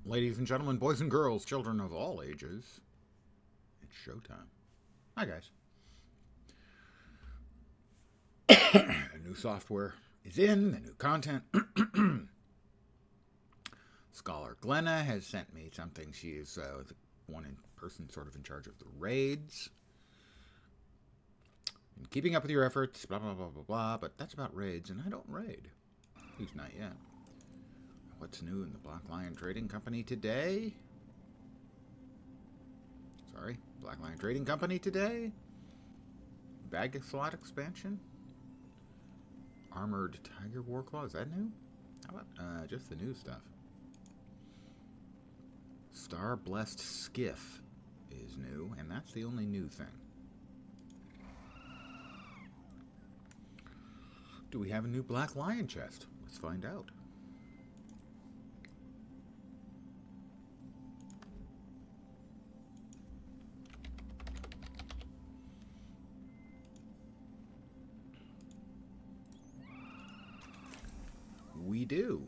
Ladies and gentlemen, boys and girls, children of all ages, it's showtime. Hi, guys. The new software is in, the new content. Scholar Glenna has sent me something. She is the one person sort of in charge of the raids. And keeping up with your efforts, blah, blah, blah, blah, blah. But that's about raids, and I don't raid. At least not yet. What's new in the Black Lion Trading Company today? Sorry, Black Lion Trading Company today? Bag slot expansion? Armored Tiger Warclaw, is that new? How about just the new stuff? Star Blessed Skiff is new, and that's the only new thing. Do we have a new Black Lion chest? Let's find out. We do.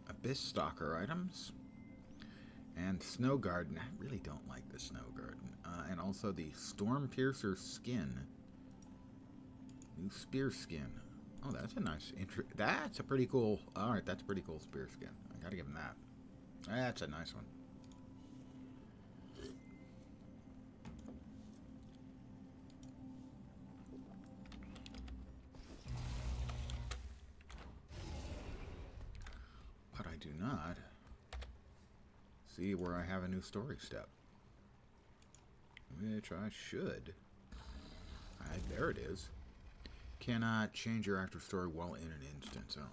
Abyss Stalker items. And Snow Garden. I really don't like the Snow Garden. And also the Storm Piercer skin. New spear skin. Oh, that's a nice... That's a pretty cool... Alright, that's a pretty cool spear skin. I gotta give him that. That's a nice one. But I do not see where I have a new story step. Which I should. There it is. Cannot change your active story while in an instance. Oh,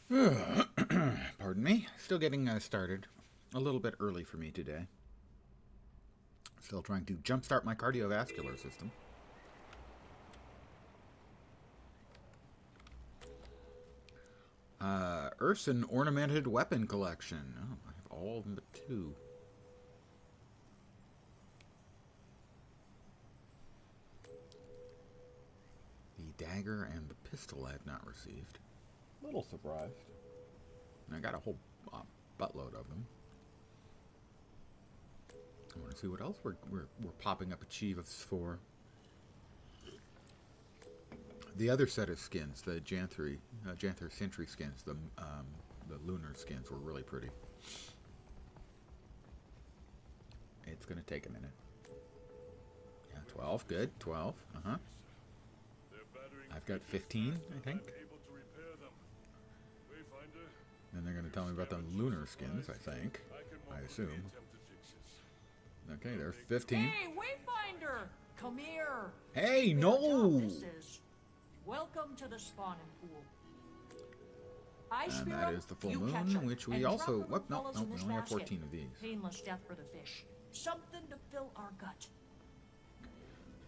jeez. Pardon me. Still getting started. A little bit early for me today. Still trying to jumpstart my cardiovascular system. Urson Ornamented Weapon Collection. Oh, I have all of them but two. The dagger and the pistol I have not received. A little surprised. And I got a whole buttload of them. I want to see what else we're popping up achievements for. The other set of skins, the Janther Sentry skins, the lunar skins, were really pretty. It's going to take a minute. Yeah, 12, good, 12, I've got 15, I think. Then they're going to tell me about the lunar skins, I think. I assume. Okay, there's 15. Hey, Wayfinder! Come here! Hey, no! Welcome to the spawning pool. And that is the full moon, which we also... Whoop, no, we only have 14 of these. Painless death for the fish. Something to fill our gut.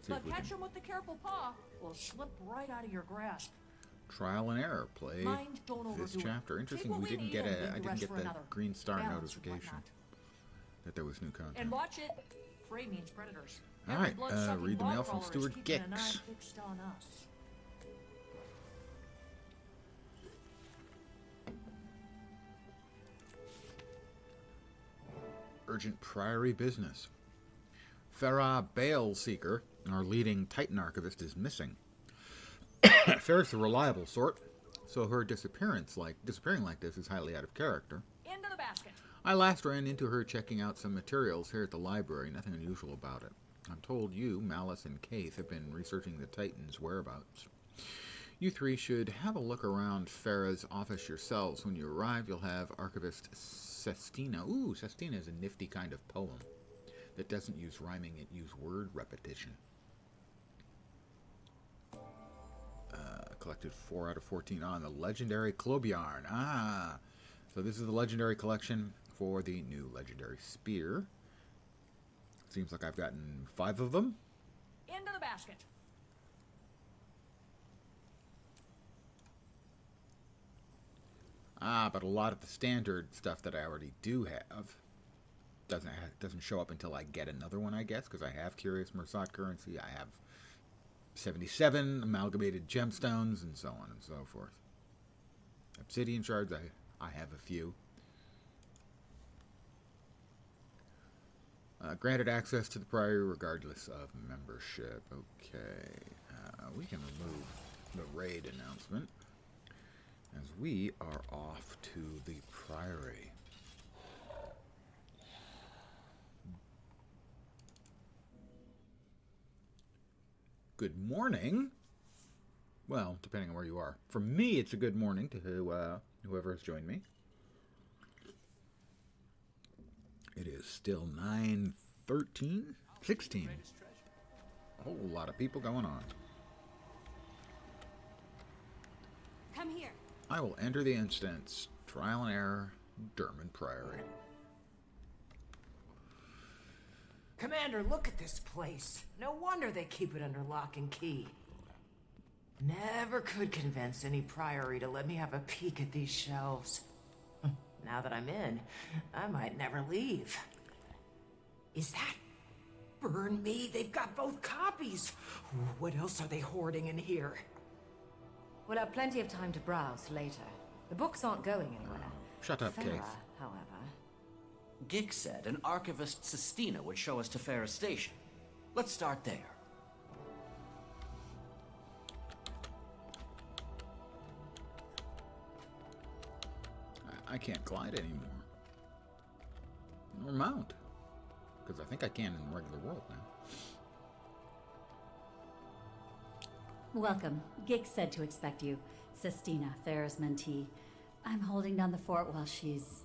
But catch them with the careful paw, will slip right out of your grasp. Trial and error. Play this chapter. Interesting, we didn't get I didn't get the green star notification that there was new content. And watch it. Prey means predators. Alright, read the mail from Stuart Gicks. Urgent Priory business. Farah Baleseeker, our leading Titan archivist, is missing. Farah's the reliable sort, so her disappearing like this is highly out of character. Into the basket. I last ran into her checking out some materials here at the library. Nothing unusual about it. I'm told you, Malice, and Kaith have been researching the Titan's whereabouts. You three should have a look around Farah's office yourselves. When you arrive, you'll have Archivist Sestina. Ooh, Sestina is a nifty kind of poem that doesn't use rhyming, it uses word repetition. Collected 4 out of 14 on the legendary Clobiarn. So this is the legendary collection for the new legendary spear. Seems like I've gotten 5 of them. Into the basket. But a lot of the standard stuff that I already do have. doesn't show up until I get another one, I guess, because I have Curious Mersat currency. I have 77 amalgamated gemstones, and so on and so forth. Obsidian shards, I have a few. Granted access to the Priory regardless of membership. Okay. We can remove the raid announcement as we are off to the Priory. Good morning. Well, depending on where you are. For me, it's a good morning to whoever has joined me. It is still 9:13, 16. A whole lot of people going on. Come here. I will enter the instance. Trial and error, Dermond Priory. Commander, look at this place. No wonder they keep it under lock and key. Never could convince any priory to let me have a peek at these shelves. Now that I'm in, I might never leave. Is that... Burn me, they've got both copies. What else are they hoarding in here? We'll have plenty of time to browse later. The books aren't going anywhere. Shut up, Farah, Keith. however... Gix said an archivist Sistina would show us to Farah Station. Let's start there. I can't glide anymore. Or mount. Because I think I can in the regular world now. Welcome. Gix said to expect you. Sistina, Farah's mentee. I'm holding down the fort while she's...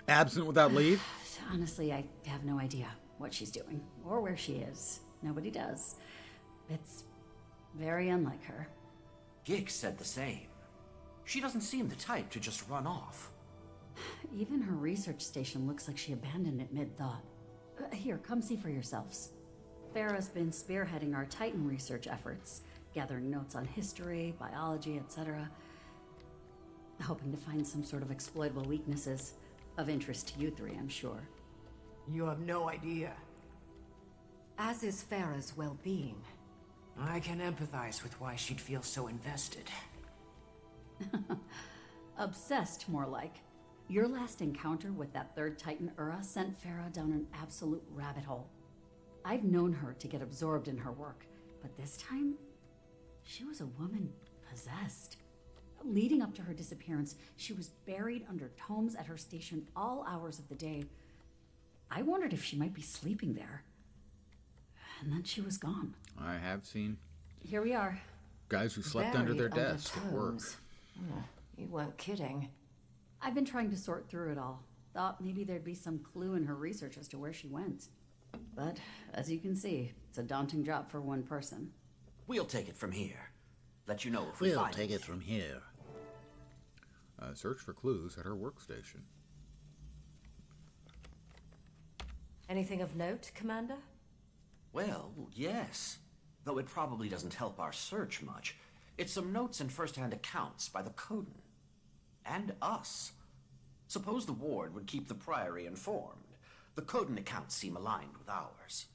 Absent without leave? Honestly, I have no idea what she's doing, or where she is. Nobody does. It's very unlike her. Gix said the same. She doesn't seem the type to just run off. Even her research station looks like she abandoned it mid-thought. Here, come see for yourselves. Farah's been spearheading our Titan research efforts, gathering notes on history, biology, etc. Hoping to find some sort of exploitable weaknesses. Of interest to you three, I'm sure. You have no idea. As is Farah's well-being. I can empathize with why she'd feel so invested. Obsessed, more like. Your last encounter with that third Titan Ura sent Farah down an absolute rabbit hole. I've known her to get absorbed in her work, but this time, she was a woman possessed. Leading up to her disappearance, she was buried under tomes at her station all hours of the day. I wondered if she might be sleeping there. And then she was gone. I have seen Here we are. guys who slept under their desk at work. You weren't kidding. I've been trying to sort through it all. Thought maybe there'd be some clue in her research as to where she went. But, as you can see, it's a daunting job for one person. We'll take it from here. Let you know if we find take it from here. Search for clues at her workstation. Anything of note, Commander? Well, yes. Though it probably doesn't help our search much. It's some notes and first-hand accounts by the Coden. And us. Suppose the Ward would keep the Priory informed. The Coden accounts seem aligned with ours.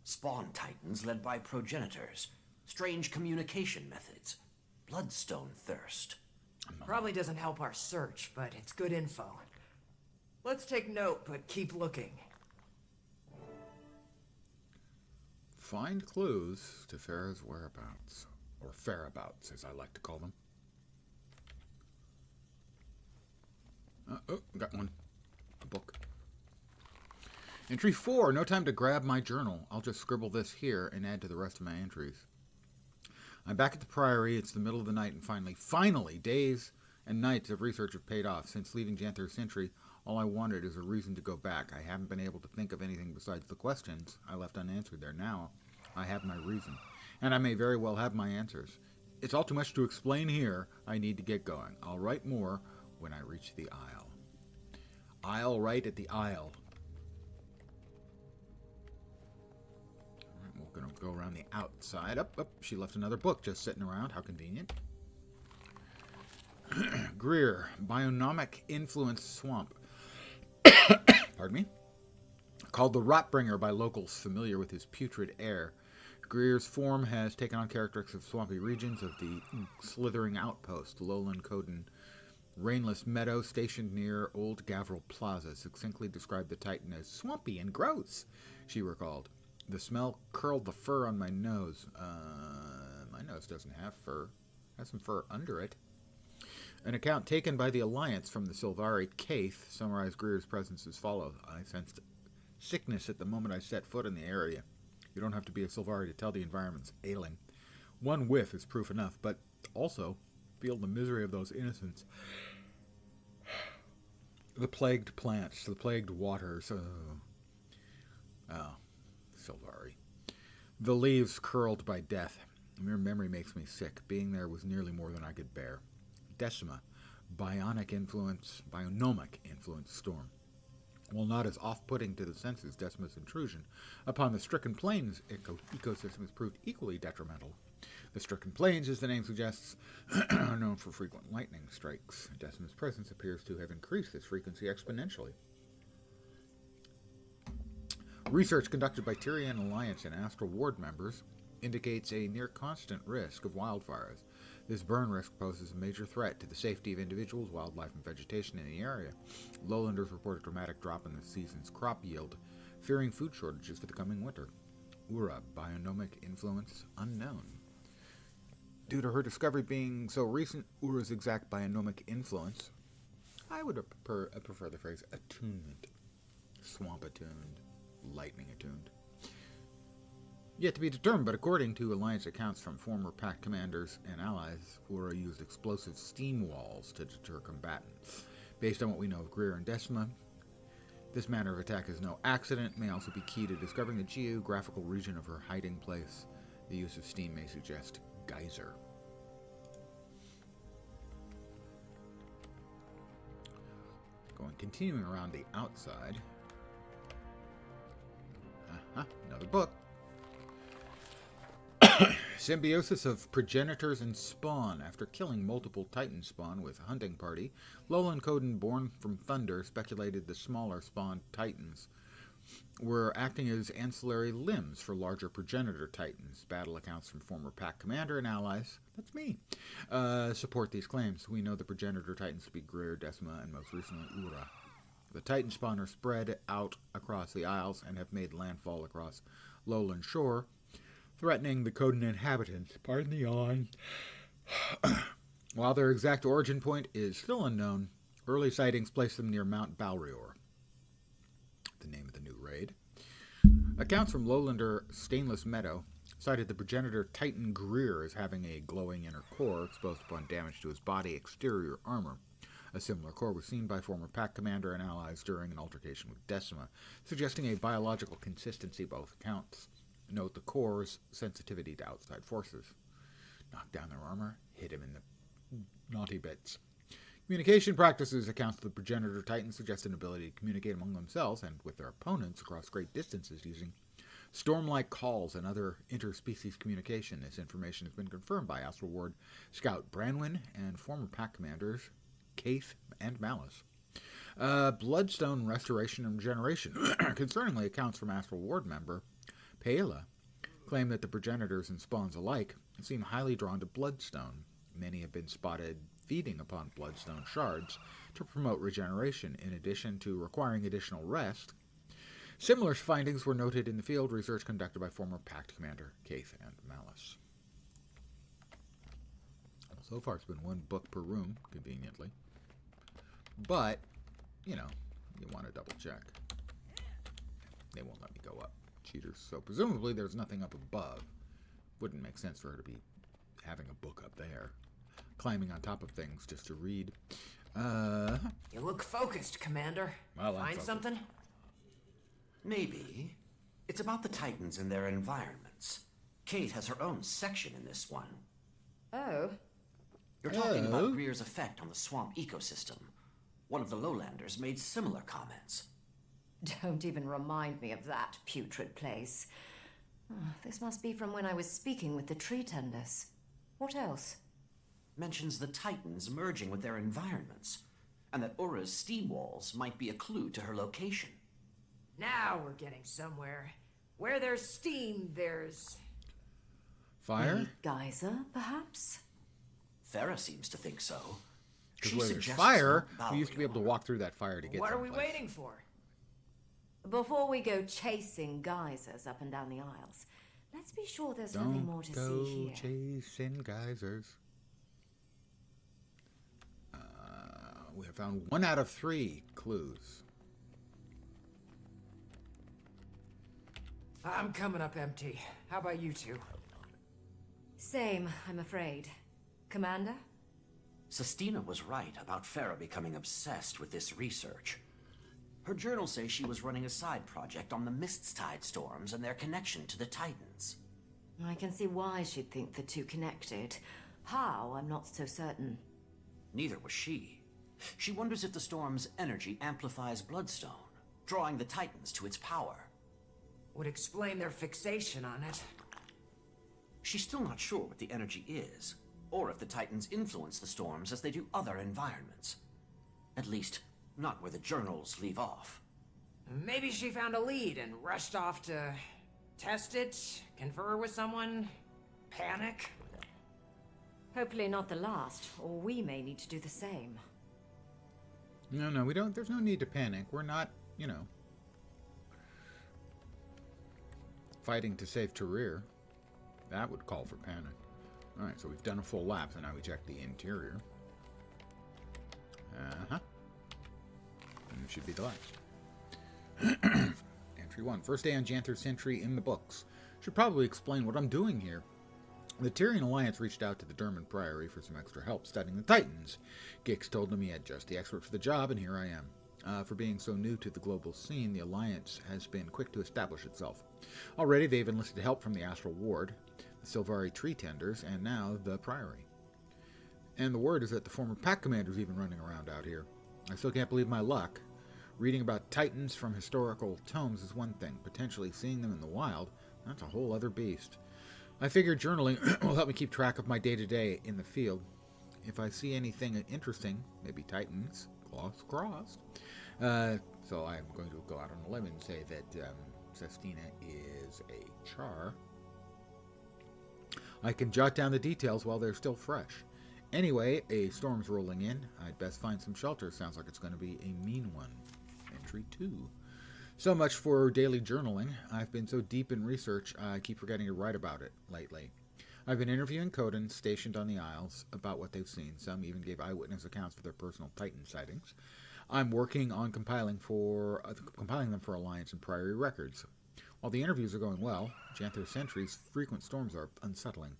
Spawn Titans led by progenitors. Strange communication methods. Bloodstone thirst. Probably doesn't help our search, but it's good info. Let's take note, but keep looking. Find clues to Farah's whereabouts. Or Farabouts, as I like to call them. Oh, got one. A book. Entry 4. No time to grab my journal. I'll just scribble this here and add to the rest of my entries. I'm back at the Priory. It's the middle of the night, and finally, days and nights of research have paid off. Since leaving Janther Sentry, all I wanted is a reason to go back. I haven't been able to think of anything besides the questions I left unanswered there. Now, I have my reason, and I may very well have my answers. It's all too much to explain here. I need to get going. I'll write more when I reach the Isle. I'll write at the Isle. We're going to go around the outside. Up. She left another book just sitting around. How convenient. Greer, Bionomic Influence Swamp. Pardon me. Called the Rotbringer by locals familiar with his putrid air, Greer's form has taken on characteristics of swampy regions of the slithering outpost, Lowland Coden. Rainless meadow stationed near Old Gavril Plaza succinctly described the Titan as swampy and gross, she recalled. The smell curled the fur on my nose. My nose doesn't have fur. It has some fur under it. An account taken by the Alliance from the Sylvari Caith summarized Greer's presence as follows. I sensed sickness at the moment I set foot in the area. You don't have to be a Sylvari to tell the environment's ailing. One whiff is proof enough, but also feel the misery of those innocents. The plagued plants, the plagued waters. Sylvari. The leaves curled by death. Mere memory makes me sick. Being there was nearly more than I could bear. Decima, bionomic influence storm. While not as off-putting to the senses, Decima's intrusion upon the Stricken Plains ecosystem has proved equally detrimental. The Stricken Plains, as the name suggests, are known for frequent lightning strikes. Decima's presence appears to have increased this frequency exponentially. Research conducted by Tyrian Alliance and Astral Ward members indicates a near-constant risk of wildfires. This burn risk poses a major threat to the safety of individuals, wildlife, and vegetation in the area. Lowlanders report a dramatic drop in the season's crop yield, fearing food shortages for the coming winter. Ura, bionomic influence unknown. Due to her discovery being so recent, Ura's exact bionomic influence, I would prefer the phrase attunement. Swamp attuned, lightning attuned. Yet to be determined, but according to Alliance accounts from former Pact commanders and allies, Ura used explosive steam walls to deter combatants. Based on what we know of Greer and Decima, this manner of attack is no accident, may also be key to discovering the geographical region of her hiding place. The use of steam may suggest geyser. Continuing around the outside. Another book. Symbiosis of progenitors and spawn. After killing multiple Titan spawn with a hunting party, Lowland Coden, born from thunder, speculated the smaller spawned Titans were acting as ancillary limbs for larger progenitor Titans. Battle accounts from former Pact commander and allies, that's me, support these claims. We know the progenitor Titans to be Greer, Decima, and most recently Ura. The Titan spawn are spread out across the Isles and have made landfall across Lowland Shore, threatening the Coden inhabitants. Pardon the yawn. While their exact origin point is still unknown, early sightings place them near Mount Balrior, the name of the new raid. Accounts from Lowlander Stainless Meadow cited the progenitor Titan Greer as having a glowing inner core exposed upon damage to his body exterior armor. A similar core was seen by former Pact commander and allies during an altercation with Decima, suggesting a biological consistency both accounts. Note the core's sensitivity to outside forces. Knock down their armor, hit him in the naughty bits. Communication practices accounts of the progenitor Titans suggest an ability to communicate among themselves and with their opponents across great distances using storm-like calls and other interspecies communication. This information has been confirmed by Astral Ward Scout Branwyn and former Pact commanders Caith and Malice. Bloodstone restoration and regeneration. Concerningly, accounts from Astral Ward member Paela claim that the progenitors and spawns alike seem highly drawn to bloodstone. Many have been spotted feeding upon bloodstone shards to promote regeneration, in addition to requiring additional rest. Similar findings were noted in the field research conducted by former Pact commander Caith and Malice. Well, so far it's been one book per room, conveniently. But, you want to double check. They won't let me go up. Cheaters. So presumably there's nothing up above. Wouldn't make sense for her to be having a book up there. Climbing on top of things just to read. You look focused, Commander. Well, I'm Find focused. something? Maybe. It's about the Titans and their environments. Kate has her own section in this one. Oh. You're talking about Greer's effect on the swamp ecosystem. One of the lowlanders made similar comments. Don't even remind me of that putrid place. This must be from when I was speaking with the tree tenders. What else? Mentions the Titans merging with their environments, and that Ura's steam walls might be a clue to her location. Now we're getting somewhere. Where there's steam, there's... Fire? A geyser, perhaps? Farah seems to think so. Because She where there's suggests fire, not we used to be able to bowing. walk through that fire to get What are we someplace. waiting for? Before we go chasing geysers up and down the aisles, let's be sure there's nothing more to Don't see go here. chasing geysers. We have found 1 out of 3 clues. I'm coming up empty. How about you two? Same, I'm afraid. Commander? Sestina was right about Farah becoming obsessed with this research. Her journals say she was running a side project on the Mist-Tide storms and their connection to the Titans. I can see why she'd think the two connected. How, I'm not so certain. Neither was she. She wonders if the storm's energy amplifies Bloodstone, drawing the Titans to its power. Would explain their fixation on it. She's still not sure what the energy is, or if the Titans influence the storms as they do other environments. At least, not where the journals leave off. Maybe she found a lead and rushed off to test it, confer with someone, panic. Hopefully not the last, or we may need to do the same. No, we don't. There's no need to panic. We're not, fighting to save Tarir. That would call for panic. Alright, so we've done a full lap, so now we check the interior. And it should be the last. Entry 1. First day on Janther Sentry in the books. Should probably explain what I'm doing here. The Tyrian Alliance reached out to the Derman Priory for some extra help studying the Titans. Gix told them he had just the expert for the job, and here I am. For being so new to the global scene, the Alliance has been quick to establish itself. Already, they've enlisted help from the Astral Ward, the Silvari Tree Tenders, and now the Priory. And the word is that the former pack commander's even running around out here. I still can't believe my luck. Reading about Titans from historical tomes is one thing. Potentially seeing them in the wild, that's a whole other beast. I figure journaling will help me keep track of my day-to-day in the field. If I see anything interesting, maybe Titans, crossed. So I'm going to go out on a limb and say that Sestina is a char. I can jot down the details while they're still fresh. Anyway, a storm's rolling in. I'd best find some shelter. Sounds like it's going to be a mean one. Entry 2. So much for daily journaling. I've been so deep in research, I keep forgetting to write about it lately. I've been interviewing Codans stationed on the Isles about what they've seen. Some even gave eyewitness accounts for their personal Titan sightings. I'm working on compiling them for Alliance and Priory records. While the interviews are going well, Janther Sentry's frequent storms are unsettling.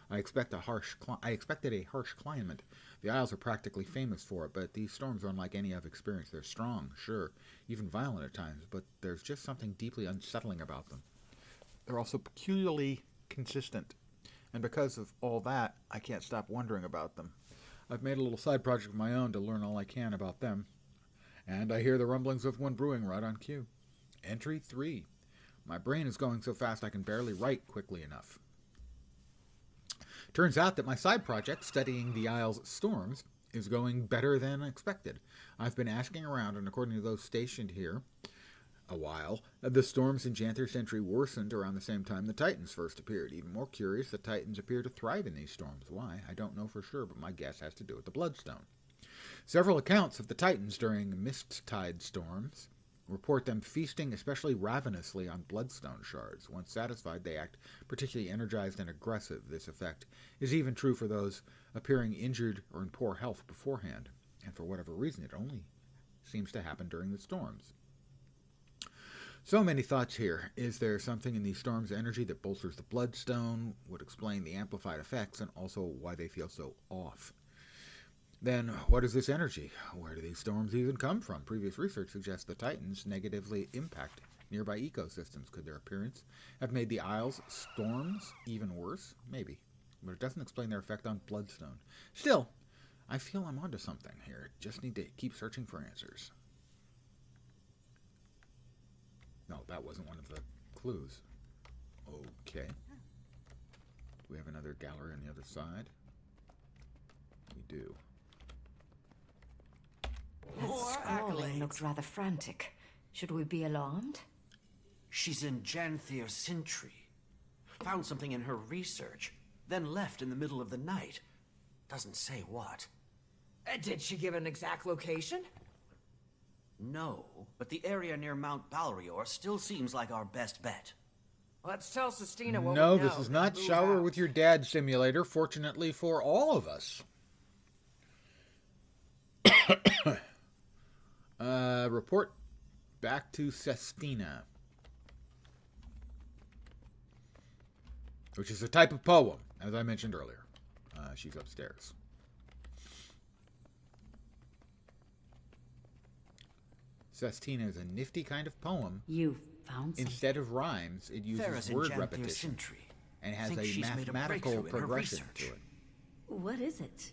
I expected a harsh climate. The Isles are practically famous for it, but these storms are unlike any I've experienced. They're strong, sure, even violent at times, but there's just something deeply unsettling about them. They're also peculiarly consistent, and because of all that, I can't stop wondering about them. I've made a little side project of my own to learn all I can about them, and I hear the rumblings of one brewing right on cue. Entry 3. My brain is going so fast I can barely write quickly enough. Turns out that my side project, studying the Isle's storms, is going better than expected. I've been asking around, and according to those stationed here a while, the storms in Janther Sentry worsened around the same time the Titans first appeared. Even more curious, the Titans appear to thrive in these storms. Why? I don't know for sure, but my guess has to do with the Bloodstone. Several accounts of the Titans during Mist-Tide storms report them feasting especially ravenously on bloodstone shards. Once satisfied, they act particularly energized and aggressive. This effect is even true for those appearing injured or in poor health beforehand, and for whatever reason, it only seems to happen during the storms. So many thoughts here. Is there something in these storms' energy that bolsters the bloodstone, would explain the amplified effects, and also why they feel so off? Then, what is this energy? Where do these storms even come from? Previous research suggests the Titans negatively impact nearby ecosystems. Could their appearance have made the Isle's storms even worse? Maybe. But it doesn't explain their effect on Bloodstone. Still, I feel I'm onto something here. Just need to keep searching for answers. No, that wasn't one of the clues. Okay. Do we have another gallery on the other side? We do. That scrawling looked rather frantic. Should we be alarmed? She's in Janthier Sintry. Found something in her research, then left in the middle of the night. Doesn't say what. Did she give an exact location? No, but the area near Mount Balrior still seems like our best bet. Let's tell Sestina what No, we know. this is not and move Shower out. with Your Dad simulator, fortunately for all of us. Report back to Sestina. Which is a type of poem, as I mentioned earlier. She's upstairs. Sestina is a nifty kind of poem. You found something. Instead of rhymes, it uses Farrah's in word Janthier repetition Sintry. and has Think a she's made a mathematical breakthrough in her progression research. to it. What is it?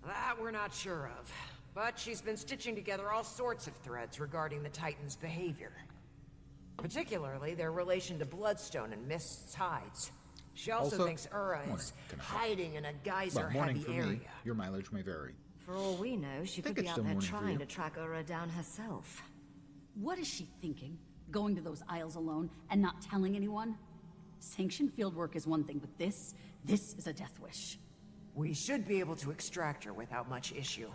That we're not sure of. But she's been stitching together all sorts of threads regarding the Titans' behavior. Particularly their relation to Bloodstone and Mist's hides. She also thinks Ura morning, is can I- hiding in a Well, geyser-heavy morning for area. me. Your mileage may vary. For all we know, she think could be it's out still there morning for trying you. to track Ura down herself. What is she thinking? Going to those aisles alone and not telling anyone? Sanctioned fieldwork is one thing, but this is a death wish. We should be able to extract her without much issue,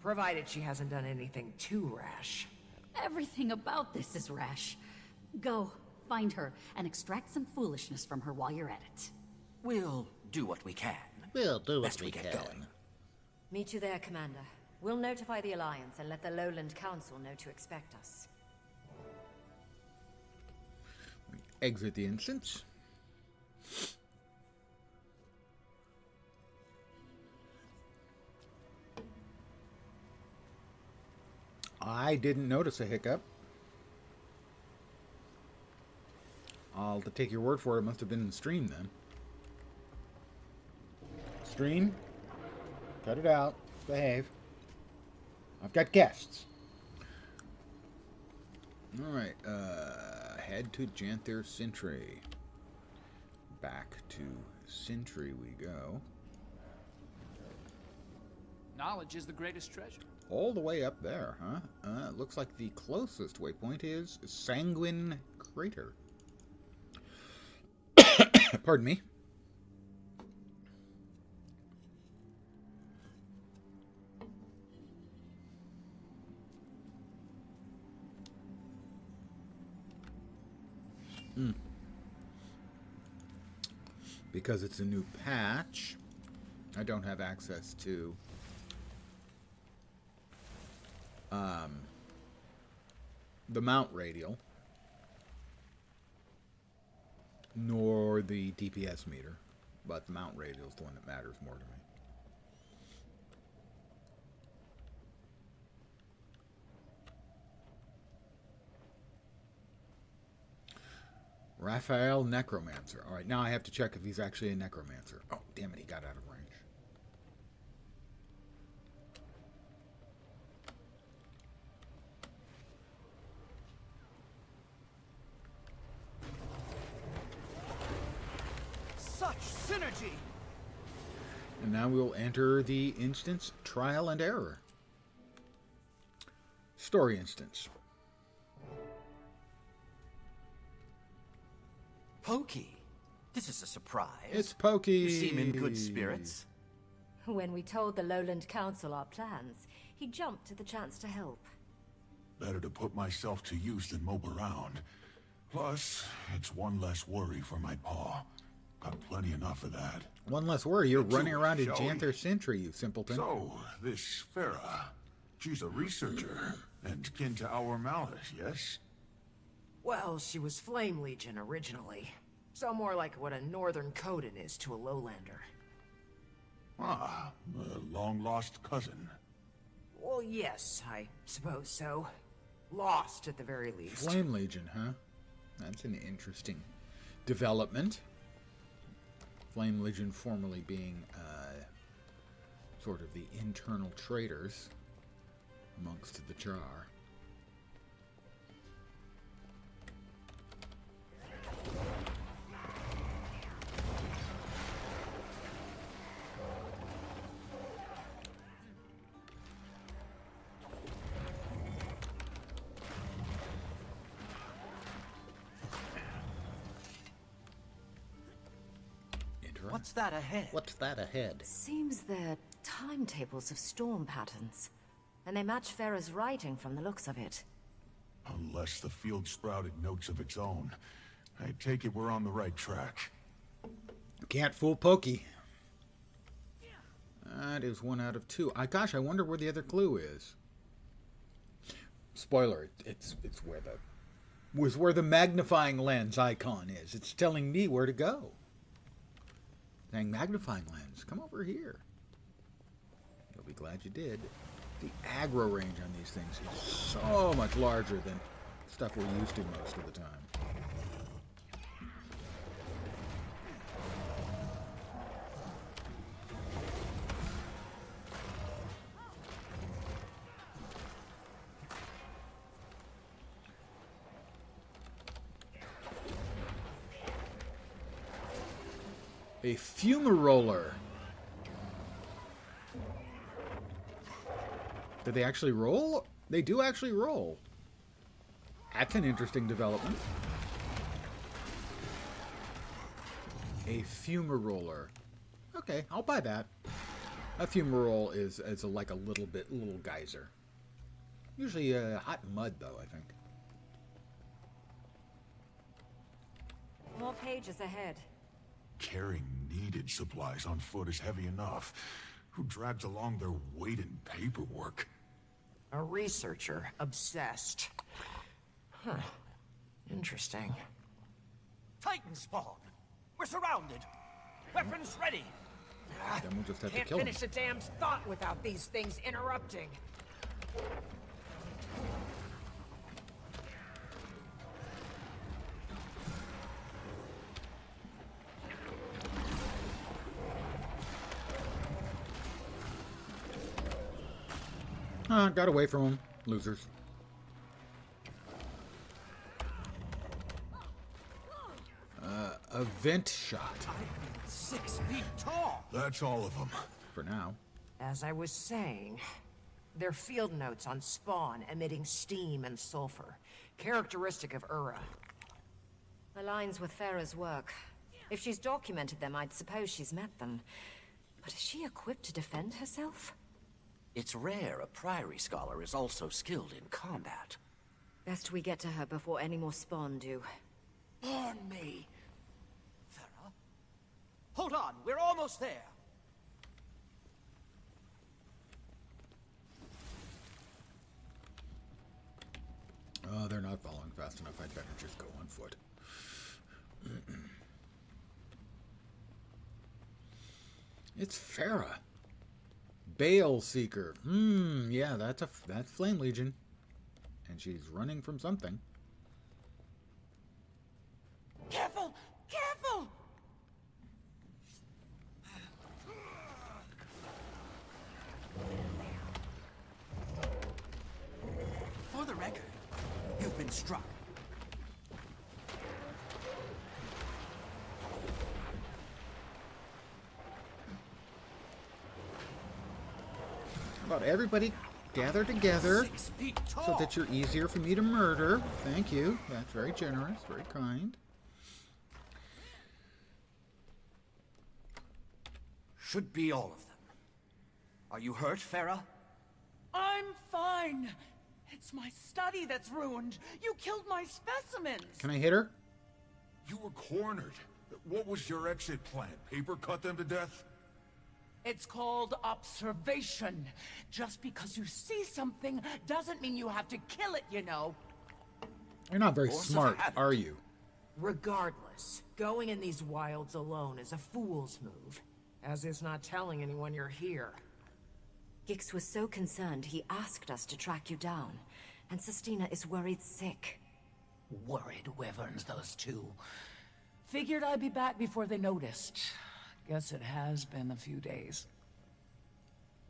provided she hasn't done anything too rash. Everything about this is rash. Go, find her, and extract some foolishness from her while you're at it. We'll do what we can. We'll do Best we get going. Meet you there, Commander. We'll notify the Alliance and let the Lowland Council know to expect us. Exit the instance. I didn't notice a hiccup. I'll take your word for it. It must have been in the stream then. Stream? Cut it out. Behave. I've got guests. Alright, head to Janthier Sintry. Back to Sintry we go. Knowledge is the greatest treasure. All the way up there, huh? Looks like the closest waypoint is Sanguine Crater. Pardon me. Because it's a new patch, I don't have access to the mount radial nor the DPS meter, but the mount radial is the one that matters more to me. Raphael Necromancer. Alright, now I have to check if he's actually a Necromancer. Oh, damn it, he got out of range. Such synergy! And now we'll enter the instance Trial and Error. Story instance. Pokey, this is a surprise. It's Pokey. You seem in good spirits. When we told the Lowland Council our plans, he jumped at the chance to help. Better to put myself to use than mope around. Plus, it's one less worry for my paw. Got plenty enough of that. One less worry, you're Get to running it, around in shall we? Janthier Sintry, you simpleton. So, this Farrah, she's a researcher and kin to our Malice, yes? Well, she was Flame Legion originally. So more like what a Northern Coden is to a Lowlander. Ah, a long-lost cousin. Well, yes, I suppose so. Lost, at the very least. Flame Legion, huh? That's an interesting development. Flame Legion formerly being sort of the internal traitors amongst the Jar. What's that ahead? What's that ahead? Seems they're timetables of storm patterns. And they match Farah's writing from the looks of it. Unless the field sprouted notes of its own. I take it we're on the right track. Can't fool Pokey. That is 1 out of 2. Gosh, I wonder where the other clue is. Spoiler, it's where the magnifying lens icon is. It's telling me where to go. Saying magnifying lens, come over here. You'll be glad you did. The aggro range on these things is so much larger than stuff we're used to most of the time. A fumaroller. Did they actually roll? They do actually roll. That's an interesting development. A fumaroller. Okay, I'll buy that. A fumarole is like a little geyser. Usually hot mud, though, I think. More pages ahead. Carrying needed supplies on foot is heavy enough. Who drags along their weight in paperwork? A researcher obsessed. Huh. Interesting. Titan spawn! We're surrounded! Weapons ready! Then we'll just have to Can't kill finish them. a damn thought without these things interrupting. Got away from them. Losers. A vent shot. 6 feet tall! That's all of them. For now. As I was saying, they're field notes on spawn emitting steam and sulfur, characteristic of Ura. Aligns with Farah's work. If she's documented them, I'd suppose she's met them. But is she equipped to defend herself? It's rare a Priory scholar is also skilled in combat. Best we get to her before any more spawn do. Burn me! Farah? Hold on, we're almost there! Oh, they're not following fast enough. I'd better just go on foot. It's Farah. Bale Seeker. Yeah, that's Flame Legion. And she's running from something. Careful! Careful! For the record, you've been struck. How about everybody gather together 6 feet tall! so that you're easier for me to murder? Thank you. That's very generous, very kind. Should be all of them. Are you hurt, Farah? I'm fine. It's my study that's ruined. You killed my specimens. Can I hit her? You were cornered. What was your exit plan? Paper cut them to death? It's called observation. Just because you see something doesn't mean you have to kill it, you know. You're not very Force of smart, habit. are you? Regardless, going in these wilds alone is a fool's move, as is not telling anyone you're here. Gix was so concerned he asked us to track you down. And Sestina is worried sick. Worried wyverns, those two. Figured I'd be back before they noticed. Guess it has been a few days.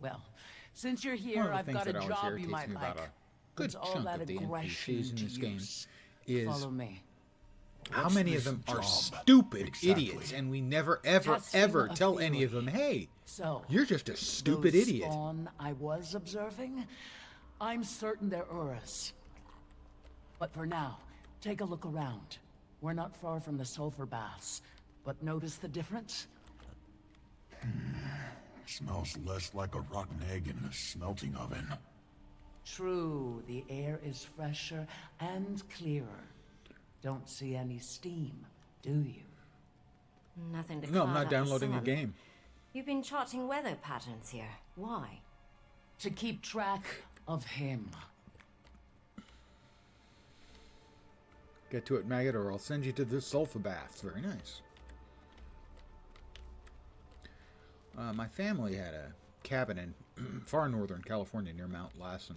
Well, since you're One here, of the I've things got a that always job irritates you might me about like. a good Puts all chunk that of the aggression NPCs in to this game use. is Follow me. how What's many of this them are job? stupid Exactly. idiots, and we never, ever, Testing ever a tell any of theory. them, hey, So, you're just a stupid those idiot. spawn I was observing, I'm certain they're Urus. But for now, take a look around. We're not far from the sulfur baths, but notice the difference? Smells less like a rotten egg in a smelting oven. True, the air is fresher and clearer. Don't see any steam, do you? Nothing to No, I'm cloud not up the downloading a sun. game. You've been charting weather patterns here. Why? To keep track of him. Get to it, maggot, or I'll send you to the sulfur baths. Very nice. My family had a cabin in far northern California near Mount Lassen.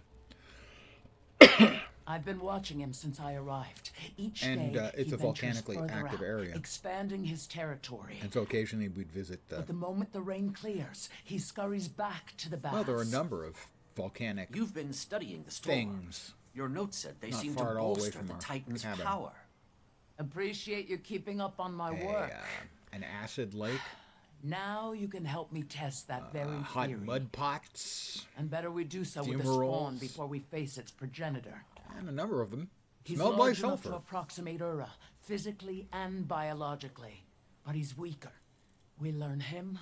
I've been watching him since I arrived. Each And, day, it's he a ventures volcanically further active out, area. expanding his territory. And so occasionally we'd visit the... But the moment the rain clears, he scurries back to the baths. Well, there are a number of volcanic You've been studying the storm. things. Your notes said they Not seem to far at all away bolster from the our Titan's cabin. power. Appreciate you keeping up on my work. An acid lake, Now you can help me test that very hot theory. mud pots, And better we do so with the fumaroles. spawn before we face its progenitor. and a number of them He's smelled like large enough to sulfur. approximate Ura, physically and biologically. But he's weaker. We learn him,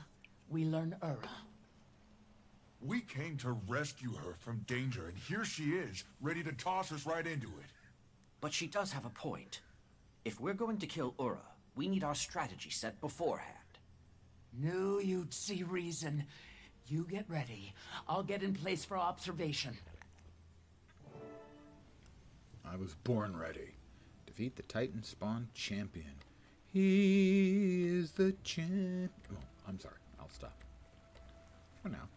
we learn Ura. We came to rescue her from danger, and here she is, ready to toss us right into it. But she does have a point. If we're going to kill Ura, we need our strategy set beforehand. Knew you'd see reason. You get ready. I'll get in place for observation. I was born ready. Defeat the Titan Spawn champion. He is the champ. Oh, I'm sorry. I'll stop. For now.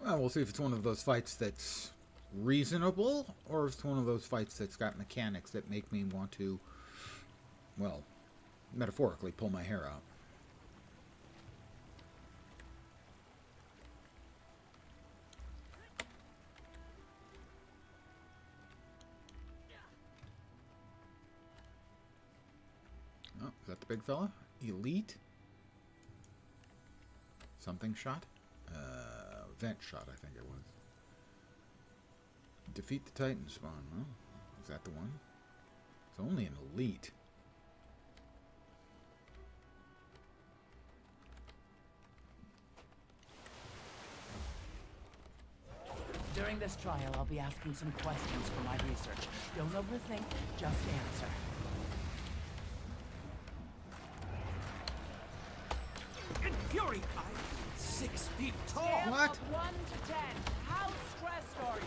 Well, we'll see if it's one of those fights that's reasonable, or if it's one of those fights that's got mechanics that make me want to, well, metaphorically pull my hair out. Oh, is that the big fella? Elite? Something shot? Vent shot, I think it was. Defeat the Titan spawn. Well, is that the one? It's only an elite. During this trial, I'll be asking some questions for my research. Don't overthink, just answer. In fury, I'm 6 feet tall. What? Of 1 to 10, how stressed are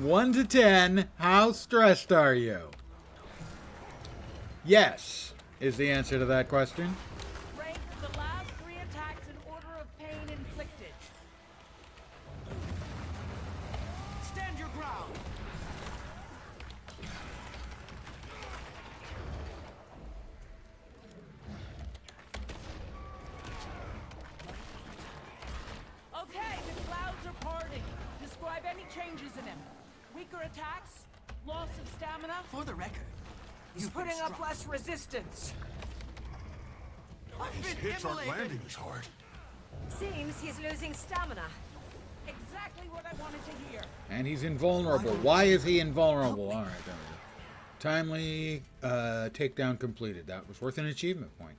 you? 1 to 10, how stressed are you? Yes, is the answer to that question. Rank the last 3 attacks in order of pain inflicted. Stand your ground. Okay, the clouds are parting. Describe any changes in him. Weaker attacks? Loss of stamina? For the record, He's you've been putting up struck. less resistance. His hits aren't landing as hard. Seems he's losing stamina. Exactly what I wanted to hear. And he's invulnerable. Why is he invulnerable? All right, there we go. Timely takedown completed. That was worth an achievement point.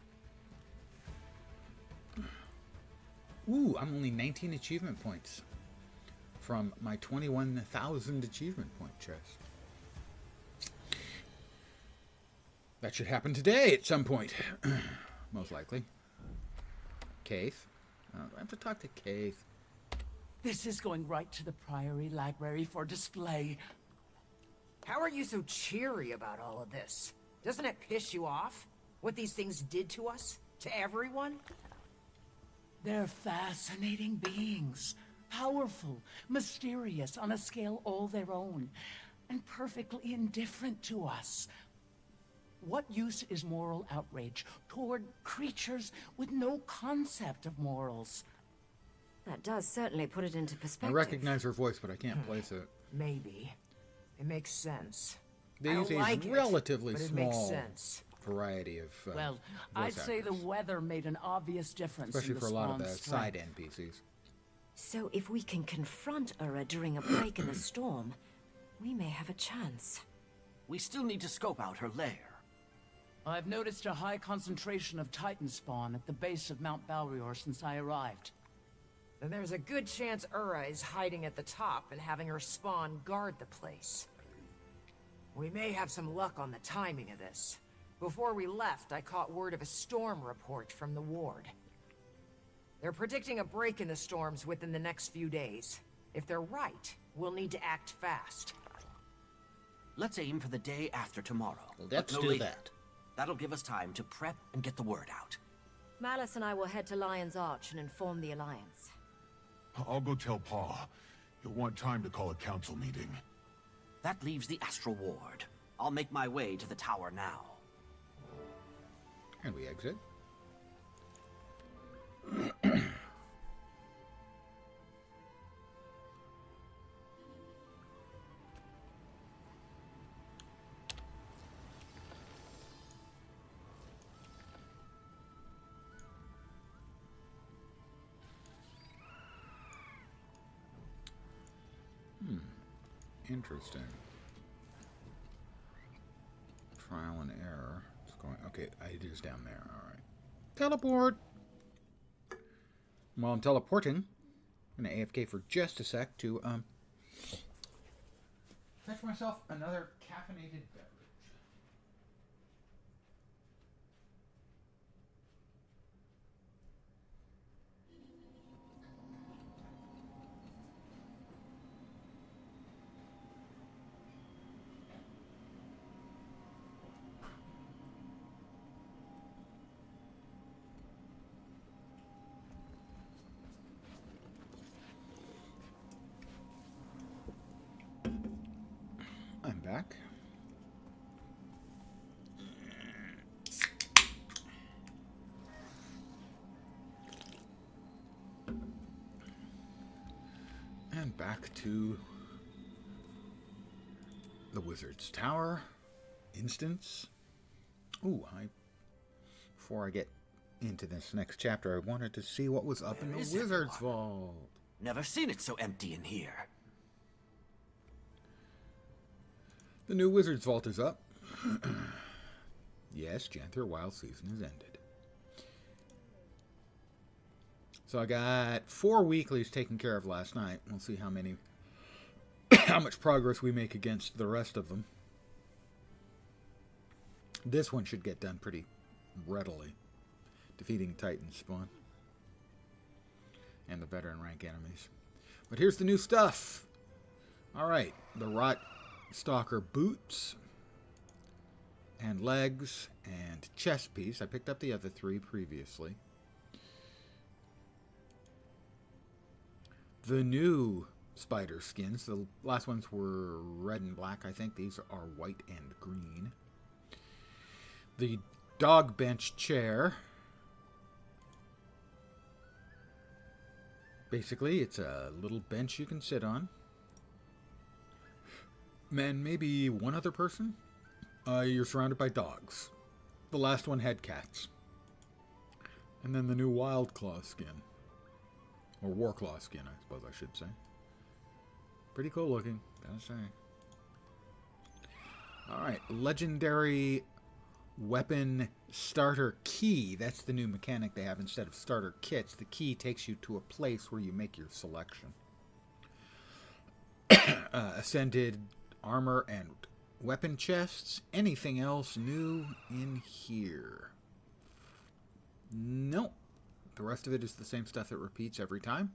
Ooh, I'm only 19 achievement points from my 21,000 achievement point chest. That should happen today at some point. Most likely. Keith. I have to talk to Keith. This is going right to the Priory Library for display. How are you so cheery about all of this? Doesn't it piss you off? What these things did to us? To everyone? They're fascinating beings. Powerful, mysterious, on a scale all their own, and perfectly indifferent to us. What use is moral outrage toward creatures with no concept of morals? That does certainly put it into I perspective. recognize her voice, but I can't place it. Maybe. It makes sense. They I use don't a like it, relatively but it makes small sense. variety of Well, voice I'd say the actors, weather made an obvious difference especially in for the a lot of the Spawn's side strength. NPCs. So if we can confront Ura during a break in the storm, we may have a chance. We still need to scope out her lair. I've noticed a high concentration of Titan spawn at the base of Mount Balrior since I arrived. Then there's a good chance Ura is hiding at the top and having her spawn guard the place. We may have some luck on the timing of this. Before we left, I caught word of a storm report from the ward. They're predicting a break in the storms within the next few days. If they're right, we'll need to act fast. Let's aim for the day after tomorrow. Let's No do later. that. That'll give us time to prep and get the word out. Malice and I will head to Lion's Arch and inform the Alliance. I'll go tell Pa. You'll want time to call a council meeting. That leaves the Astral Ward. I'll make my way to the tower now. And we exit. Interesting. Trial and error. It's going. Okay, it is down there. All right. Teleport. While I'm teleporting, I'm gonna AFK for just a sec to fetch myself another caffeinated beverage. I'm back. And back to the Wizard's Tower instance. Ooh, before I get into this next chapter, I wanted to see what was up in the Where is Wizard's everyone? Vault. Never seen it so empty in here. The new Wizard's Vault is up. Yes, Janther Wild Season has ended. So I got 4 weeklies taken care of last night. We'll see how much progress we make against the rest of them. This one should get done pretty readily. Defeating Titan spawn. And the veteran rank enemies. But here's the new stuff. Alright, the Rot Stalker boots and legs and chest piece. I picked up the other 3 previously. The new spider skins. The last ones were red and black, I think. These are white and green. The dog bench chair. Basically, it's a little bench you can sit on. And maybe one other person. You're surrounded by dogs. The last one had cats. And then the new Wild Claw skin. Or Warclaw skin, I suppose I should say. Pretty cool looking, gotta say. Alright, legendary weapon starter key. That's the new mechanic they have instead of starter kits. The key takes you to a place where you make your selection. Ascended armor and weapon chests. Anything else new in here? Nope. The rest of it is the same stuff that repeats every time.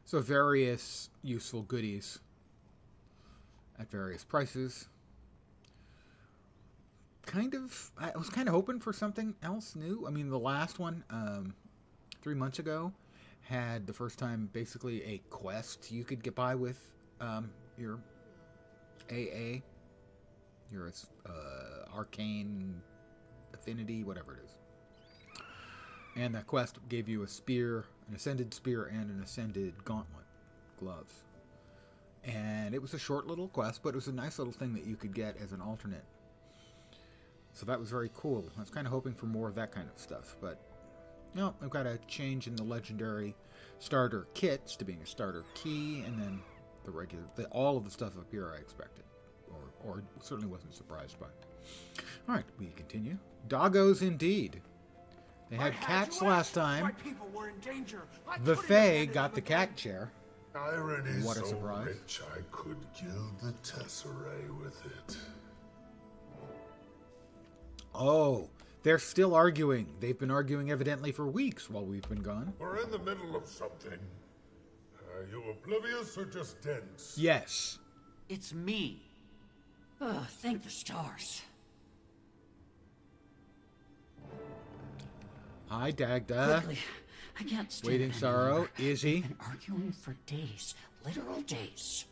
So various useful goodies at various prices. I was kind of hoping for something else new. I mean, the last one, 3 months ago, had the first time basically a quest you could get by with your AA, your arcane affinity, whatever it is. And that quest gave you a spear, an ascended spear, and an ascended gauntlet, gloves. And it was a short little quest, but it was a nice little thing that you could get as an alternate. So that was very cool. I was kind of hoping for more of that kind of stuff, but no, I've got a change in the legendary starter kits to being a starter key, and then the regular, all of the stuff up here I expected, or or certainly wasn't surprised by. All right, we continue. Doggos indeed. They had cats last time. My people were in danger. The Fae got the cat chair. Irony What a so surprise. rich I could gild the tesserae with it. Oh, they're still arguing. They've been arguing evidently for weeks while we've been gone. We're in the middle of something. Are you oblivious or just dense? Yes. It's me. Oh, thank the stars. Hi, Dagda. Quickly, I can't stand Waiting it sorrow. anymore. Izzy. They've been arguing for days, literal days.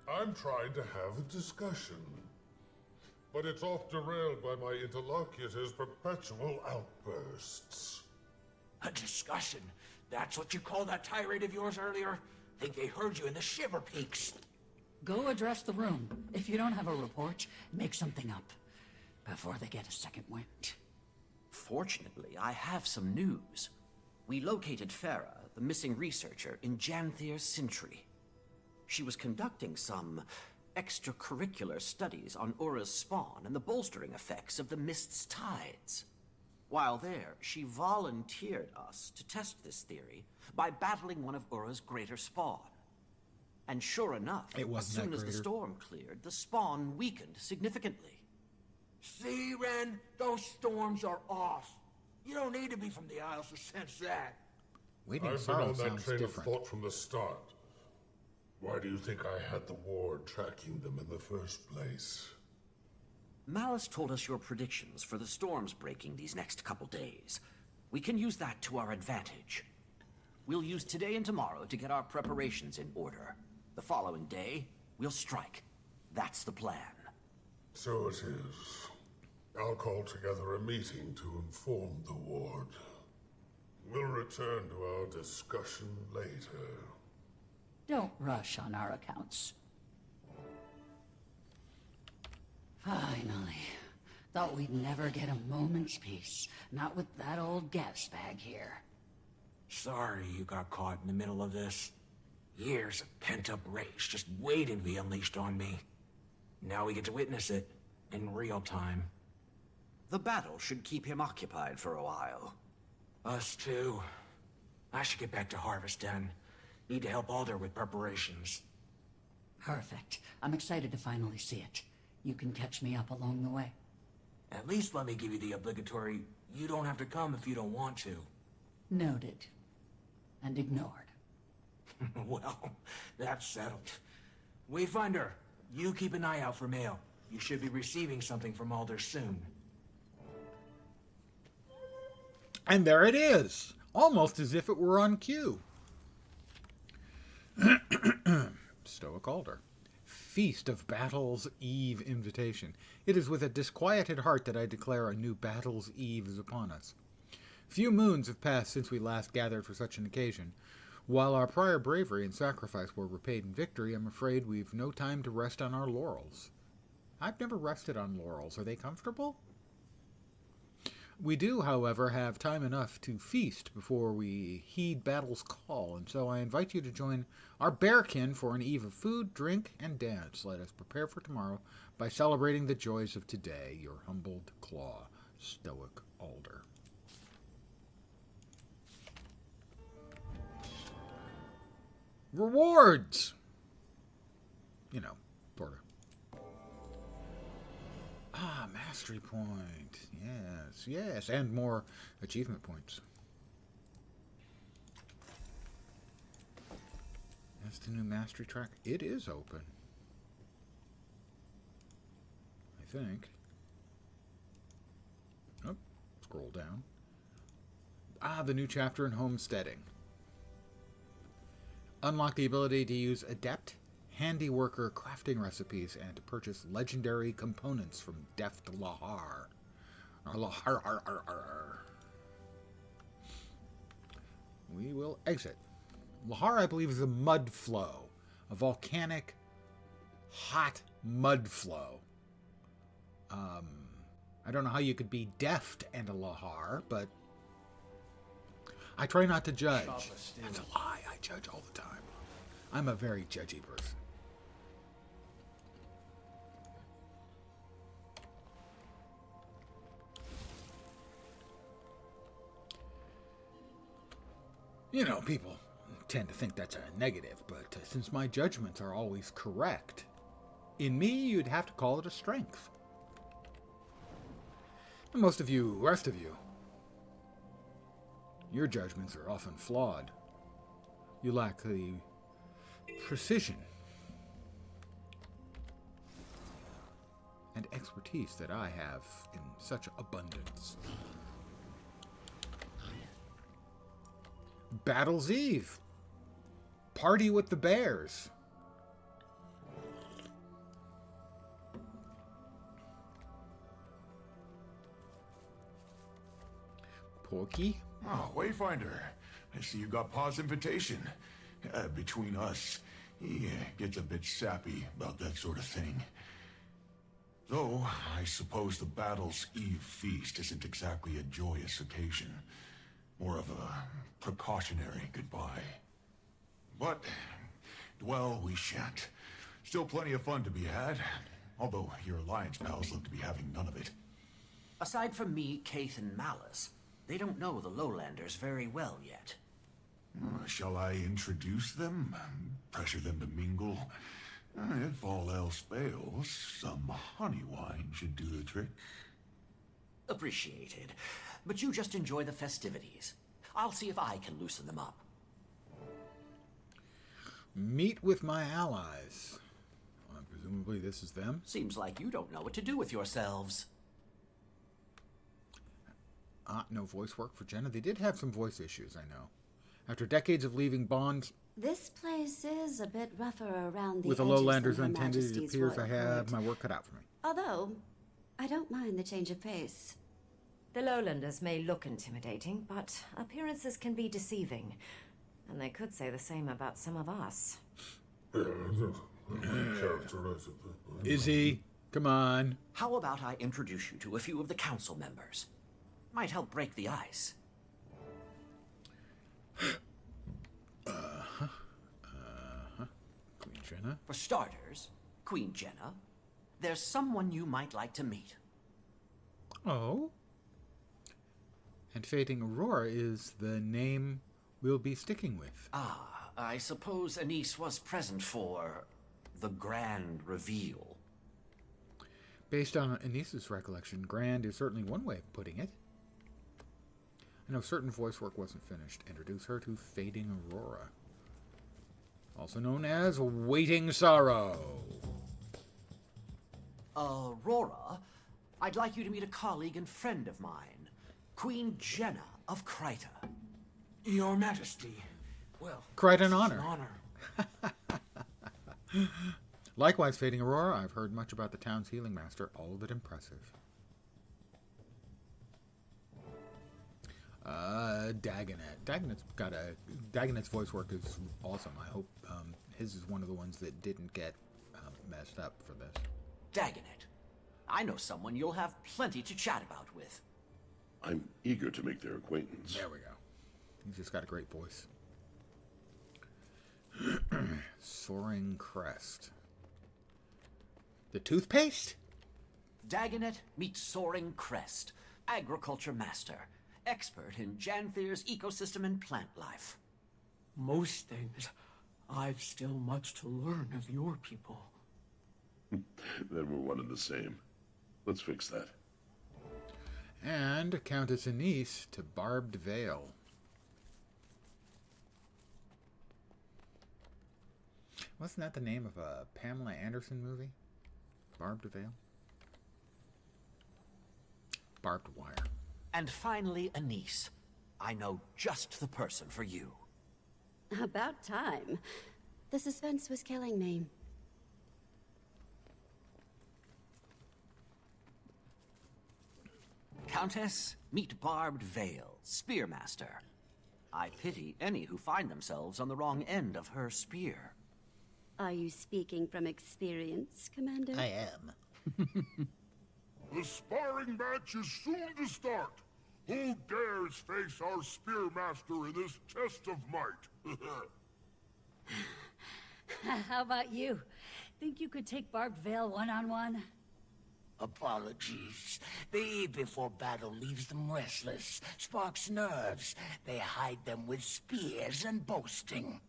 I'm trying to have a discussion. But it's off derailed by my interlocutor's perpetual outbursts. A discussion? That's what you called that tirade of yours earlier? Think they heard you in the Shiver Peaks. Go address the room. If you don't have a report, make something up before they get a second wind. Fortunately, I have some news. We located Farah, the missing researcher, in Janthir's Sintry. She was conducting some extracurricular studies on Ura's spawn and the bolstering effects of the mist's tides. While there, she volunteered us to test this theory by battling one of Ura's greater spawn. And sure enough, It as wasn't soon that as the greater. storm cleared, the spawn weakened significantly. See, Ren? Those storms are off. You don't need to be from the Isles to sense that. Waiting I've been sorrow on that sounds train different. of thought from the start. Why do you think I had the ward tracking them in the first place? Malice told us your predictions for the storms breaking these next couple days. We can use that to our advantage. We'll use today and tomorrow to get our preparations in order. The following day, we'll strike. That's the plan. So it is. I'll call together a meeting to inform the ward. We'll return to our discussion later. Don't rush on our accounts. Finally. Thought we'd never get a moment's peace. Not with that old gas bag here. Sorry you got caught in the middle of this. Years of pent-up rage just waiting to be unleashed on me. Now we get to witness it in real time. The battle should keep him occupied for a while. Us too. I should get back to Harvest Den. Need to help Alder with preparations. Perfect. I'm excited to finally see it. You can catch me up along the way. At least let me give you the obligatory, you don't have to come if you don't want to. Noted. And ignored. Well, that's settled. Wayfinder, you keep an eye out for mail. You should be receiving something from Alder soon. And there it is. Almost as if it were on cue. Stoic Alder. Feast of Battle's Eve invitation. It is with a disquieted heart that I declare a new Battle's Eve is upon us. Few moons have passed since we last gathered for such an occasion. While our prior bravery and sacrifice were repaid in victory, I'm afraid we've no time to rest on our laurels. I've never rested on laurels. Are they comfortable? We do, however, have time enough to feast before we heed battle's call, and so I invite you to join our bearkin for an eve of food, drink, and dance. Let us prepare for tomorrow by celebrating the joys of today. Your humbled claw, Stoic Alder. Rewards! You know, sort of. Ah, mastery point. Yes, yes, and more achievement points. That's the new mastery track. It is open. I think. Oh, scroll down. Ah, the new chapter in homesteading. Unlock the ability to use adept handiworker crafting recipes and to purchase legendary components from deft Lahar. We will exit. Lahar, I believe, is a mud flow. A volcanic, hot mud flow. I don't know how you could be deft and a Lahar, but I try not to judge. That's a lie. I judge all the time. I'm a very judgy person. You know, people tend to think that's a negative, but since my judgments are always correct, in me you'd have to call it a strength. And most of you, rest of you, your judgments are often flawed. You lack the precision and expertise that I have in such abundance. Battle's Eve. Party with the bears. Porky? Oh, Wayfinder. I see you got Pa's invitation. Between us, he gets a bit sappy about that sort of thing. Though, I suppose the Battle's Eve feast isn't exactly a joyous occasion. More of a precautionary goodbye. But, well, we shan't. Still plenty of fun to be had. Although your Alliance pals look to be having none of it. Aside from me, Kaith, and Malice, they don't know the Lowlanders very well yet. Shall I introduce them? Pressure them to mingle? If all else fails, some honey wine should do the trick. Appreciated. But you just enjoy the festivities. I'll see if I can loosen them up. Meet with my allies. Well, presumably this is them. Seems like you don't know what to do with yourselves. No voice work for Jenna. They did have some voice issues, I know. After decades of leaving bonds This place is a bit rougher around the with the edges Lowlanders than Her untended, it Majesty's appears I royal have court. my work cut out for me. Although, I don't mind the change of pace. The Lowlanders may look intimidating, but appearances can be deceiving. And they could say the same about some of us. Characterize it. Izzy, come on. How about I introduce you to a few of the council members? Might help break the ice. Queen Jenna. For starters, Queen Jenna, there's someone you might like to meet. Oh. And Fading Aurora is the name we'll be sticking with. Ah, I suppose Anise was present for the grand reveal. Based on Anissa's recollection, grand is certainly one way of putting it. I know certain voice work wasn't finished. Introduce her to Fading Aurora, also known as Waiting Sorrow. Aurora, I'd like you to meet a colleague and friend of mine, Queen Jenna of Kryta. Your Majesty. Well, Quite an it's honor. Likewise, Fading Aurora, I've heard much about the town's healing master, all of it impressive. Dagonet's Dagonet's voice work is awesome. I hope his is one of the ones that didn't get messed up for this. Dagonet. I know someone you'll have plenty to chat about with. I'm eager to make their acquaintance. There we go. He's just got a great voice. Soaring Crest. The toothpaste? Dagonet meets Soaring Crest, agriculture master, expert in Janthir's ecosystem and plant life. Most things, I've still much to learn of your people. Then we're one and the same. Let's fix that. And Countess Anise to Barbed Veil. Wasn't that the name of a Pamela Anderson movie? Barbed Veil? Barbed Wire. And finally, Anise. I know just the person for you. About time. The suspense was killing me. Countess, meet Barbed Veil, Spearmaster. I pity any who find themselves on the wrong end of her spear. Are you speaking from experience, Commander? I am. The sparring match is soon to start. Who dares face our Spearmaster in this test of might? How about you? Think you could take Barbed Veil one-on-one? Apologies. The eve before battle leaves them restless, sparks nerves. They hide them with spears and boasting.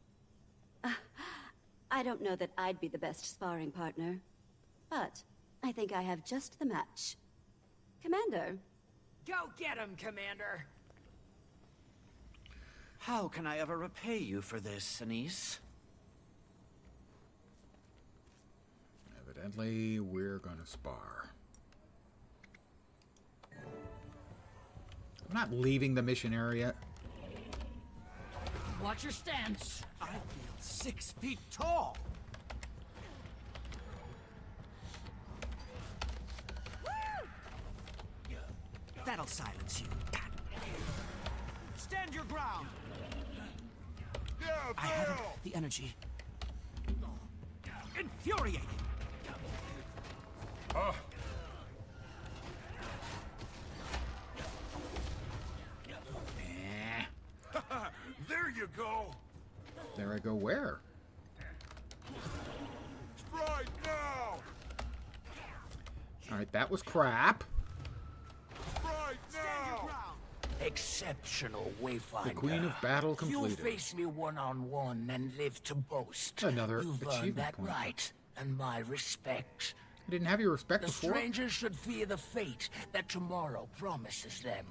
I don't know that I'd be the best sparring partner, but I think I have just the match. Commander. Go get him, Commander! How can I ever repay you for this, Anise? Evidently, we're gonna spar. I'm not leaving the mission area. Watch your stance. I feel 6 feet tall. That'll silence you. Stand your ground. I haven't the energy. Infuriating. There you go! There I go where? Right now! Alright, that was crap. Right now! Exceptional, Wayfinder. The Queen of Battle completed. You face me one-on-one and live to boast. Another You've earned achievement that point. right, and my respect. I didn't have your respect The before. strangers should fear the fate that tomorrow promises them.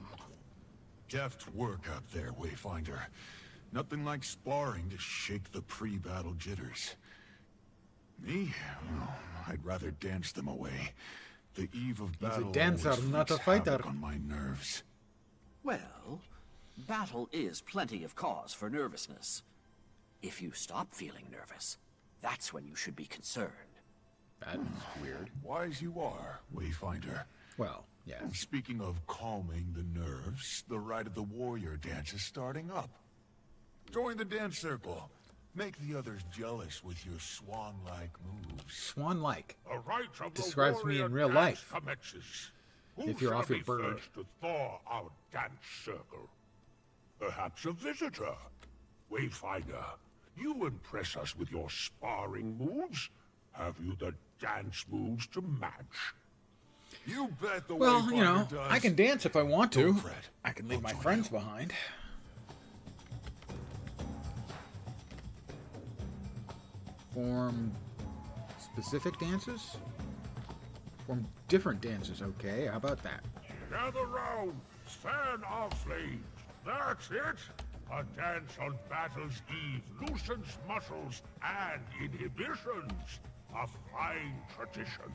Deft work out there, Wayfinder. Nothing like sparring to shake the pre-battle jitters. Me? Well, I'd rather dance them away. The eve of battle dancer, always not a wreaks fighter. havoc on my nerves. Well, battle is plenty of cause for nervousness. If you stop feeling nervous, that's when you should be concerned. That's weird. Wise you are, Wayfinder. Well, yeah. Speaking of calming the nerves, the Rite of the Warrior dance is starting up. Join the dance circle. Make the others jealous with your swan-like moves. Swan-like. A rite of the Describes me in warrior real dance life. Commences. Who If you're shall off your be bird. first to thaw our dance circle? Perhaps a visitor. Wayfinder, you impress us with your sparring moves. Have you the dance moves to match? You bet the Well, Wayfinder you know, does. I can dance if I want to. Don't fret. I can leave I'll my join friends you. behind. Form specific dances? Form different dances, okay? How about that? Gather round, fan our flames. That's it. A dance on battle's eve loosens muscles and inhibitions. A fine tradition.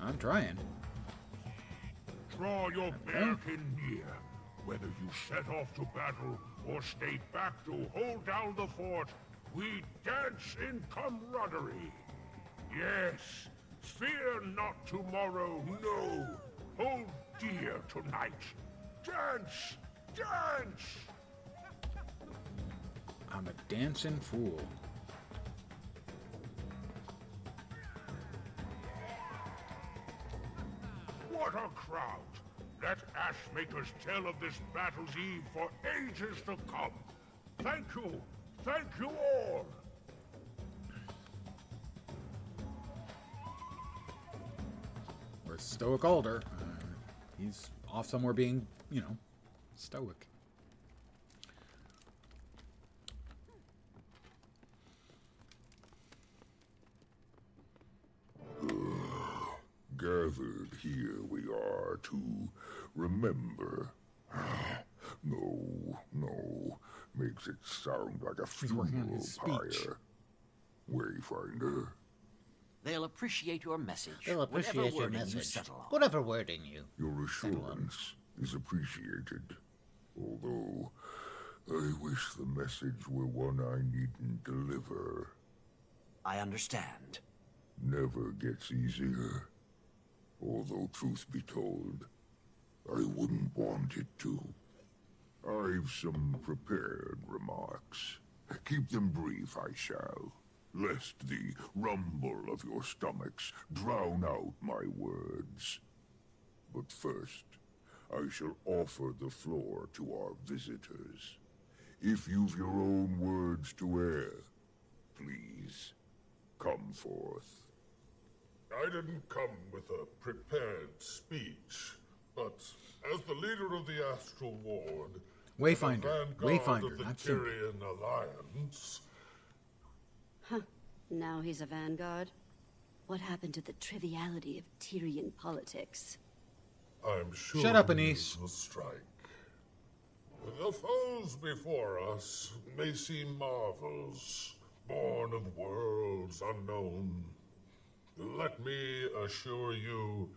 I'm trying. Draw your bearkin near. Whether you set off to battle or stay back to hold down the fort, we dance in camaraderie. Yes, fear not tomorrow, no. Hold dear tonight. Dance! Dance! I'm a dancing fool. What a crowd! Let Ashmakers tell of this battle's eve for ages to come. Thank you! Thank you all! Where's Stoic Alder? He's off somewhere being, you know, stoic. Gathered here we are to remember. No. Makes it sound like a He's working on funeral his speech. pyre. Wayfinder. They'll appreciate your message. They'll appreciate whatever your wording you message. settle on. Whatever wording you. Your assurance is appreciated. Although, I wish the message were one I needn't deliver. I understand. Never gets easier. Although, truth be told, I wouldn't want it to. I've some prepared remarks. Keep them brief, I shall, lest the rumble of your stomachs drown out my words. But first, I shall offer the floor to our visitors. If you've your own words to air, please, come forth. I didn't come with a prepared speech, but as the leader of the Astral Ward, Wayfinder. and the vanguard Wayfinder, of the not Simba. Tyrian Alliance, Huh. Now he's a vanguard. What happened to the triviality of Tyrian politics? I'm sure Shut up, the Anise. news will strike. The foes before us may seem marvels, born of worlds unknown. Let me assure you,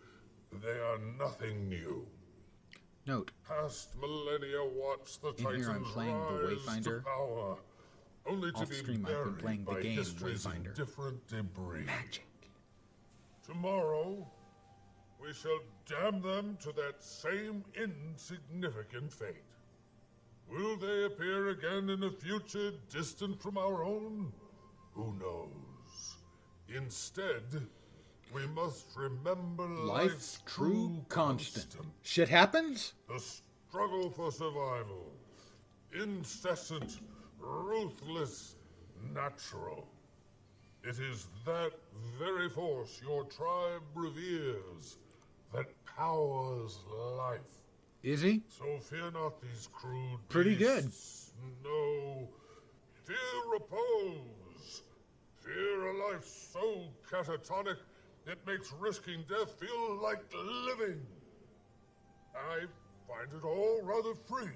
they are nothing new. Note, Past millennia watched the in here I'm Titans playing the rise Wayfinder. to power, only to Off be stream, I've been playing buried the by game history's Wayfinder. indifferent debris. Tomorrow, we shall damn them to that same insignificant fate. Will they appear again in a future distant from our own? Who knows? Instead, we must remember life's true constant. Shit happens? the struggle for survival. Incessant, ruthless, natural. It is that very force your tribe reveres that powers life. Is he? So fear not these crude Pretty good. beasts. No. Fear repose. Fear a life so catatonic it makes risking death feel like living. I find it all rather freeing.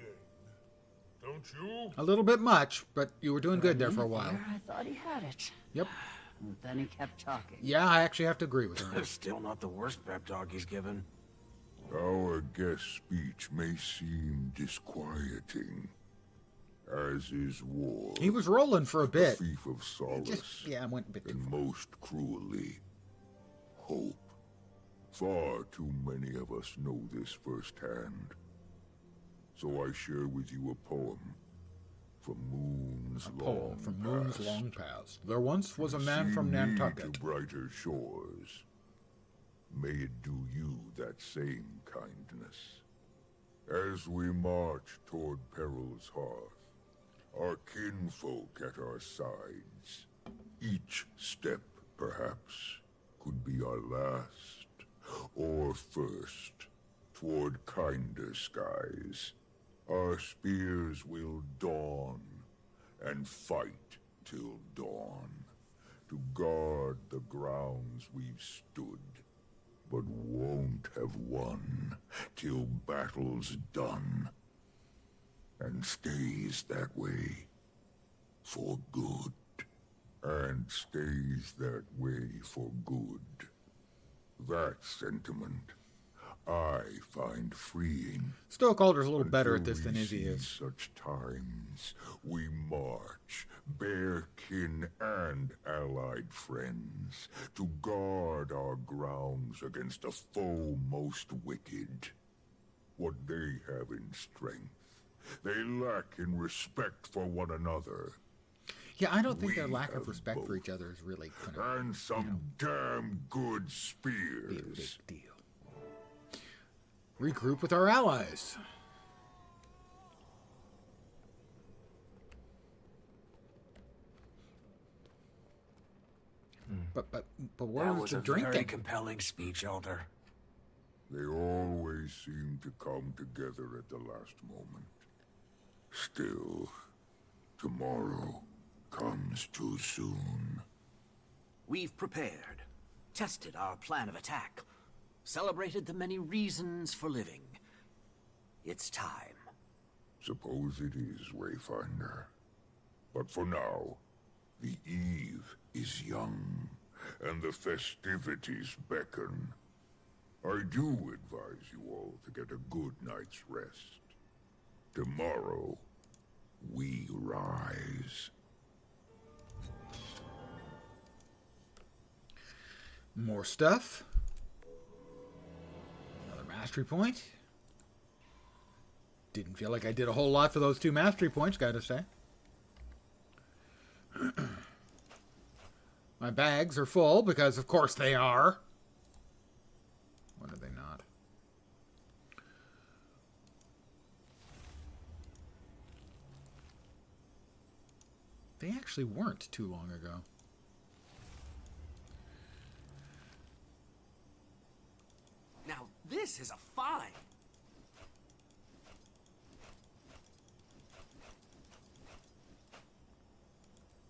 Don't you? A little bit much, but you were doing good there for a while. I thought he had it. Yep. And then he kept talking. Yeah, I actually have to agree with her. Still not the worst pep talk he's given. Our guest speech may seem disquieting, as is war. He was rolling for a The bit. thief of solace. Yeah, I went a bit too and far. most cruelly, hope. Far too many of us know this firsthand. So I share with you a poem from moons long From moons past. long past. There once was a man See from me Nantucket. to brighter shores. May it do you that same kindness. As we march toward peril's hearth, our kinfolk at our sides, each step, perhaps, could be our last, or first, toward kinder skies. Our spears will dawn, and fight till dawn, to guard the grounds we've stood, but won't have won till battle's done, and stays that way for good, and stays that way for good. That sentiment I find freeing. Stokeholder's a little better at Until this than we Izzy see is. Such times we march, bare kin and allied friends, to guard our grounds against a foe most wicked. What they have in strength, they lack in respect for one another. Yeah, I don't think We their lack of have respect for both. each other is really gonna And some damn good be a spears. big deal. Regroup with our allies. But That where's was the a very drinking? compelling speech, Elder. They always seem to come together at the last moment. Still, tomorrow comes too soon. We've prepared, tested our plan of attack, celebrated the many reasons for living. It's time. Suppose it is, Wayfinder. But for now, the eve is young, and the festivities beckon. I do advise you all to get a good night's rest. Tomorrow, we rise. More stuff. Another mastery point. Didn't feel like I did a whole lot for those 2 mastery points, gotta say. My bags are full, because of course they are. When are they not? They actually weren't too long ago. This is a find.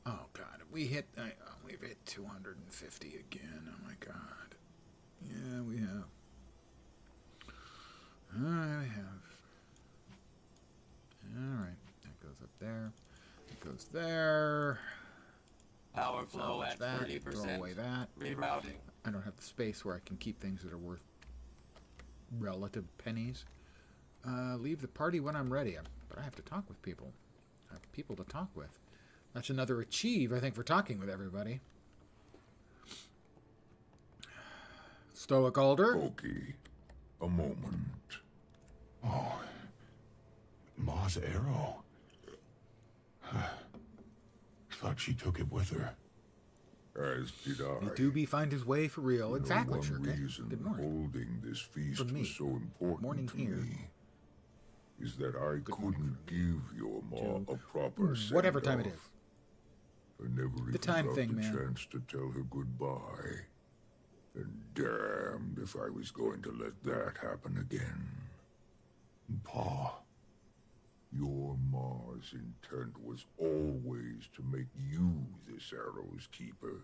Oh god, we've hit 250 again. Oh my god. Yeah, we have. I have. Alright, that goes up there. It goes there. Power flow at That, 30%. throw away that. Rerouting. I don't have the space where I can keep things that are worth relative pennies. Leave the party when I'm ready. But I have to talk with people. I have people to talk with. That's another achieve, I think, for talking with everybody. Stoic Alder. Pokey, a moment. Oh, Ma's arrow. Thought she took it with her. As did I. Did Doobie find his way for real? Exactly, One sure. reason Good morning. holding this feast From me. was so important Morning to here. me is that I Good morning couldn't give your Ma a proper whatever time it send-off. is. I never even time got thing, the man. chance to tell her goodbye. And damned if I was going to let that happen again. Pa. Your Ma's intent was always to make you this arrow's keeper.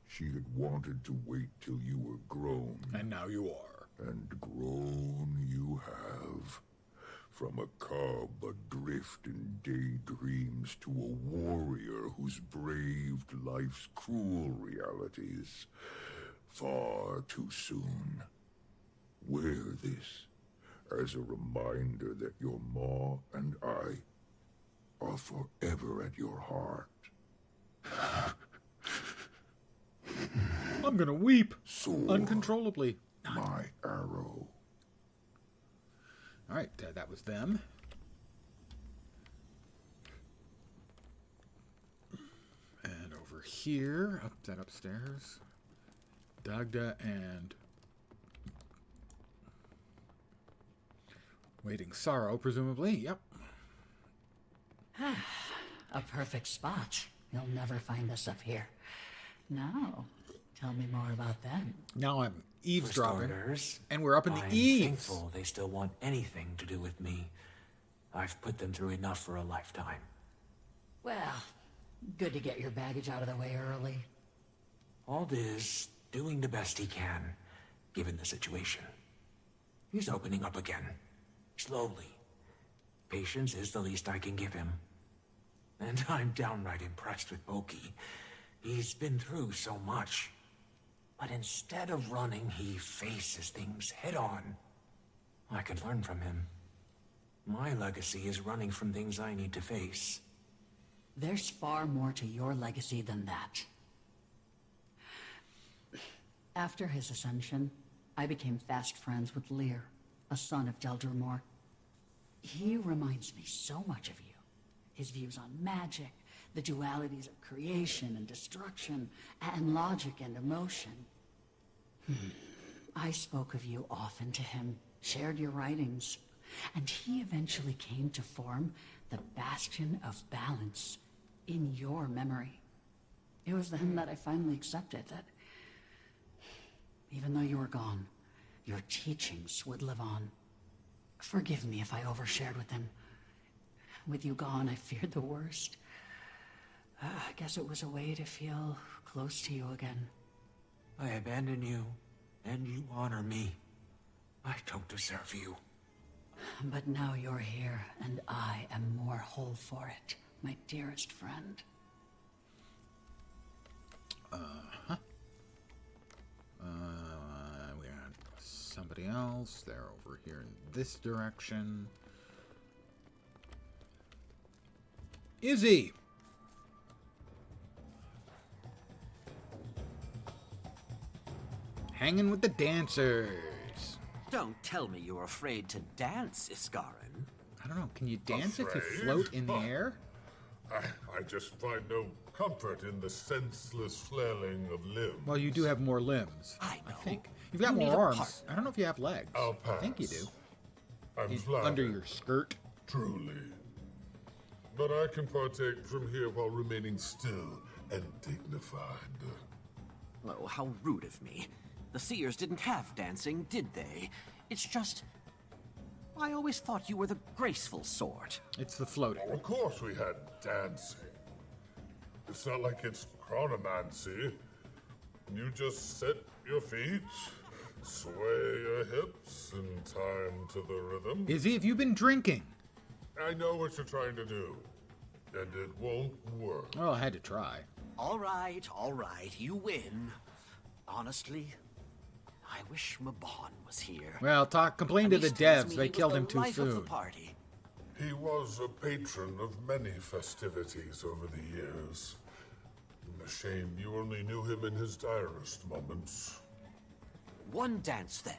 She had wanted to wait till you were grown. And now you are. And grown you have. From a cub adrift in daydreams to a warrior who's braved life's cruel realities far too soon. Wear this as a reminder that your Ma and I are forever at your heart. I'm gonna weep Sword, uncontrollably. my arrow. Alright, that was them. And over here, up that upstairs, Dagda and Waiting Sorrow, presumably. Yep. A perfect spot. You'll never find us up here. Now, tell me more about them. Now I'm eavesdropping, For starters, and we're up in the I'm eaves. thankful they still want anything to do with me. I've put them through enough for a lifetime. Well, good to get your baggage out of the way early. Ald is doing the best he can, given the situation. He's opening up again, slowly. Patience is the least I can give him. And I'm downright impressed with Boki. He's been through so much. But instead of running, he faces things head on. I could learn from him. My legacy is running from things I need to face. There's far more to your legacy than that. After his ascension, I became fast friends with Lear, a son of Deldrimor. He reminds me so much of you. His views on magic, the dualities of creation and destruction, and logic and emotion. I spoke of you often to him, shared your writings, and he eventually came to form the Bastion of Balance in your memory. It was then that I finally accepted that even though you were gone, your teachings would live on. Forgive me if I overshared with him. With you gone, I feared the worst. I guess it was a way to feel close to you again. I abandon you, and you honor me. I don't deserve you. But now you're here, and I am more whole for it, my dearest friend. We got somebody else. They're over here in this direction. Izzy! Hanging with the dancers. Don't tell me you're afraid to dance, Iskarin. I don't know. Can you dance if you Afraid? float in the air? I just find no comfort in the senseless flailing of limbs. Well, you do have more limbs. I know. think. You've got You need more a arms. partner. I don't know if you have legs. I'll pass. I think you do. I'm flattered. Under your skirt. Truly. But I can partake from here while remaining still and dignified. Oh, how rude of me. The Seers didn't have dancing, did they? It's just... I always thought you were the graceful sort. It's the floating. Of course we had dancing. It's not like it's chronomancy. You just set your feet, sway your hips in time to the rhythm. Izzy, have you been drinking? I know what you're trying to do, and it won't work. Well, I had to try. All right, you win. Honestly, I wish Mabon was here. Well, complain to the devs. They killed him too soon. He was a patron of many festivities over the years. A shame you only knew him in his direst moments. One dance, then.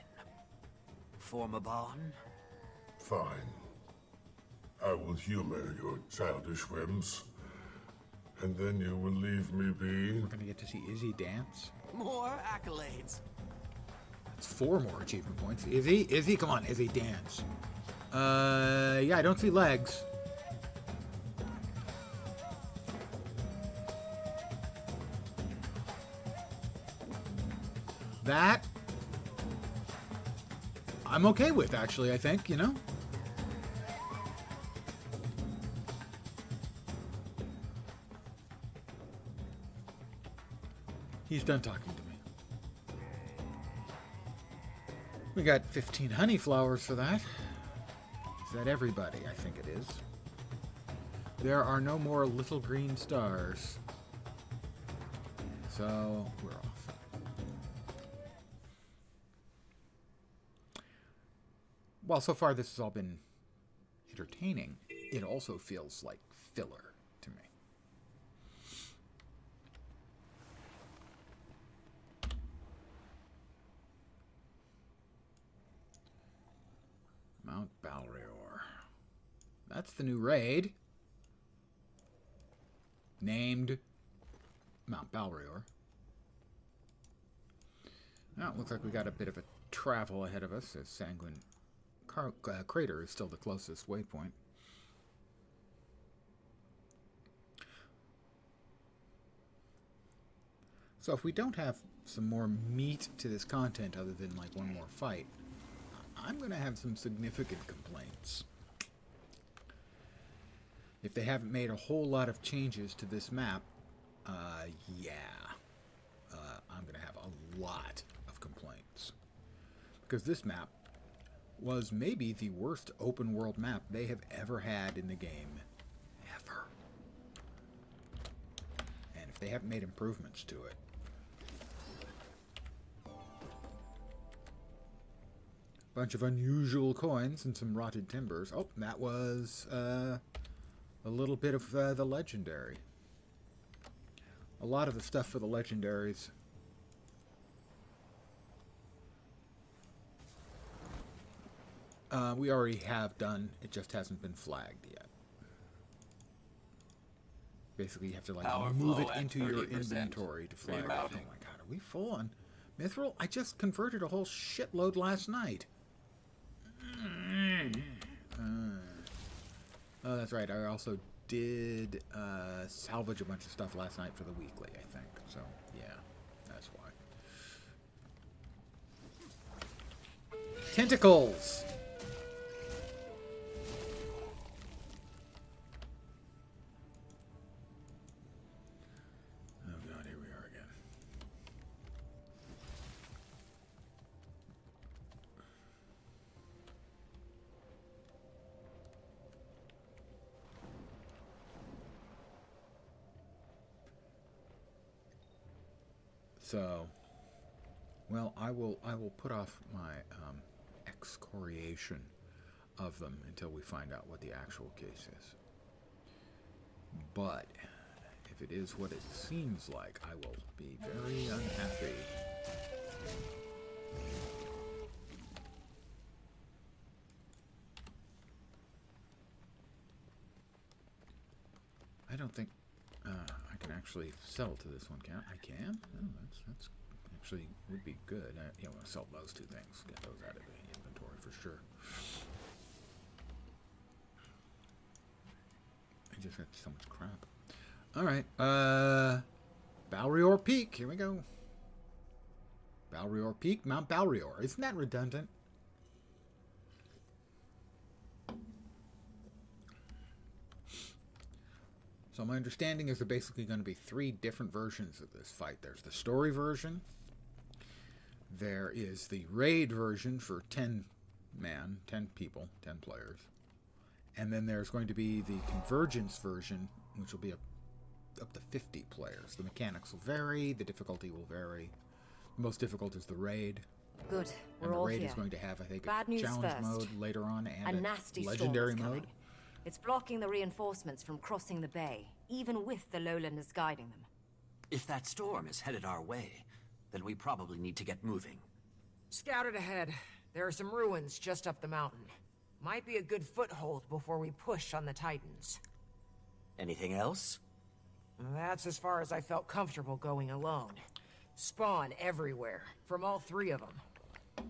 For Mabon? Fine. I will humor your childish whims. And then you will leave me be. We're gonna get to see Izzy dance. More accolades. That's 4 more achievement points. Izzy, come on, Izzy, dance. Yeah, I don't see legs. That I'm okay with, actually, I think, you know? He's done talking to me. We got 15 honey flowers for that. Is that everybody? I think it is. There are no more little green stars. So, we're off. While so far this has all been entertaining, it also feels like filler to me. Mount Balrior. That's the new raid. Named Mount Balrior. Now it looks like we got a bit of a travel ahead of us, as Sanguine Crater is still the closest waypoint. So if we don't have some more meat to this content other than like one more fight, I'm going to have some significant complaints. If they haven't made a whole lot of changes to this map, yeah, I'm going to have a lot of complaints. Because this map was maybe the worst open world map they have ever had in the game. Ever. And if they haven't made improvements to it. Bunch of unusual coins and some rotted timbers. Oh, that was a little bit of the legendary. A lot of the stuff for the legendaries we already have done. It just hasn't been flagged yet. Basically, you have to like move it into your inventory to flag it. Oh my god, are we full on Mithril? I just converted a whole shitload last night. Oh, that's right. I also did salvage a bunch of stuff last night for the weekly, I think. So, yeah, that's why. Tentacles! Oh god, here we are again. So, well, I will put off my excoriation of them until we find out what the actual case is. But if it is what it seems like, I will be very unhappy. I don't think I can actually sell to this one, can I? I can? Oh, that's actually would be good. I want to sell those 2 things. Get those out of the inventory for sure. I just got so much crap. All right, Balrior Peak. Here we go. Balrior Peak, Mount Balrior. Isn't that redundant? So my understanding is there are basically going to be 3 different versions of this fight. There's the story version. There is the raid version for 10 people, 10 players. And then there's going to be the convergence version, which will be up to 50 players. The mechanics will vary, the difficulty will vary. The most difficult is the raid. Good, we're and the all raid here. is going to have, I think, Bad a news challenge first. mode later on and A nasty legendary storm is mode. coming. It's blocking the reinforcements from crossing the bay, even with the lowlanders guiding them. If that storm is headed our way, then we probably need to get moving. Scouted ahead. There are some ruins just up the mountain. Might be a good foothold before we push on the Titans. Anything else? That's as far as I felt comfortable going alone. Spawn everywhere, from all 3 of them.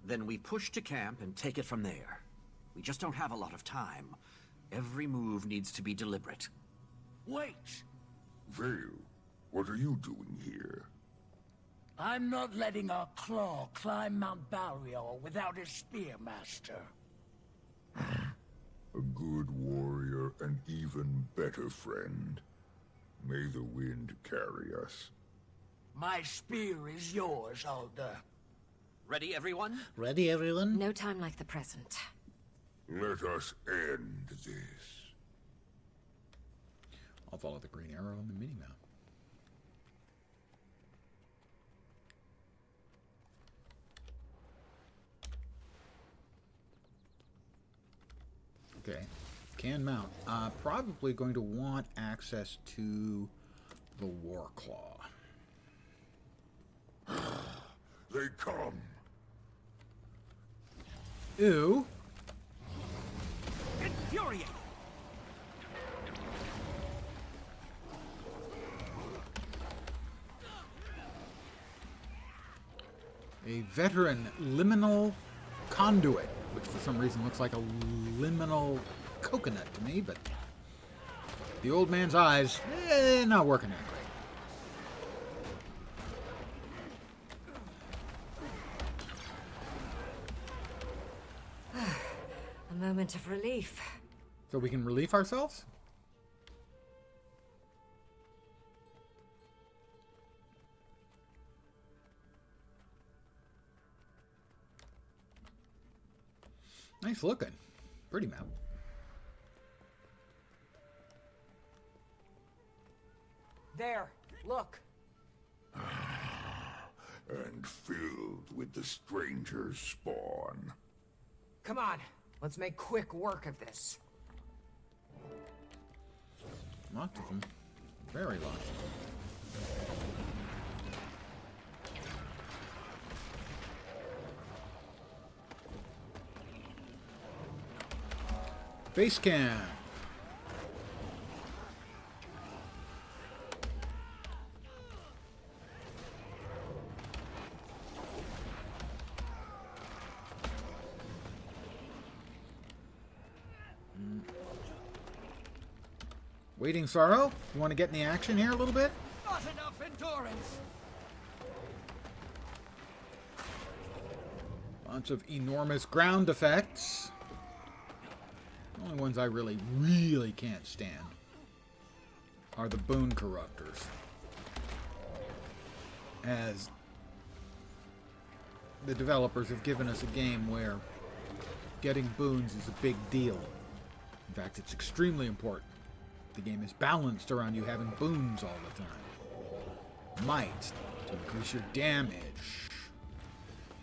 Then we push to camp and take it from there. We just don't have a lot of time. Every move needs to be deliberate. Wait! Vale, what are you doing here? I'm not letting our claw climb Mount Balrior without his spearmaster. A good warrior, an even better friend. May the wind carry us. My spear is yours, Alder. Ready, everyone? Ready, everyone? No time like the present. Let us end this. I'll follow the green arrow on the mini-map. Okay, can mount. Probably going to want access to the Warclaw. They come. Ew. Infuriate! A veteran liminal conduit, which for some reason looks like a liminal coconut to me, but the old man's eyes, not working that great. A moment of relief. So we can relieve ourselves? Nice looking. Pretty map. There, look. And filled with the stranger's spawn. Come on, let's make quick work of this. Lots of them. Very lots of them. Base camp. Waiting Sorrow, you want to get in the action here a little bit? Not enough endurance! Bunch of enormous ground effects. The only ones I really can't stand are the boon corruptors. As the developers have given us a game where getting boons is a big deal. In fact, it's extremely important. The game is balanced around you having boons all the time. Might to increase your damage.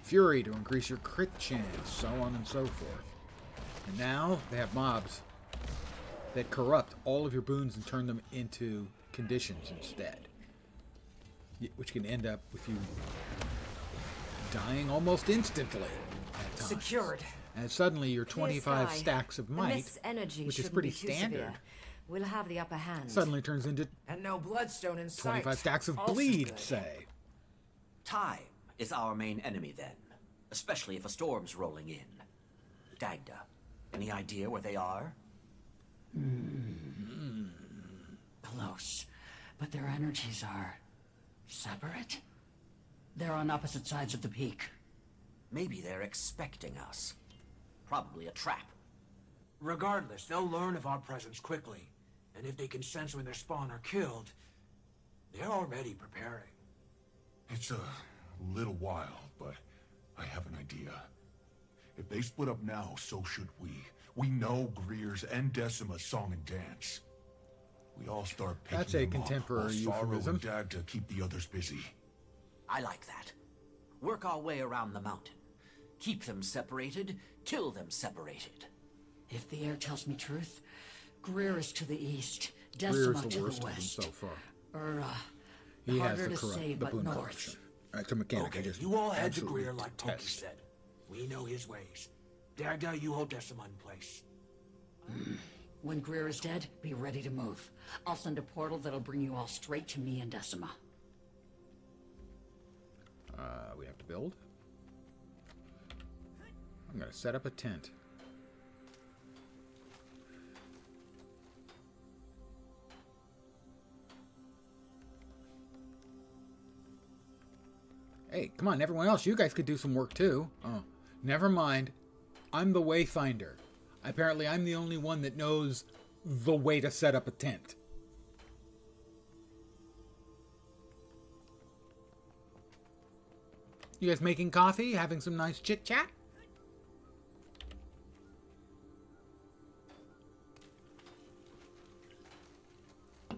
Fury to increase your crit chance, so on and so forth. And now they have mobs that corrupt all of your boons and turn them into conditions instead. Which can end up with you dying almost instantly at times. Secured. And suddenly your 25 Sky. stacks of The might, mist's energy which is shouldn't pretty be too standard, severe. We'll have the upper hand. suddenly turns into And no bloodstone in sight. 25 stacks of Also bleed, good. say. Time is our main enemy then, especially if a storm's rolling in. Dagda, any idea where they are? Close, but their energies are separate? They're on opposite sides of the peak. Maybe they're expecting us. Probably a trap. Regardless, they'll learn of our presence quickly. And if they can sense when their spawn are killed, they're already preparing. It's a little while, but I have an idea. If they split up now, so should we. We know Greer's and Decima's song and dance. We all start picking That's a them contemporary up, while Sorrow euphemism. and Dagda keep the others busy. I like that. Work our way around the mountain. Keep them separated, kill them separated. If the air tells me truth, Greer is to the east, Greer's Decima the to worst the of them west. so far. He has harder the to say, the but boon north. corruption. It's a mechanic I Okay, just you all head to absolutely Greer like Pokey detest. said. We know his ways. Dagda, you hold Decima in place. When Greer is dead, be ready to move. I'll send a portal that'll bring you all straight to me and Decima. We have to build. I'm gonna set up a tent. Hey, come on, everyone else, you guys could do some work too. Oh, never mind. I'm the wayfinder. Apparently, I'm the only one that knows the way to set up a tent. You guys making coffee? Having some nice chit-chat? Oh,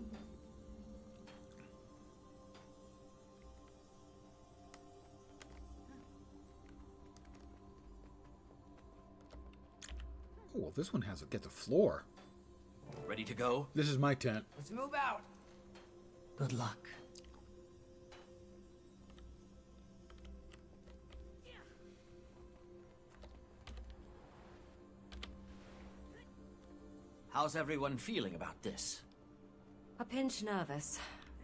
well, this one gets a floor. Ready to go? This is my tent. Let's move out. Good luck. How's everyone feeling about this? A pinch nervous,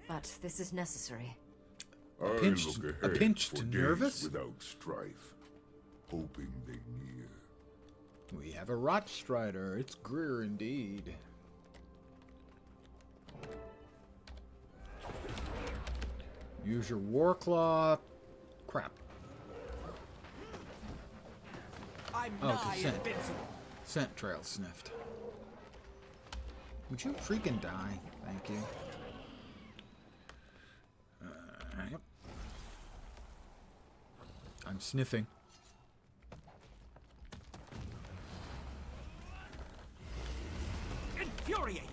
but this is necessary. I pinched- look a ahead pinched for nervous? days without strife, hoping they near. We have a Rotstrider. It's Greer indeed. Use your Warclaw. Crap. I'm Oh, nigh consent. invincible. Scent trail sniffed. Would you freaking die? Thank you. Yep. I'm sniffing. Infuriating.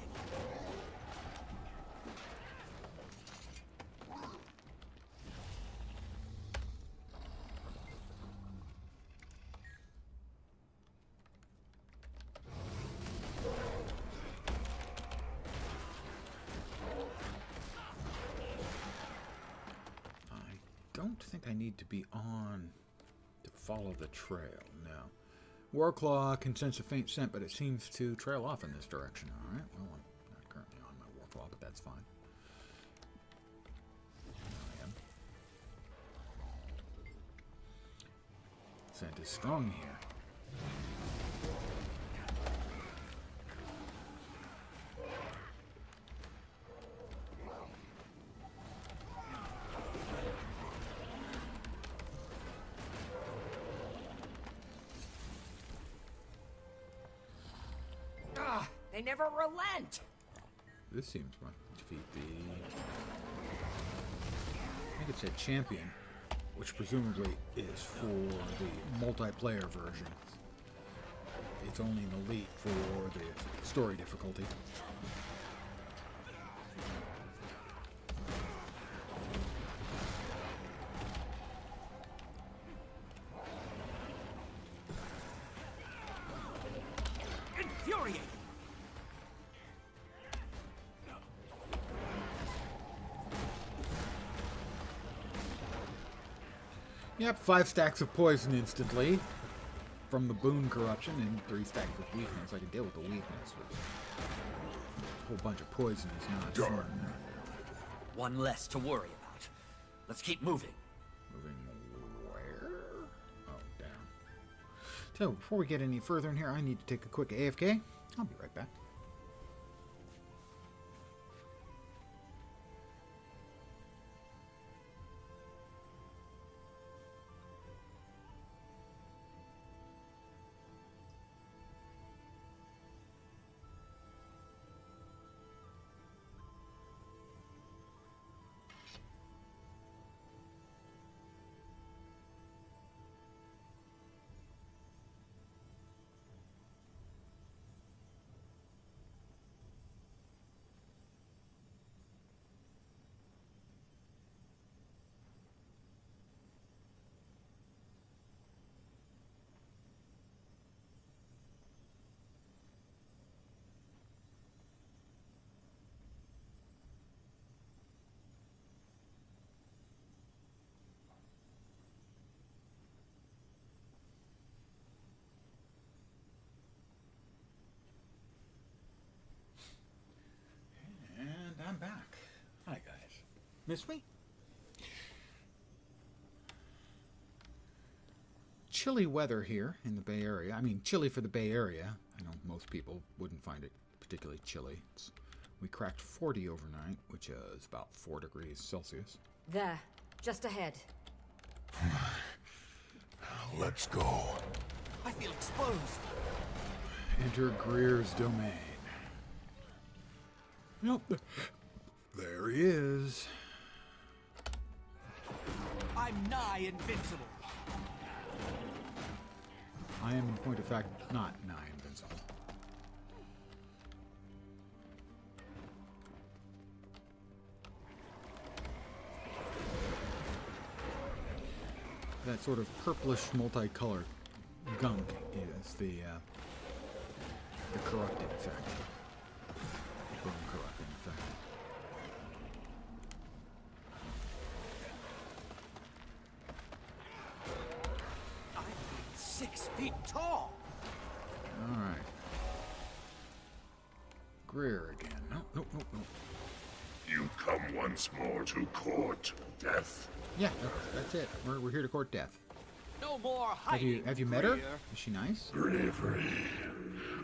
I don't think I need to be on to follow the trail, no. Warclaw can sense a faint scent, but it seems to trail off in this direction. Alright, well, I'm not currently on my Warclaw, but that's fine. There I am. Scent is strong here. Ah, they never relent. This seems fun. Defeat the... I think it said champion, which presumably is for the multiplayer version. It's only an elite for the story difficulty. Infuriating. Yep, 5 stacks of poison instantly from the boon corruption and 3 stacks of weakness. I can deal with the weakness, but a whole bunch of poison is not fun. One less to worry about. Let's keep moving. Moving where? Oh, down. So, before we get any further in here, I need to take a quick AFK. I'll be right back. Miss me? Chilly weather here in the Bay Area. I mean, chilly for the Bay Area. I know most people wouldn't find it particularly chilly. We cracked 40 overnight, which is about 4 degrees Celsius. There, just ahead. Let's go. I feel exposed. Enter Greer's domain. Nope. There he is. I'm nigh invincible. I am, in point of fact, not nigh invincible. That sort of purplish multicolored gunk is the corrupting effect. Bone corrupting effect. I'm 6 feet tall. All right. Greer again. No. You come once more to court, Death. Yeah, that's it. We're here to court Death. No more hiding. Have you met her? Is she nice? Bravery,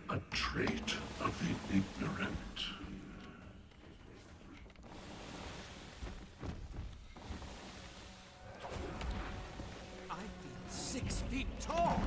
a trait of the ignorant. I feel 6 feet tall.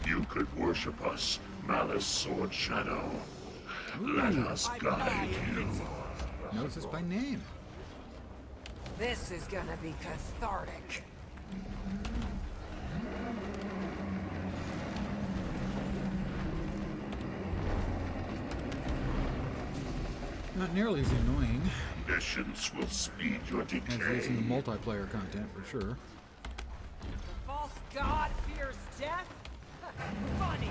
You could worship us, Malice Sword Shadow. Let us guide you. Knows us by name. This is gonna be cathartic. Not nearly as annoying Missions will speed your as it is decay. in the multiplayer content, for sure. False god fears death? Funny.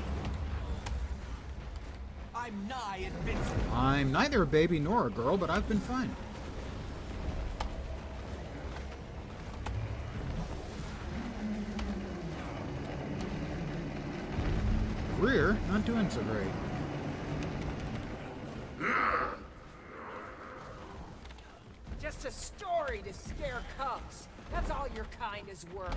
I'm nigh invincible. I'm neither a baby nor a girl, but I've been fine. Greer, not doing so great. Just a story to scare cubs. That's all your kind is worth.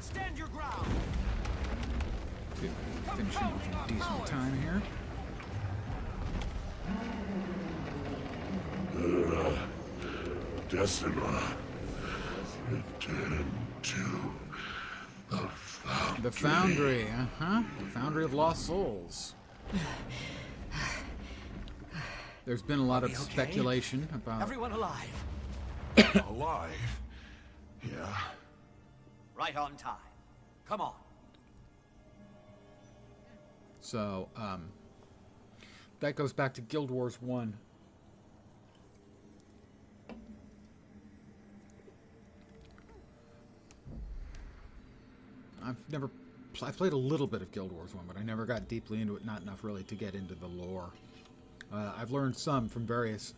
Stand your ground. Finishing off in a decent time here. Decima, return to the foundry. The Foundry, The Foundry of Lost Souls. There's been a lot of speculation about... Everyone alive. Alive? Yeah. Right on time. Come on. So, that goes back to Guild Wars 1. I've played a little bit of Guild Wars 1, but I never got deeply into it, not enough really to get into the lore. I've learned some from various...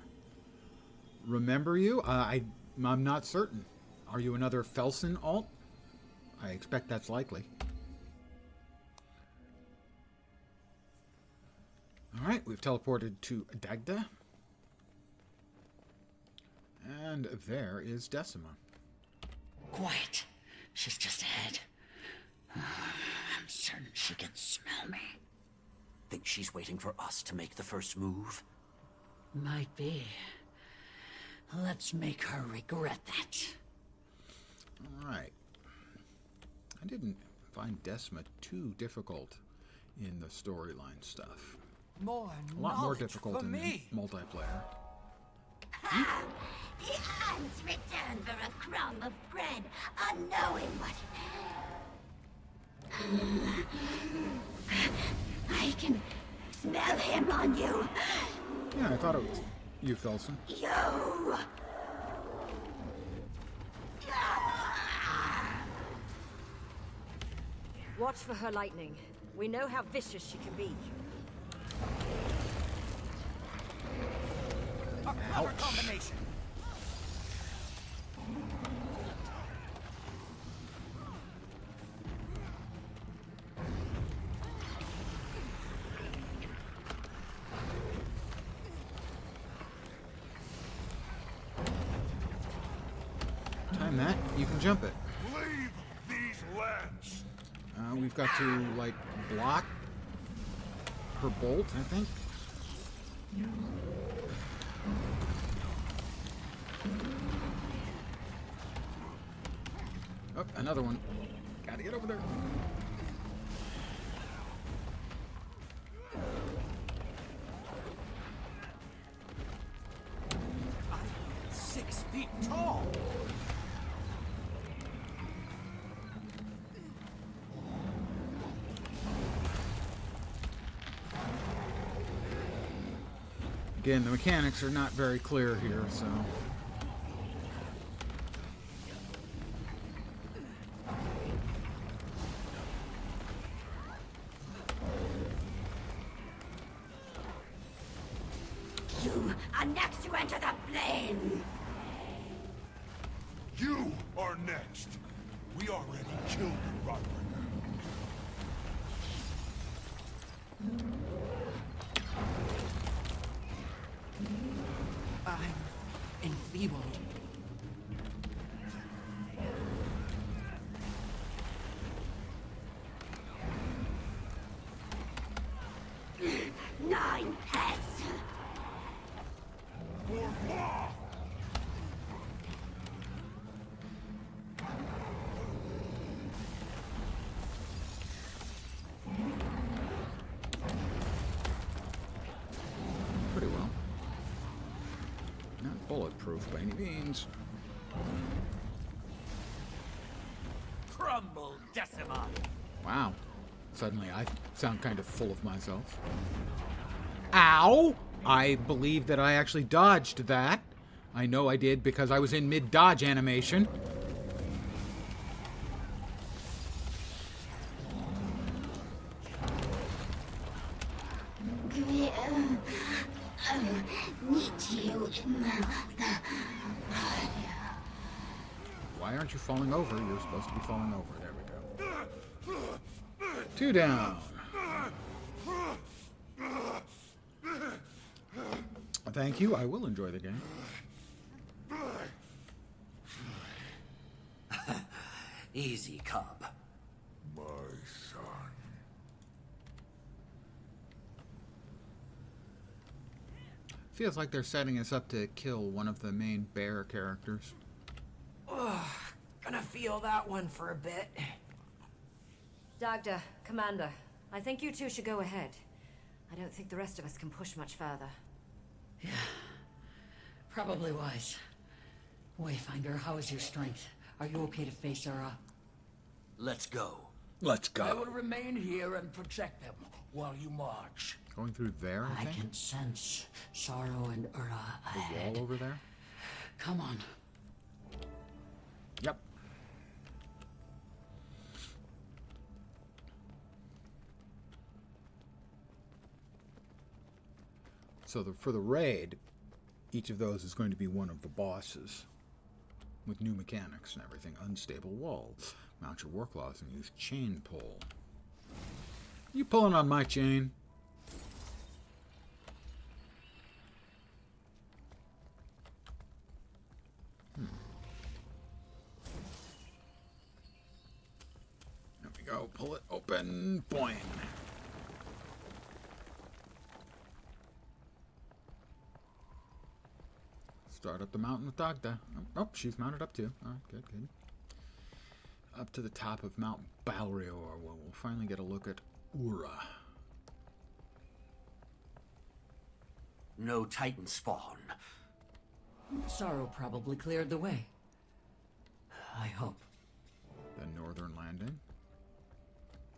Remember you? I'm not certain. Are you another Felsen alt? I expect that's likely. Alright, we've teleported to Dagda. And there is Decima. Quiet. She's just ahead. I'm certain she can smell me. Think she's waiting for us to make the first move? Might be. Let's make her regret that. Alright. I didn't find Decima too difficult in the storyline stuff. More A lot more knowledge difficult for in me. multiplayer. The ants return for a crumb of bread, unknowing what... I can smell him on you. Yeah, I thought it was you, Felson. You. Watch for her lightning. We know how vicious she can be. A clever combination. Time that, you can jump it. Leave these lands. We've got to, like, block her bolt, I think. Oh, another one. Gotta get over there. I'm 6 feet tall. Again, the mechanics are not very clear here, so... You are next to enter the flame. You are next. We already killed you, Rodbringer. I'm enfeebled. Nine pests. Pretty well. Not bulletproof by any means. Crumble, Decima. Wow. Suddenly I sound kind of full of myself. Ow! I believe that I actually dodged that. I know I did because I was in mid-dodge animation. Meet you in the... Why aren't you falling over? You're supposed to be falling over. There we go. 2 down. Thank you. I will enjoy the game. Easy, cub. My son. Feels like they're setting us up to kill one of the main bear characters. Ugh, gonna feel that one for a bit. Dagda, Commander, I think you two should go ahead. I don't think the rest of us can push much further. Yeah, probably wise. Wayfinder, how is your strength? Are you okay to face Ura? Let's go. Let's I will go. remain here and protect them while you march. Going through there, I I think? can sense sorrow and Ura The ahead. wall over there? Come on. Yep. So for the raid, each of those is going to be one of the bosses. With new mechanics and everything. Unstable wall. Mount your war claws and use chain pull. You pulling on my chain? There we go. Pull it open. Boing. Start up the mountain with Dagda. Oh, she's mounted up too. All right, good, good. Up to the top of Mount Balrior, where we'll finally get a look at Ura. No Titan spawn. Sorrow probably cleared the way. I hope. The northern landing.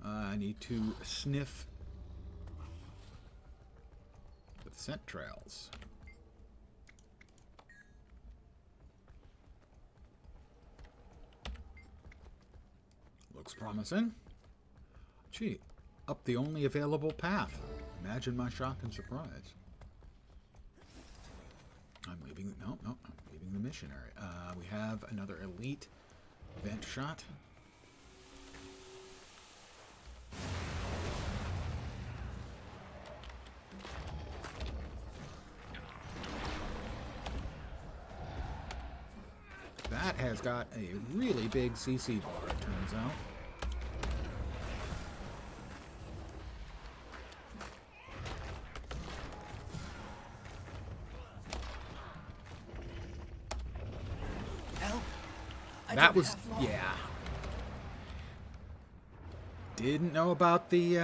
I need to sniff Scent trails. Looks promising. Gee, up the only available path. Imagine my shock and surprise. I'm leaving. No, I'm leaving the mission area. We have another elite vent shot. That has got a really big CC bar, it turns out. That was, yeah. Didn't know about the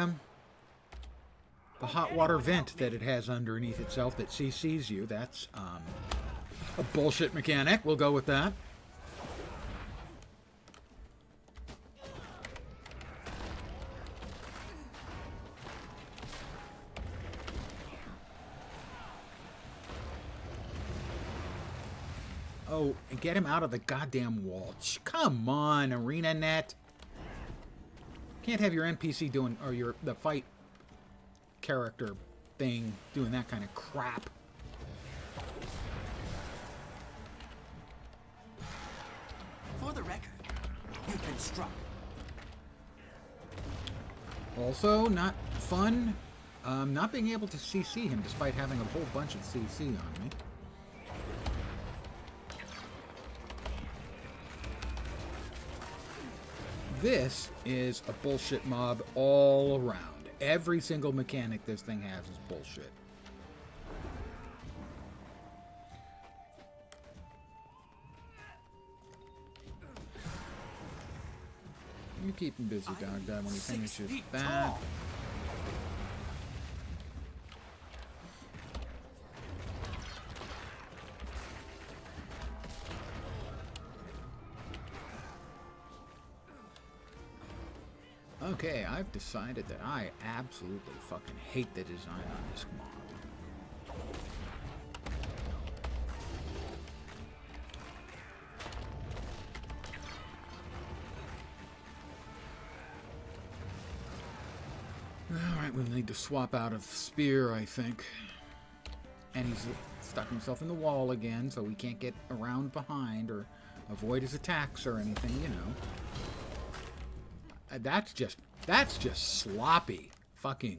hot water vent that it has underneath itself that CCs you. That's a bullshit mechanic. We'll go with that. Oh, and get him out of the goddamn wall. Come on, ArenaNet. Can't have your NPC doing, or the fight character thing doing that kind of crap. For the record, you've been struck. Also, not fun, not being able to CC him despite having a whole bunch of CC on me. This is a bullshit mob all around. Every single mechanic this thing has is bullshit. You keep him busy, dog. When he finishes that. Okay, I've decided that I absolutely fucking hate the design on this mob. Alright, we'll need to swap out of spear, I think. And he's stuck himself in the wall again, so we can't get around behind or avoid his attacks or anything, you know. That's just sloppy fucking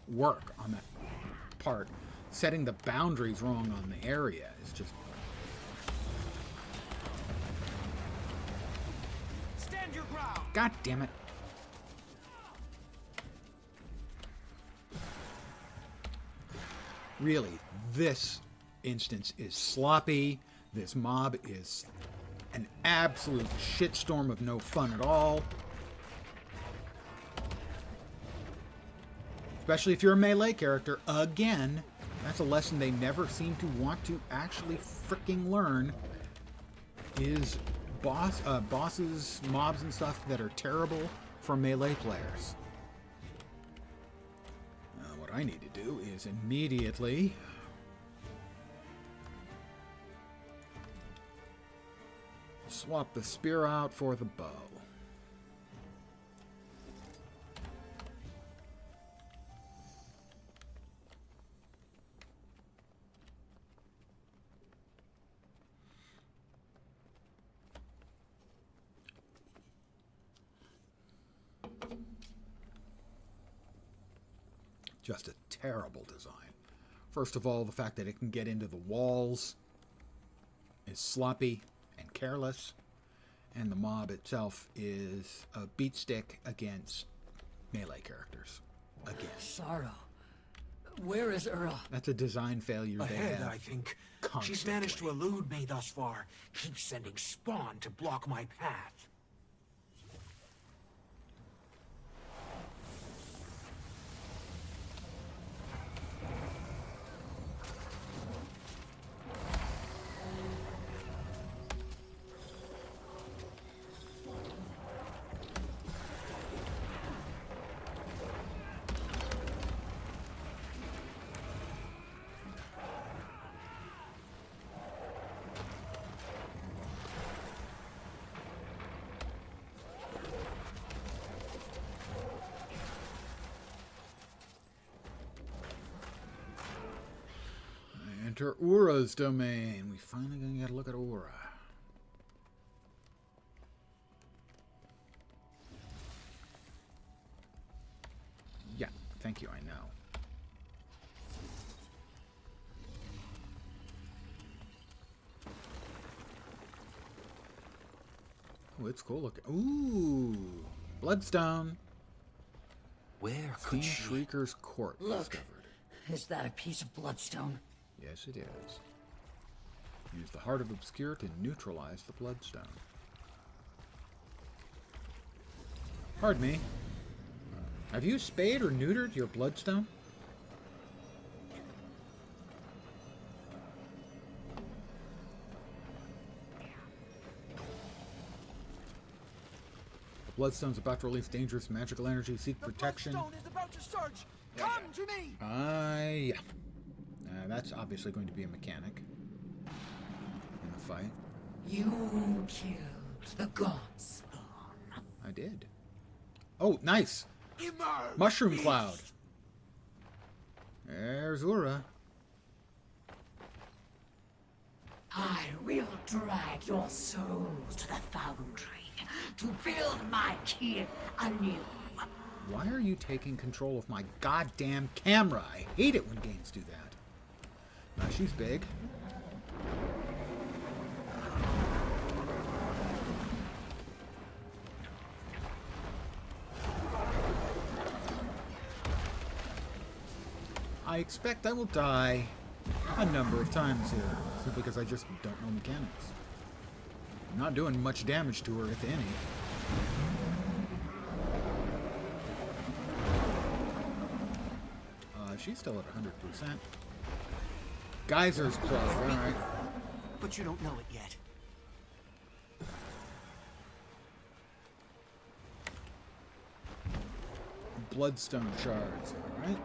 work on that part. Setting the boundaries wrong on the area is just... Stand your ground. God damn it. Really, this instance is sloppy. This mob is an absolute shitstorm of no fun at all. Especially if you're a melee character. Again, that's a lesson they never seem to want to actually freaking learn. Is bosses, mobs and stuff that are terrible for melee players. What I need to do is immediately swap the spear out for the bow. Just a terrible design. First of all, the fact that it can get into the walls is sloppy and careless, and the mob itself is a beat stick against melee characters. Again. Sorrow. Where is Ura? That's a design failure they Ahead, have. I think. Constantly. She's managed to elude me thus far. Keeps sending spawn to block my path. Enter Ura's domain. We finally gonna get a look at Ura. Yeah, thank you, I know. Oh, it's cool looking. Ooh, Bloodstone. Where Steam could she... Shrieker's Court discovered. Is that a piece of bloodstone? Yes, it is. Use the Heart of Obscure to neutralize the Bloodstone. Pardon me. Have you spayed or neutered your Bloodstone? The Bloodstone's about to release dangerous magical energy. Seek protection. The Bloodstone is about to surge. Come to me. Yeah. That's obviously going to be a mechanic in the fight. You killed the Godspawn. I did. Oh, nice. Emerge, Mushroom beast. cloud. There's Ura. I will drag your soul to the foundry to build my kin anew. Why are you taking control of my goddamn camera? I hate it when games do that. She's big. I expect I will die a number of times here, simply because I just don't know mechanics. I'm not doing much damage to her, if any. She's still at 100%. Geyser's plug, alright. But you don't know it yet. Bloodstone shards, alright.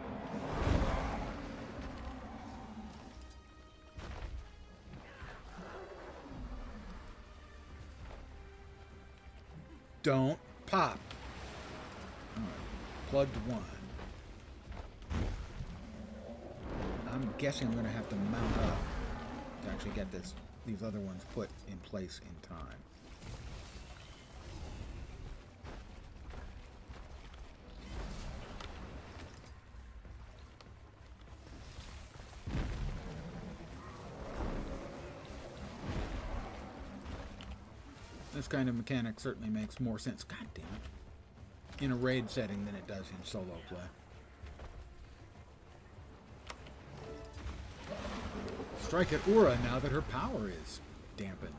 Don't pop. Alright, plugged one. I'm guessing I'm going to have to mount up to actually get these other ones put in place in time. This kind of mechanic certainly makes more sense, god damn it, in a raid setting than it does in solo play. Strike at Ura now that her power is dampened.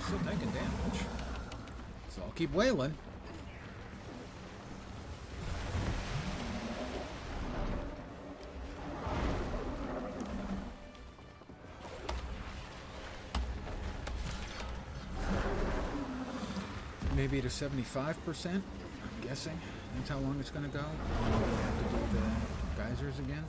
Still taking damage. So I'll keep wailing. Maybe to 75%, I'm guessing. That's how long it's going to go. And we're going to have to do the geysers again.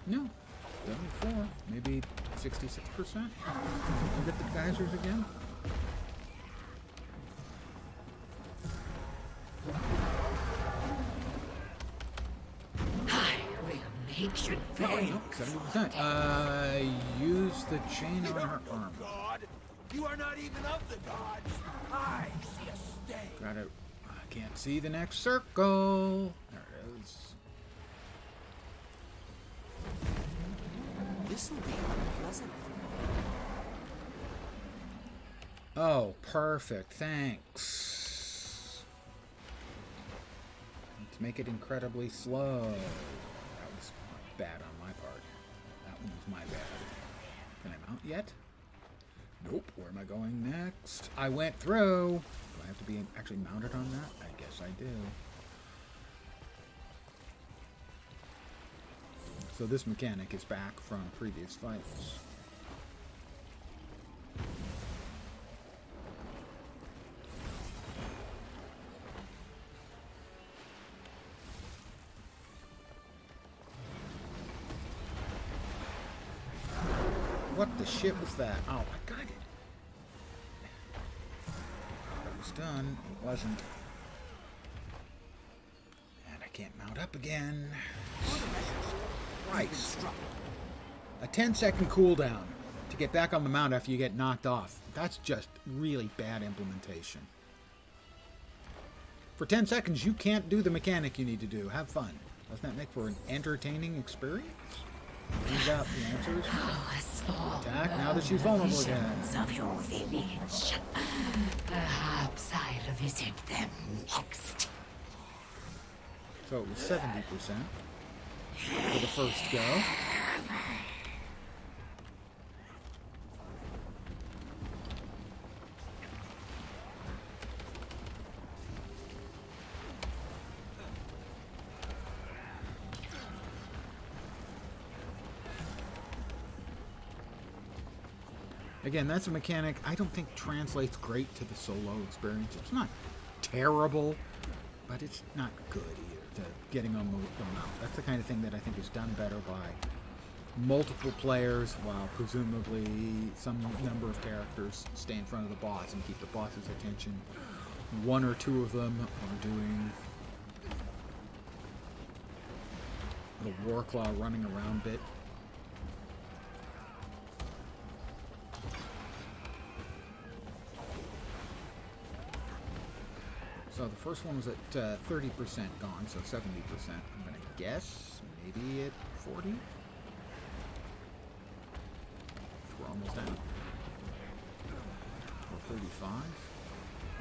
No, 74, maybe 66%. We'll get the geysers again. I will make you fail. 70%. Use the chain on her arm. God, you are not even of the gods. I see a stain. Gotta. I can't see the next circle. There it is. This'll be unpleasant. Oh, perfect. Thanks. Let's make it incredibly slow. That was bad on my part. That one was my bad. Can I mount yet? Nope. Where am I going next? I went through. Do I have to be actually mounted on that? I guess I do. So this mechanic is back from previous fights. What the shit was that? Oh, I got it. Thought it was done. It wasn't. And I can't mount up again. Christ. A 10-second cooldown to get back on the mount after you get knocked off. That's just really bad implementation. For 10 seconds, you can't do the mechanic you need to do. Have fun. Doesn't that make for an entertaining experience? Brings out the answers. Attack now that she's vulnerable again. Of your village. Perhaps I'll visit them next. So it was 70% for the first go. Again, that's a mechanic I don't think translates great to the solo experience. It's not terrible, but it's not good either, to getting on the mount. That's the kind of thing that I think is done better by multiple players, while presumably some number of characters stay in front of the boss and keep the boss's attention. One or two of them are doing the Warclaw running around bit. So the first one was at 30% gone, so 70%. I'm going to guess maybe at 40? We're almost down. Or 35.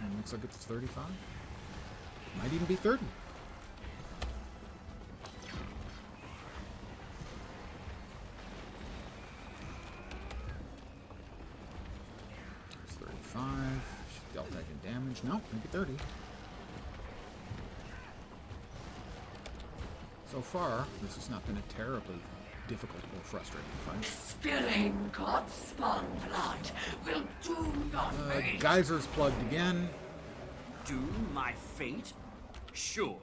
And it looks like it's 35. Might even be 30. It's 35. She dealt taking damage. No, maybe 30. So far, this has not been a terribly difficult or frustrating fight. Spilling Godspawn blood will doom your fate. Geyser's plugged again. Doom my fate? Sure.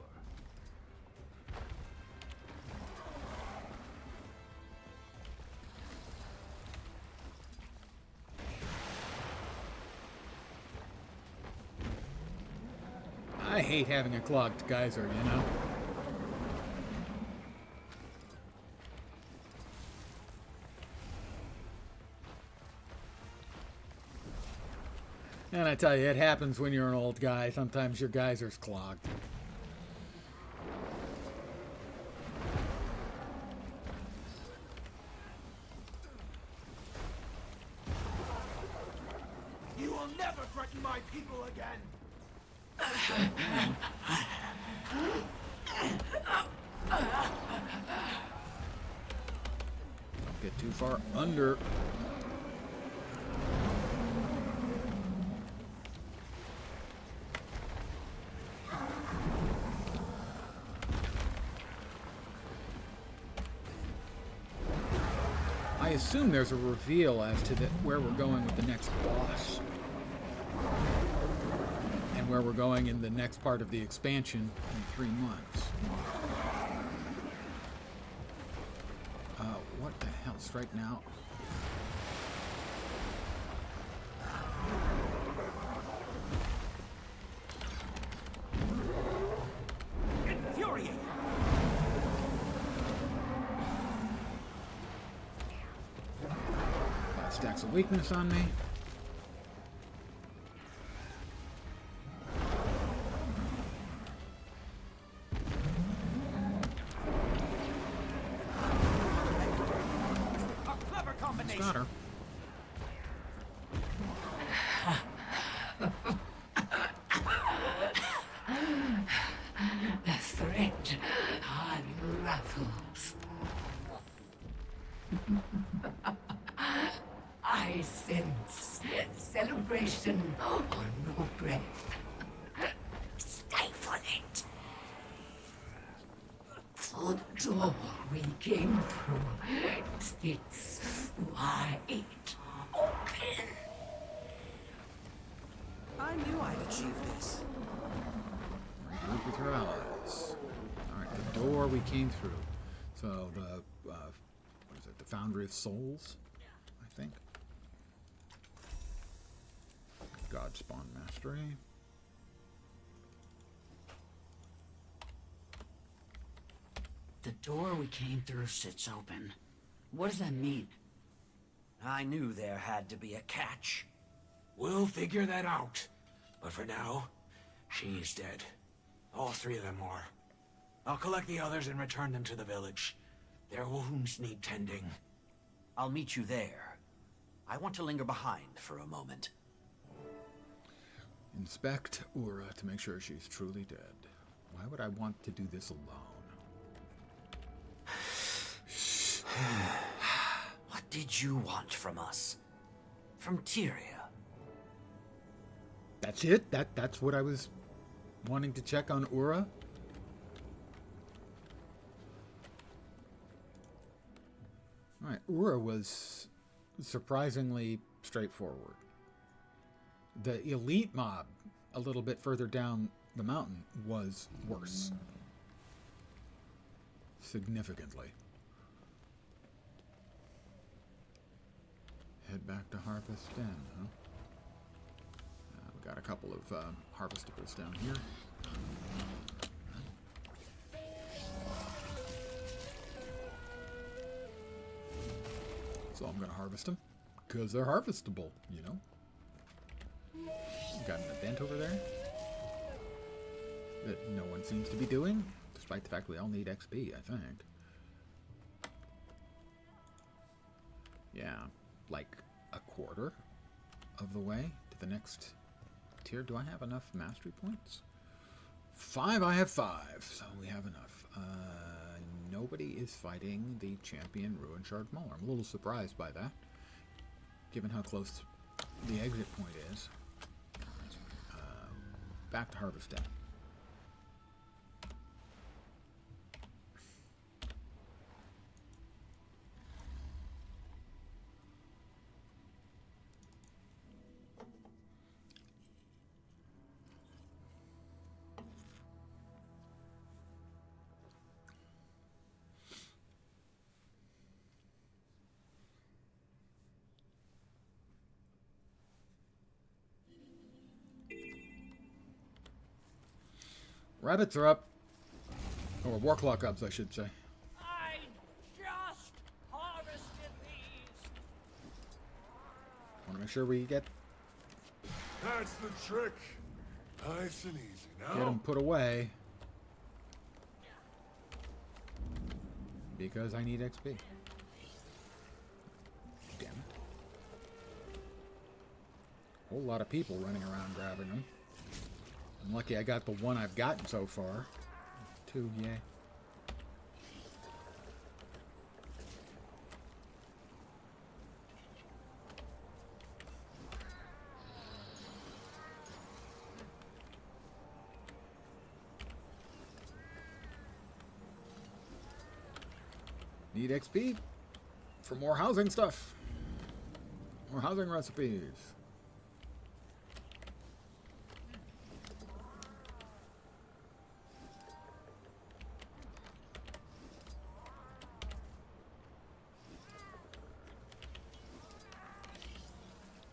I hate having a clogged geyser, you know? And I tell you, it happens when you're an old guy. Sometimes your geyser's clogged. You will never threaten my people again. Don't get too far under. I assume there's a reveal as to where we're going with the next boss. And where we're going in the next part of the expansion in 3 months. What the hell? Strike now? Infuriating. Stacks of weakness on me. A clever combination. Got her. we came through, it's wide open. I knew I'd achieve this. Regroup with your allies. Alright, the door we came through. So the, what is it, the Foundry of Souls, I think. Godspawn Mastery. The door we came through sits open. What does that mean? I knew there had to be a catch. We'll figure that out. But for now, she's dead. All three of them are. I'll collect the others and return them to the village. Their wounds need tending. I'll meet you there. I want to linger behind for a moment. Inspect Ura to make sure she's truly dead. Why would I want to do this alone? What did you want from us? From Tyria? That's it? That's what I was wanting to check on Ura? Alright, Ura was surprisingly straightforward. The elite mob, a little bit further down the mountain, was worse. Significantly. Head back to Harvest Den, huh? We got a couple of harvestables down here. So I'm going to harvest them, because they're harvestable, you know? Got an event over there that no one seems to be doing, despite the fact we all need XP, I think. Yeah, like a quarter of the way to the next tier. Do I have enough mastery points? 5, I have 5, so we have enough. Nobody is fighting the champion Ruin Shard Mauler. I'm a little surprised by that, given how close the exit point is. Back to Harvest Den. Rabbits are up. Or Warclaw cubs, I should say. I just harvested these. Want to make sure we get That's the trick. Nice and easy. Now, get them put away. Because I need XP. Damn it. Whole lot of people running around grabbing them. I'm lucky I got the one I've gotten so far. 2, yay. Need XP for more housing stuff. More housing recipes.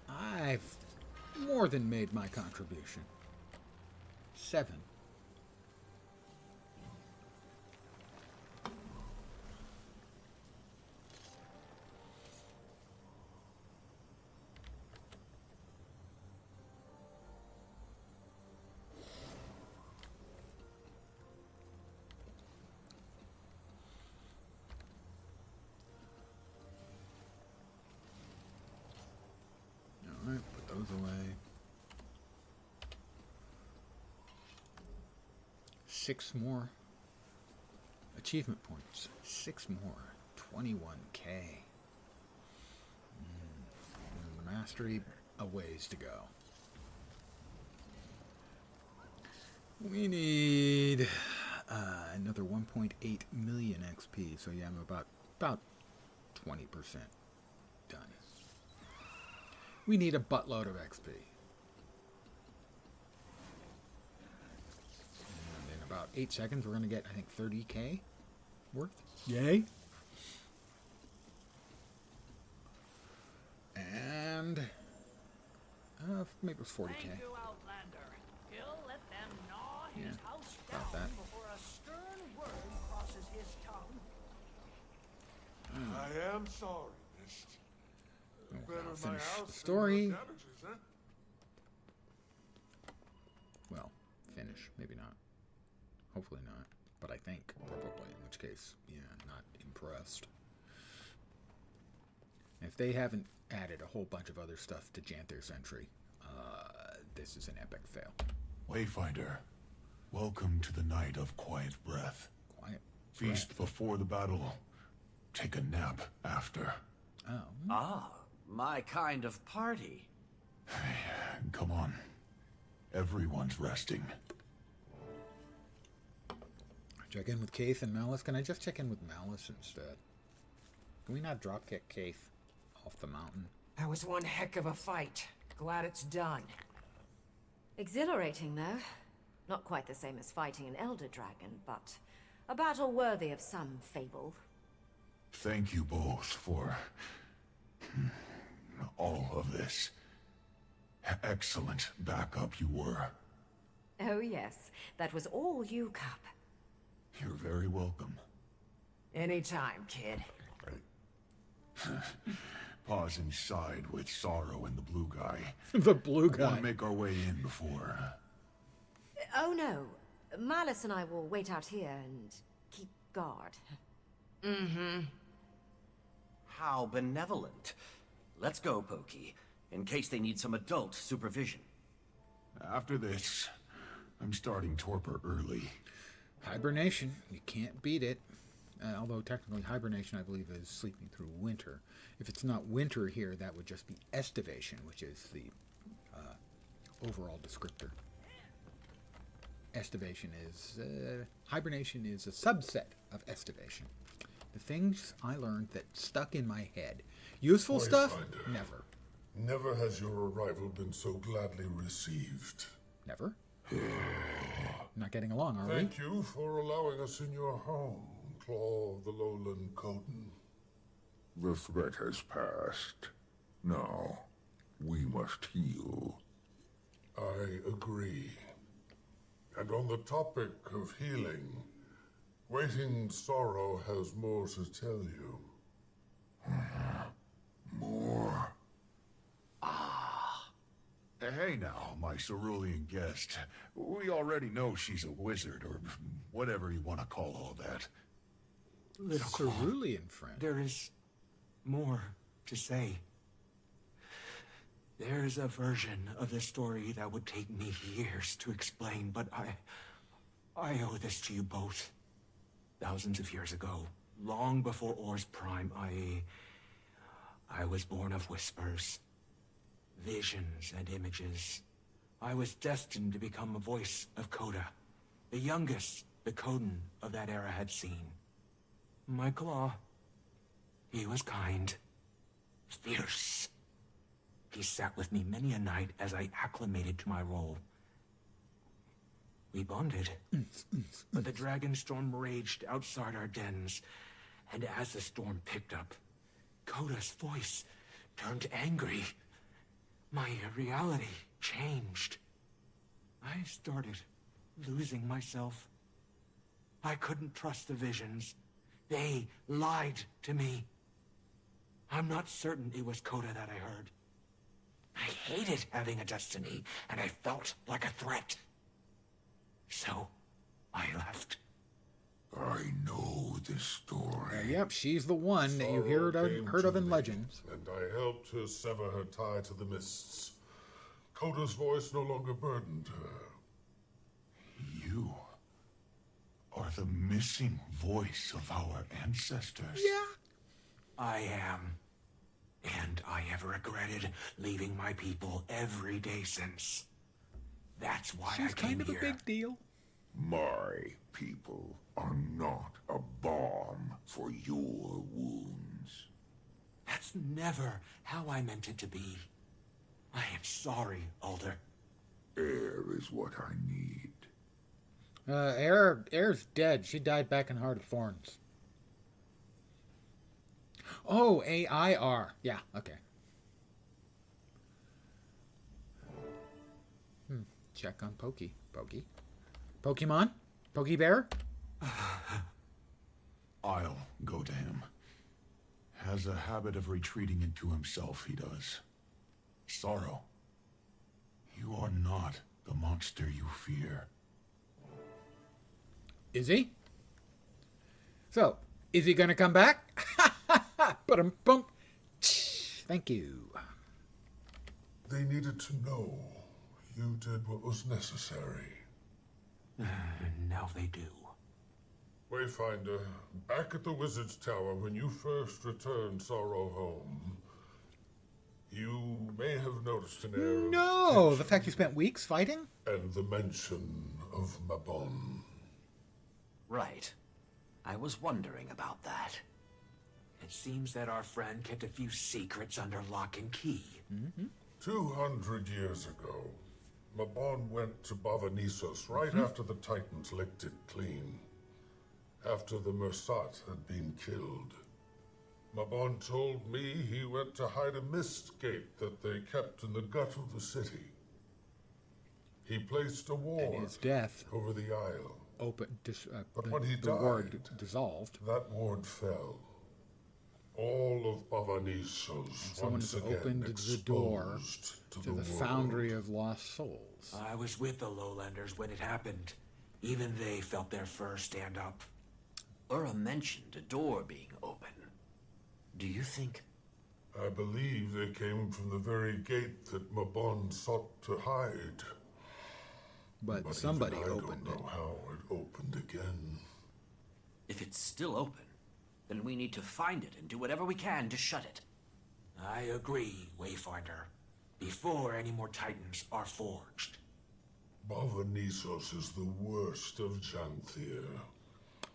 I've more than made my contribution. 7. Alright, put those away. 6 more achievement points. 6 more. 21k. And the mastery, a ways to go. We need enough another 1.8 million XP. So yeah, I'm about 20% done. We need a buttload of XP. And in about 8 seconds, we're going to get, I think, 30k worth. Yay! And maybe 40k. Thank you, Outlander. He'll let them gnaw his Yeah, house about down that. before a stern word crosses his tongue. I am sorry, Mist. Oh, Better I'll my finish house the than story. your damages, huh? Well, finish. Maybe not. Hopefully not. But I think, probably, in which case, yeah, not impressed. If they haven't added a whole bunch of other stuff to Janther Sentry, this is an epic fail. Wayfinder, welcome to the night of quiet breath. Quiet Feast before the battle. Take a nap after. Oh. Ah, my kind of party. Come on. Everyone's resting. Check in with Kaith and Malice. Can I just check in with Malice instead? Can we not dropkick Kaith off the mountain? That was one heck of a fight. Glad it's done. Exhilarating, though. Not quite the same as fighting an Elder Dragon, but a battle worthy of some fable. Thank you both for all of this. Excellent backup you were. Oh yes, that was all you, Cup. You're very welcome. Anytime, kid. Pause inside with Sorrow and the blue guy. The blue guy. Want to make our way in before. Oh no, Malice and I will wait out here and keep guard. Mm-hmm. How benevolent. Let's go, Pokey, in case they need some adult supervision. After this, I'm starting torpor early. Hibernation. You can't beat it. Although technically hibernation, I believe, is sleeping through winter. If it's not winter here, that would just be estivation, which is the overall descriptor. Estivation is... hibernation is a subset of estivation. The things I learned that stuck in my head. Useful stuff? Never. Never has your arrival been so gladly received. Never? Not getting along, are Thank you for allowing us in your home, Claw of the Lowland Coden. The threat has passed. Now, we must heal. I agree. And on the topic of healing, Waiting Sorrow has more to tell you. More? Hey now, my cerulean guest. We already know she's a wizard, or whatever you want to call all that. Little Claw, Cerulean friend. there is more to say. There's a version of the story that would take me years to explain, but I owe this to you both. Thousands of years ago, long before Or's prime, I was born of whispers, visions and images. I was destined to become a voice of Coda, the youngest the Coden of that era had seen. My Claw, he was kind, fierce. He sat with me many a night as I acclimated to my role. We bonded, but the dragon storm raged outside our dens, and as the storm picked up, Coda's voice turned angry. My reality changed. I started losing myself. I couldn't trust the visions. They lied to me. I'm not certain it was Coda that I heard. I hated having a destiny, and I felt like a threat. So, I left. I know this story. Yep, she's the one that you heard of in legends. And I helped her sever her tie to the mists. Coda's voice no longer burdened her. You are the missing voice of our ancestors. Yeah. I am. And I have regretted leaving my people every day since. That's why She's I came kind of here. a big deal. My people are not a balm for your wounds. That's never how I meant it to be. I am sorry, Alder. Air is what I need. Air's dead. She died back in Heart of Thorns. Oh, AIR. Yeah, okay. Check on Pokey. Pokemon? Pokey Bear? I'll go to him. Has a habit of retreating into himself, he does. Sorrow, you are not the monster you fear. Is he? So, is he going to come back? Bump. Thank you. They needed to know you did what was necessary. Now they do. Wayfinder, back at the Wizard's Tower when you first returned Sorrow home, you may have noticed an air of No, tension the fact you spent weeks fighting? and the mention of Mabon. Right. I was wondering about that. It seems that our friend kept a few secrets under lock and key. 200 years ago, Mabon went to Bavanisos right after the Titans licked it clean. After the Mersat had been killed. Mabon told me he went to hide a mist gate that they kept in the gut of the city. He placed a ward His death over the isle. But when he the ward dissolved. That ward fell. All of Bavanisos Someone once has again opened the door to to the world. Foundry of Lost Souls. I was with the Lowlanders when it happened. Even they felt their fur stand up. Ura mentioned a door being open. Do you think? I believe they came from the very gate that Mabon sought to hide. But somebody even I opened don't know how it opened again. If it's still open, then we need to find it and do whatever we can to shut it. I agree, Wayfinder. Before any more Titans are forged. Bavanisos is the worst of Janthir.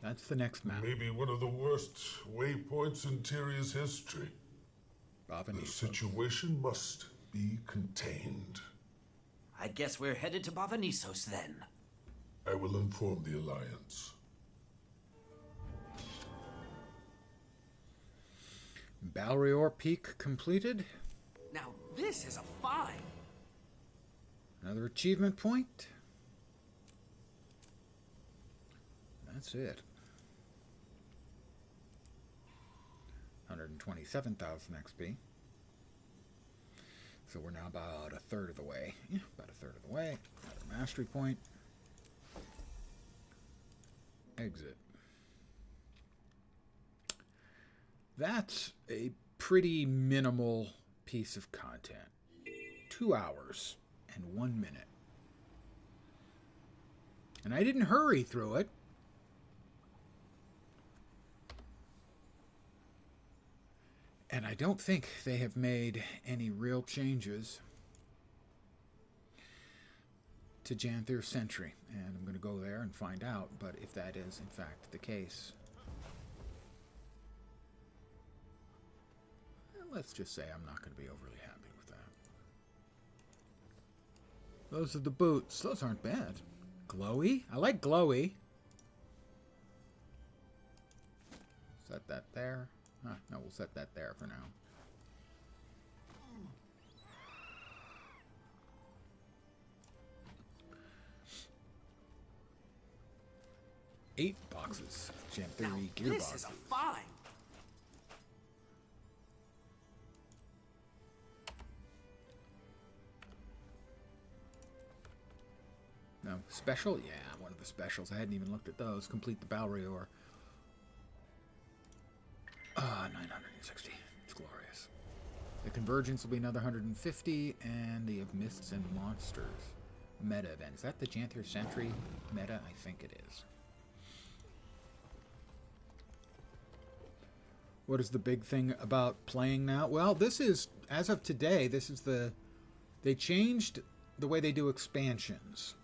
That's the next map. Maybe one of the worst waypoints in Tyria's history. The situation must be contained. I guess we're headed to Bavanisos then. I will inform the Alliance. Balrior Peak completed. Now, this is a find. Another achievement point. That's it. 127,000 XP. So we're now about a third of the way. Yeah, about a third of the way. Another mastery point. Exit. That's a pretty minimal piece of content. 2 hours and 1 minute. And I didn't hurry through it. And I don't think they have made any real changes to Janthir Sentry. And I'm going to go there and find out, but if that is in fact the case. Let's just say I'm not going to be overly happy with that. Those are the boots. Those aren't bad. Glowy? I like glowy. Set that there. No, we'll set that there for now. Eight boxes. Jam 30 gearboxes. This is a find. No, special? Yeah, one of the specials. I hadn't even looked at those. Complete the Balrior. 960. It's glorious. The Convergence will be another 150, and the of Mists and Monsters meta event. Is that the Janthir Sentry meta? I think it is. What is the big thing about playing now? Well, this is, as of today, this is the... They changed the way they do expansions.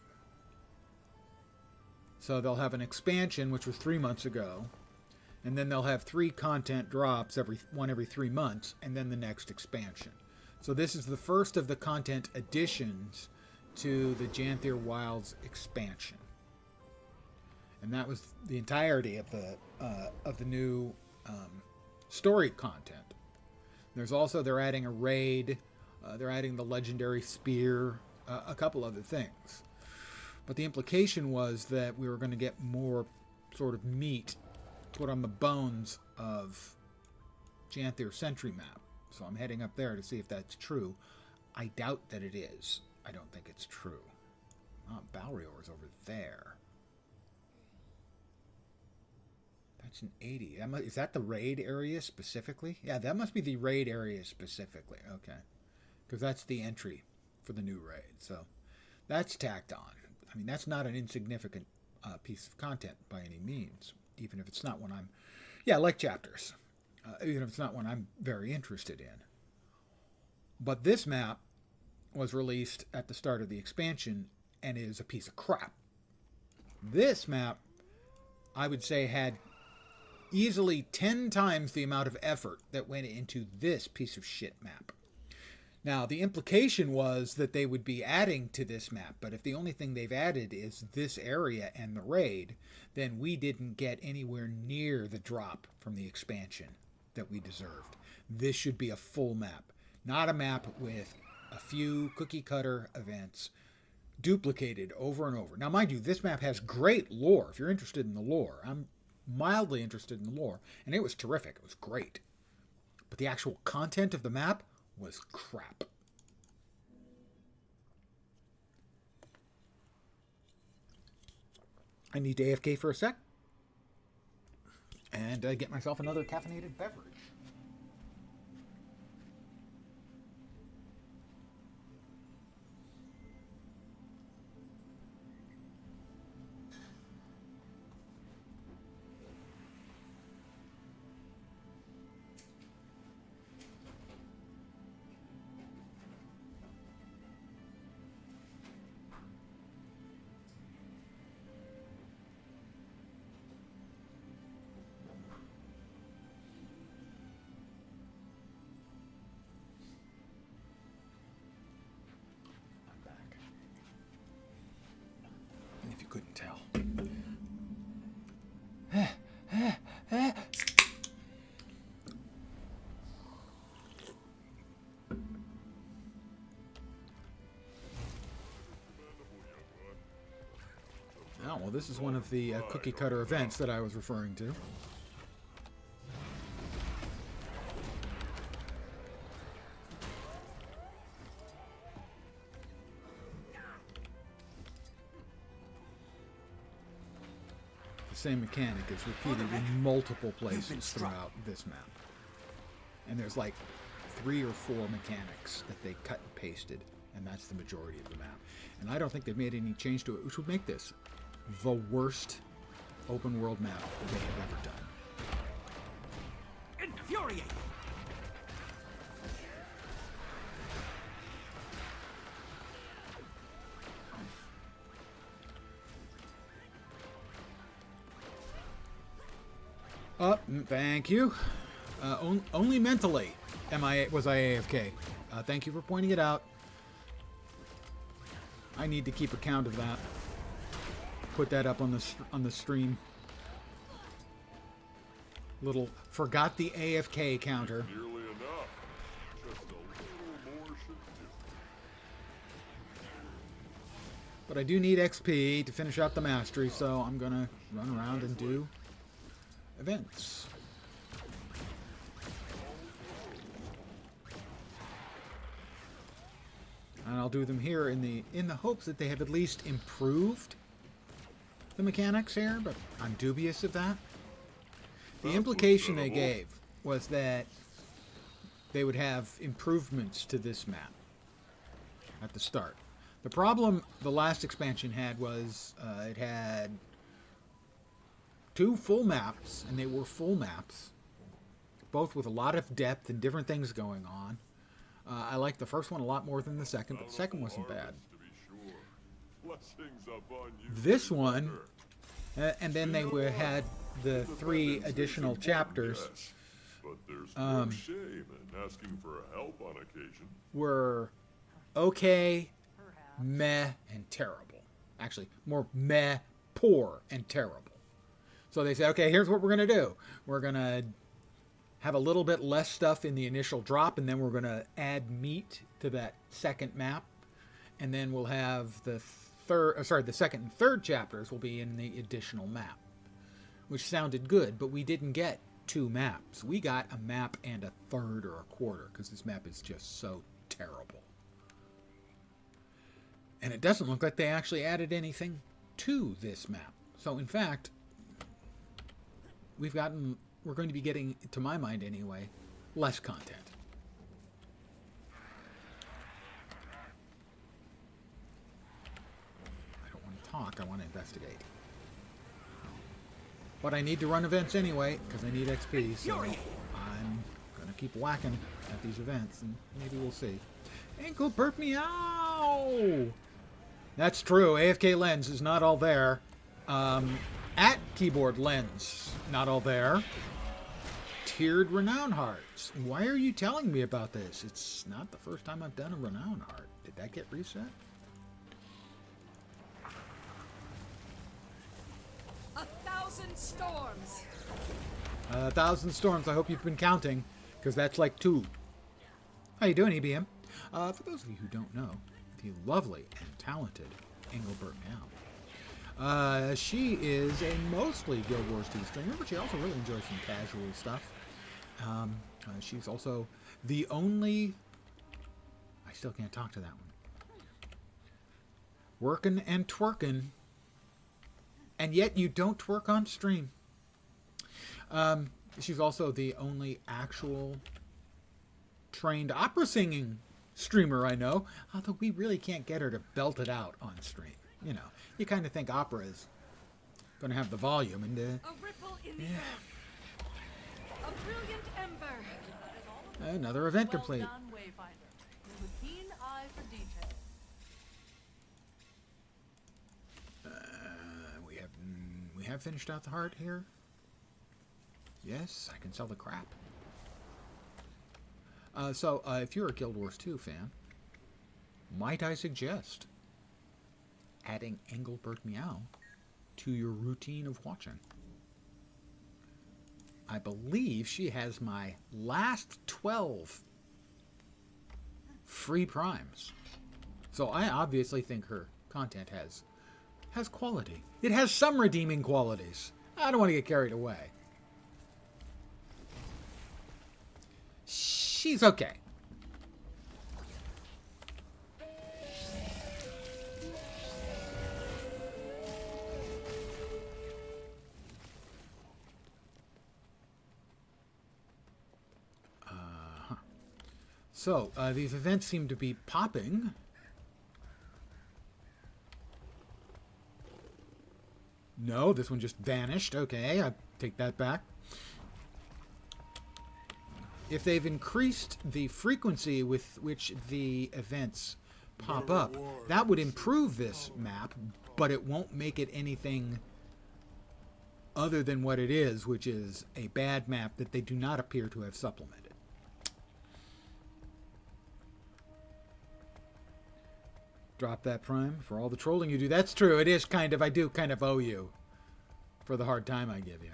So they'll have an expansion, which was 3 months ago, and then they'll have 3 content drops every 3 months, and then the next expansion. So this is the first of the content additions to the Janthier Wilds expansion, and that was the entirety of the new story content. There's also, they're adding a raid, they're adding the legendary spear, a couple other things. But the implication was that we were going to get more sort of meat put on the bones of Janthier Sentry map. So I'm heading up there to see if that's true. I doubt that it is. I don't think it's true. Oh, Balrior's over there. That's an 80. Is that the raid area specifically? Yeah, that must be the raid area specifically. Okay. Because that's the entry for the new raid. So that's tacked on. I mean, that's not an insignificant piece of content by any means, even if it's not one I'm... Yeah, like chapters. Even if it's not one I'm very interested in. But this map was released at the start of the expansion and is a piece of crap. This map, I would say, had easily 10 times the amount of effort that went into this piece of shit map. Now, the implication was that they would be adding to this map, but if the only thing they've added is this area and the raid, then we didn't get anywhere near the drop from the expansion that we deserved. This should be a full map, not a map with a few cookie-cutter events duplicated over and over. Now, mind you, this map has great lore, if you're interested in the lore. I'm mildly interested in the lore, and it was terrific. It was great. But the actual content of the map was crap. I need to AFK for a sec and get myself another caffeinated beverage. Couldn't tell. Oh, well, this is one of the cookie cutter events that I was referring to. Same mechanic is repeated in multiple places throughout this map. And there's like 3 or 4 mechanics that they cut and pasted, and that's the majority of the map. And I don't think they've made any change to it, which would make this the worst open world map they have ever done. Infuriating! Thank you. Only mentally was I AFK. Thank you for pointing it out. I need to keep account of that. Put that up on the stream. Little forgot the AFK counter. Nearly enough. Just a little more should do. But I do need XP to finish out the mastery, so I'm gonna run around and do events. And I'll do them here in the hopes that they have at least improved the mechanics here, but I'm dubious of that. The implication they gave was that they would have improvements to this map at the start. The problem the last expansion had was it had 2 full maps, and they were full maps, both with a lot of depth and different things going on. I liked the first one a lot more than the second, but the second wasn't bad. This one And then they had the 3 additional chapters. Yes, but there's no shame in asking for help on occasion. Were okay, meh, and terrible. Actually, more meh, poor, and terrible. So they said, okay, here's what we're going to do. We're going to have a little bit less stuff in the initial drop, and then we're going to add meat to that second map. And then we'll have the second and third chapters will be in the additional map. Which sounded good, but we didn't get 2 maps. We got a map and a third or a quarter, because this map is just so terrible. And it doesn't look like they actually added anything to this map. So in fact, we're going to be getting, to my mind anyway, less content. I don't want to talk, I want to investigate. But I need to run events anyway, because I need XP, so I'm going to keep whacking at these events, and maybe we'll see. Ankle burp meow! That's true, AFK Lens is not all there. At Keyboard Lens, not all there. Tiered Renown Hearts. Why are you telling me about this? It's not the first time I've done a Renown Heart. Did that get reset? 1,000 storms. 1,000 storms. I hope you've been counting, because that's like 2. How you doing, EBM? For those of you who don't know, the lovely and talented Engelbert Now. She is a mostly Guild Wars 2 streamer, but she also really enjoys some casual stuff. She's also the only... I still can't talk to that one. Workin' and twerkin'. And yet you don't twerk on stream. She's also the only actual trained opera singing streamer I know, although we really can't get her to belt it out on stream. You know, you kind of think opera is going to have the volume, and a ripple in the yeah. earth. A brilliant ember. Another event Well complete. Done, Wayfinder. With a keen eye for detail. We have finished out the heart here. Yes, I can sell the crap. So, if you're a Guild Wars 2 fan, might I suggest adding Engelbert Meow to your routine of watching? I believe she has my last 12 free primes. So I obviously think her content has quality. It has some redeeming qualities. I don't want to get carried away. She's okay. So, these events seem to be popping. No, this one just vanished. Okay, I take that back. If they've increased the frequency with which the events pop up, that would improve this map, but it won't make it anything other than what it is, which is a bad map that they do not appear to have supplemented. Drop that prime for all the trolling you do. That's true. It is kind of, I do kind of owe you for the hard time I give you.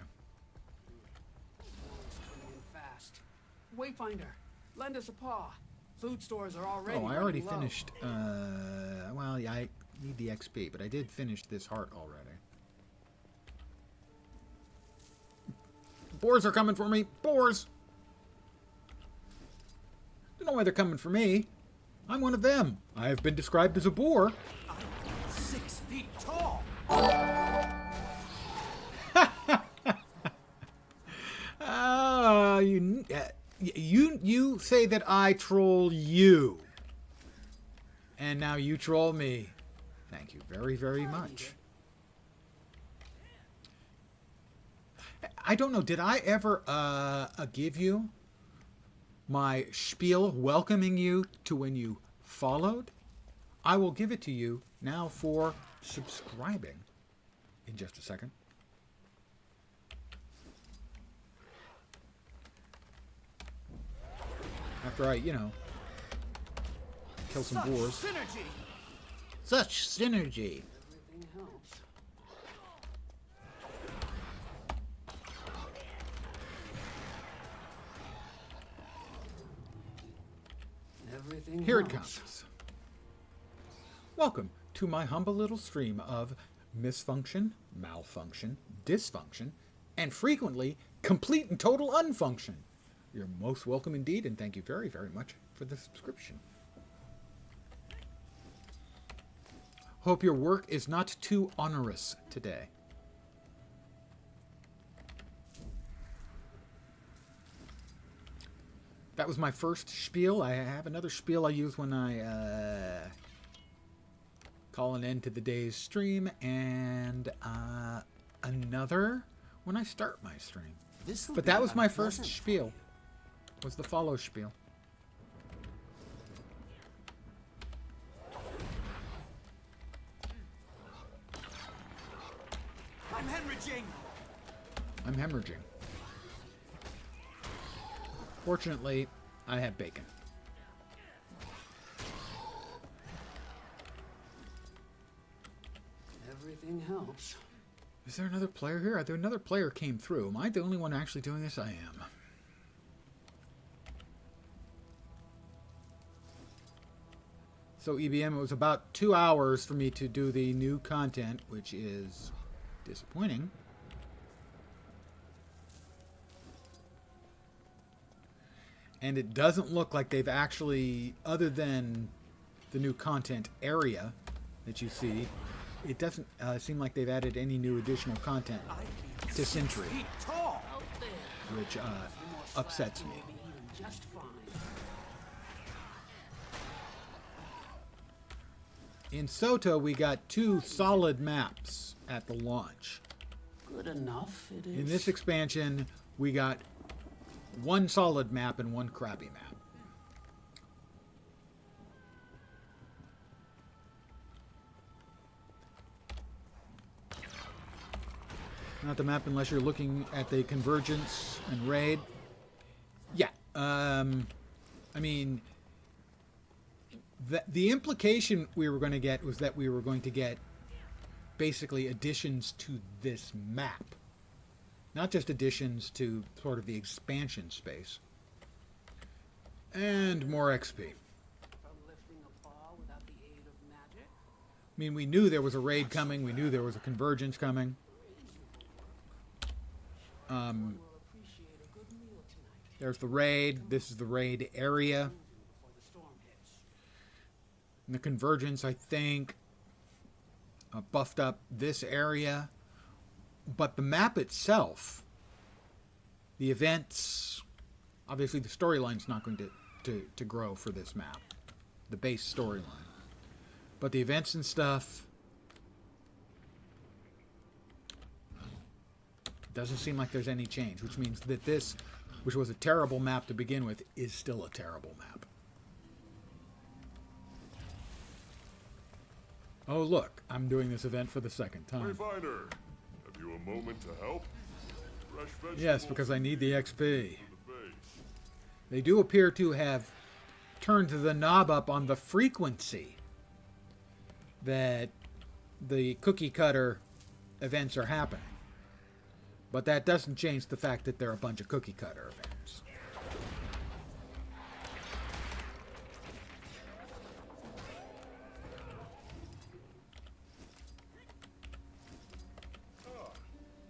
Fast. Wayfinder, lend us a paw. Food stores are already. Oh, I already low. finished. Well, yeah, I need the XP, but I did finish this heart already. Boars are coming for me. Boars! Don't know why they're coming for me. I'm one of them. I have been described as a boar. I'm 6 feet tall. You say that I troll you, and now you troll me. Thank you very, very much. I don't know. Did I ever give you my spiel welcoming you to when you followed? I will give it to you now for subscribing in just a second. After I, you know, kill some boars. Synergy. Such synergy. Everything helps. Everything Here it helps. comes. Welcome to my humble little stream of misfunction, malfunction, dysfunction, and frequently complete and total unfunction. You're most welcome indeed, and thank you very, very much for the subscription. Hope your work is not too onerous today. That was my first spiel. I have another spiel I use when I call an end to the day's stream, and another when I start my stream. But that was my first spiel. Was the follow spiel. I'm hemorrhaging. I'm hemorrhaging. Fortunately, I have bacon. Everything helps. Is there another player here? There another player came through. Am I the only one actually doing this? I am. So EBM, it was about 2 hours for me to do the new content, which is disappointing. And it doesn't look like they've actually, other than the new content area that you see, it doesn't seem like they've added any new additional content to Sentry, which upsets me. In Soto, we got 2 solid maps at the launch. Good enough, it is. In this expansion, we got 1 solid map and 1 crappy map. Not the map unless you're looking at the Convergence and Raid. Yeah. I mean, the implication we were going to get was that we were going to get basically additions to this map. Not just additions to sort of the expansion space. And more XP. I mean, we knew there was a raid coming. We knew there was a convergence coming. There's the raid. This is the raid area. And the convergence, I think, buffed up this area. But the map itself, the events, obviously the storyline's not going to grow for this map, the base storyline. But the events and stuff, doesn't seem like there's any change, which means that this, which was a terrible map to begin with, is still a terrible map. Oh look, I'm doing this event for the second time. Wayfinder, have you a moment to help? Fresh Yes, because I need the XP. They do appear to have turned the knob up on the frequency that the cookie cutter events are happening. But that doesn't change the fact that they're a bunch of cookie cutter events.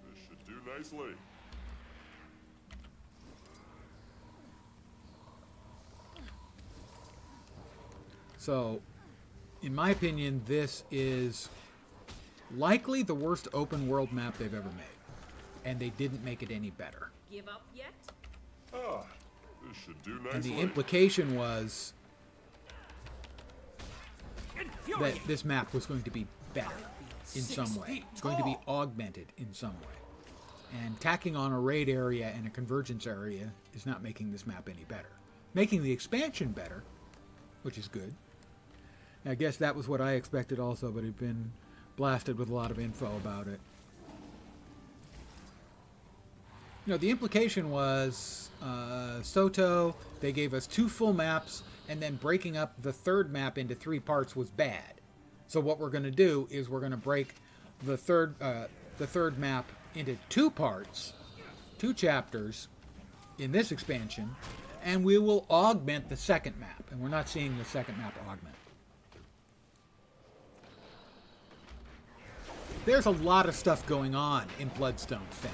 This should do nicely. So, in my opinion, this is likely the worst open world map they've ever made. And they didn't make it any better. Give up yet? This should do nicely. And the implication was that this map was going to be better in some way. It's going to be augmented in some way. And tacking on a raid area and a convergence area is not making this map any better. Making the expansion better, which is good. I guess that was what I expected also, but I've been blasted with a lot of info about it. You know, the implication was Soto, they gave us 2 full maps, and then breaking up the third map into 3 parts was bad. So what we're going to do is we're going to break the third map into 2 parts, 2 chapters in this expansion, and we will augment the second map. And we're not seeing the second map augment. There's a lot of stuff going on in Bloodstone Fen.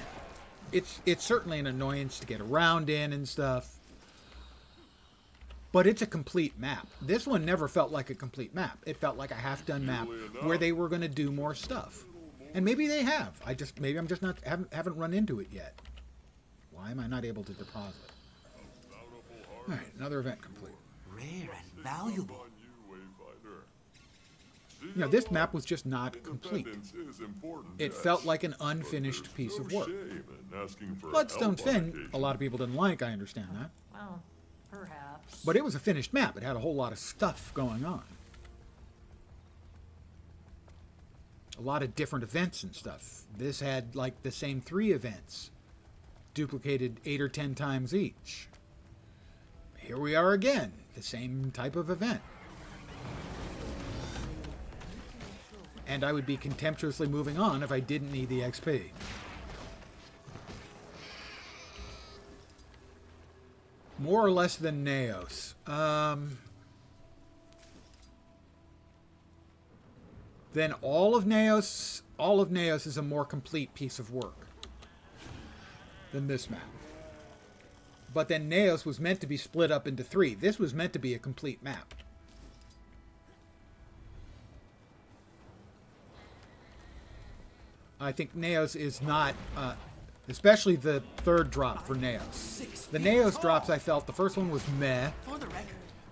It's certainly an annoyance to get around in and stuff. But it's a complete map. This one never felt like a complete map. It felt like a half-done map where they were going to do more stuff. And maybe they have. Maybe I'm just not haven't run into it yet. Why am I not able to deposit? All right, another event complete. Rare and valuable. You know, this map was just not complete. It felt like an unfinished piece of work. Bloodstone Fen, a lot of people didn't like, I understand that. Well, perhaps. But it was a finished map. It had a whole lot of stuff going on. A lot of different events and stuff. This had, like, the same 3 events, duplicated 8 or 10 times each. Here we are again, the same type of event. And I would be contemptuously moving on if I didn't need the XP. More or less than Naos. Then all of Naos is a more complete piece of work than this map. But then Naos was meant to be split up into 3. This was meant to be a complete map. I think Naos is not, especially the 3rd drop for Naos. The Naos drops, I felt, the first one was meh,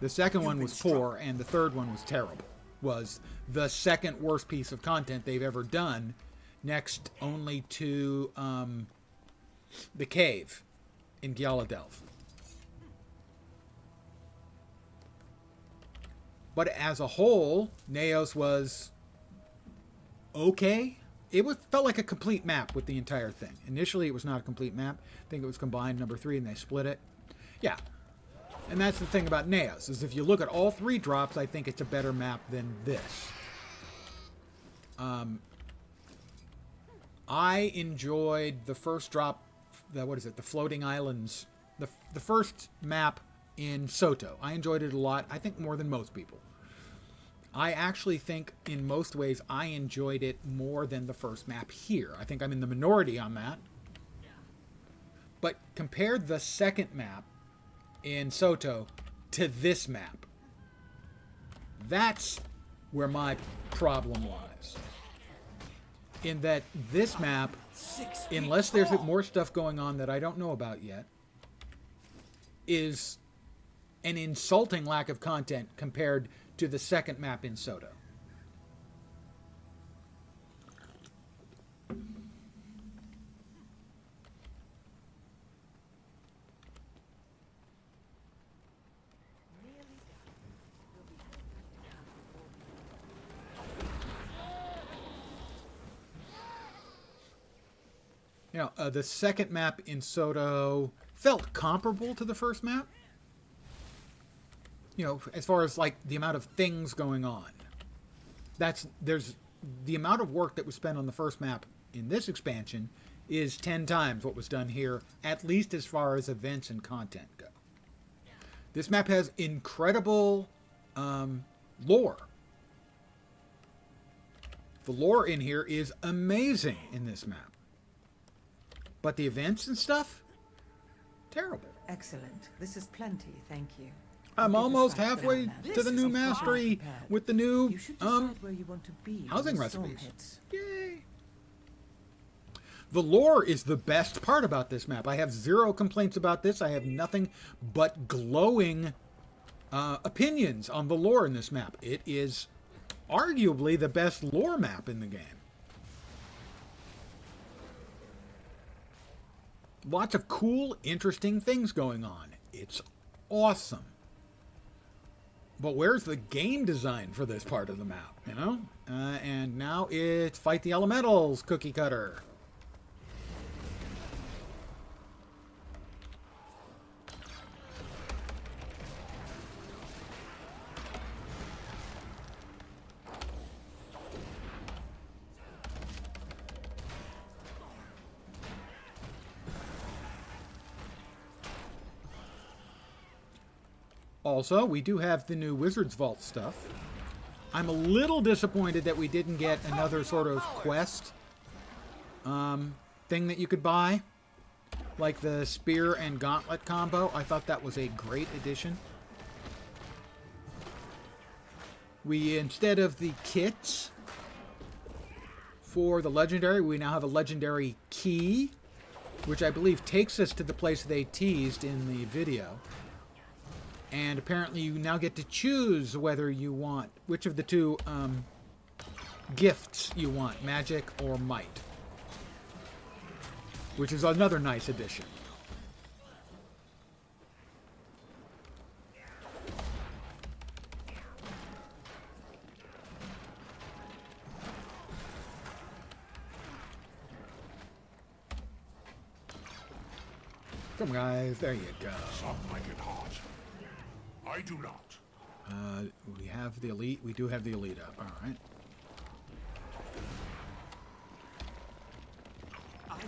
the second one was poor, and the 3rd one was terrible. Was the second worst piece of content they've ever done, next only to the cave in Gyaladelv. But as a whole, Naos was okay. It felt like a complete map with the entire thing. Initially, it was not a complete map. I think it was combined number 3, and they split it. Yeah. And that's the thing about Naos, is if you look at all 3 drops, I think it's a better map than this. I enjoyed the first drop, the Floating Islands, the first map in Soto. I enjoyed it a lot, I think more than most people. I actually think, in most ways, I enjoyed it more than the first map here. I think I'm in the minority on that. But compare the second map in Soto to this map. That's where my problem lies. In that this map, unless there's more stuff going on that I don't know about yet, is an insulting lack of content compared to the second map in Soto. You know, the second map in Soto felt comparable to the first map. You know, as far as, like, the amount of things going on. There's the amount of work that was spent on the first map in this expansion is 10 times what was done here, at least as far as events and content go. This map has incredible lore. The lore in here is amazing in this map. But the events and stuff? Terrible. Excellent. This is plenty, thank you. I'm almost halfway to the new mastery with the new housing recipes. Yay! The lore is the best part about this map. I have 0 complaints about this. I have nothing but glowing opinions on the lore in this map. It is arguably the best lore map in the game. Lots of cool, interesting things going on. It's awesome. But where's the game design for this part of the map, you know? And now it's Fight the Elementals, cookie cutter. Also, we do have the new Wizard's Vault stuff. I'm a little disappointed that we didn't get another sort of quest thing that you could buy. Like the Spear and Gauntlet combo. I thought that was a great addition. We, instead of the kits for the Legendary, we now have a Legendary key, which I believe takes us to the place they teased in the video. And apparently you now get to choose whether you want, which of the two gifts you want, magic or might. Which is another nice addition. Come on, guys. There you go. Some like it hot. I do not. We have the elite. We do have the elite up. All right. I'm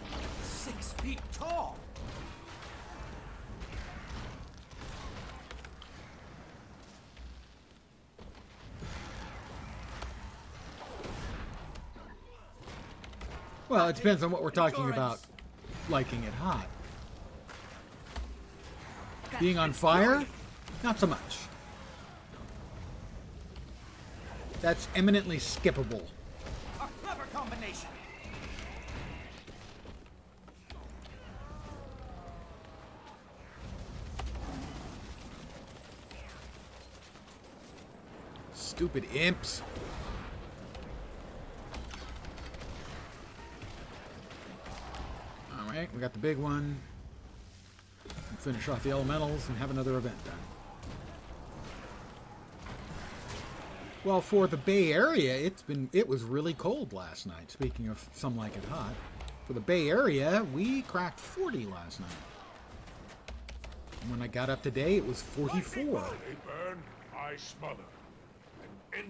6 feet tall. Well, it depends on what we're talking about. Liking it hot. Being on fire? Not so much. That's eminently skippable. A clever combination. Stupid imps. Alright, we got the big one. We'll finish off the elementals and have another event done. Well, for the Bay Area, it was really cold last night. Speaking of some like it hot. For the Bay Area, we cracked 40 last night. And when I got up today, it was 44. They burn, I smother.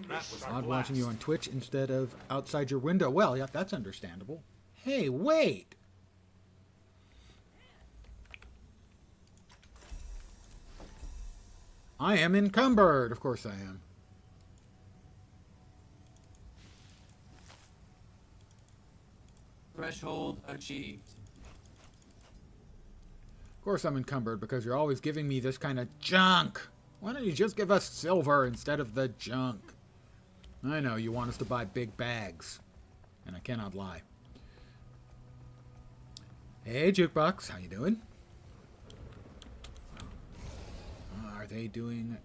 That was odd watching you on Twitch instead of outside your window. Well, yeah, that's understandable. Hey, wait! I am encumbered. Of course I am. Threshold achieved. Of course I'm encumbered because you're always giving me this kind of junk. Why don't you just give us silver instead of the junk? I know, you want us to buy big bags. And I cannot lie. Hey, Jukebox. How you doing? Are they doing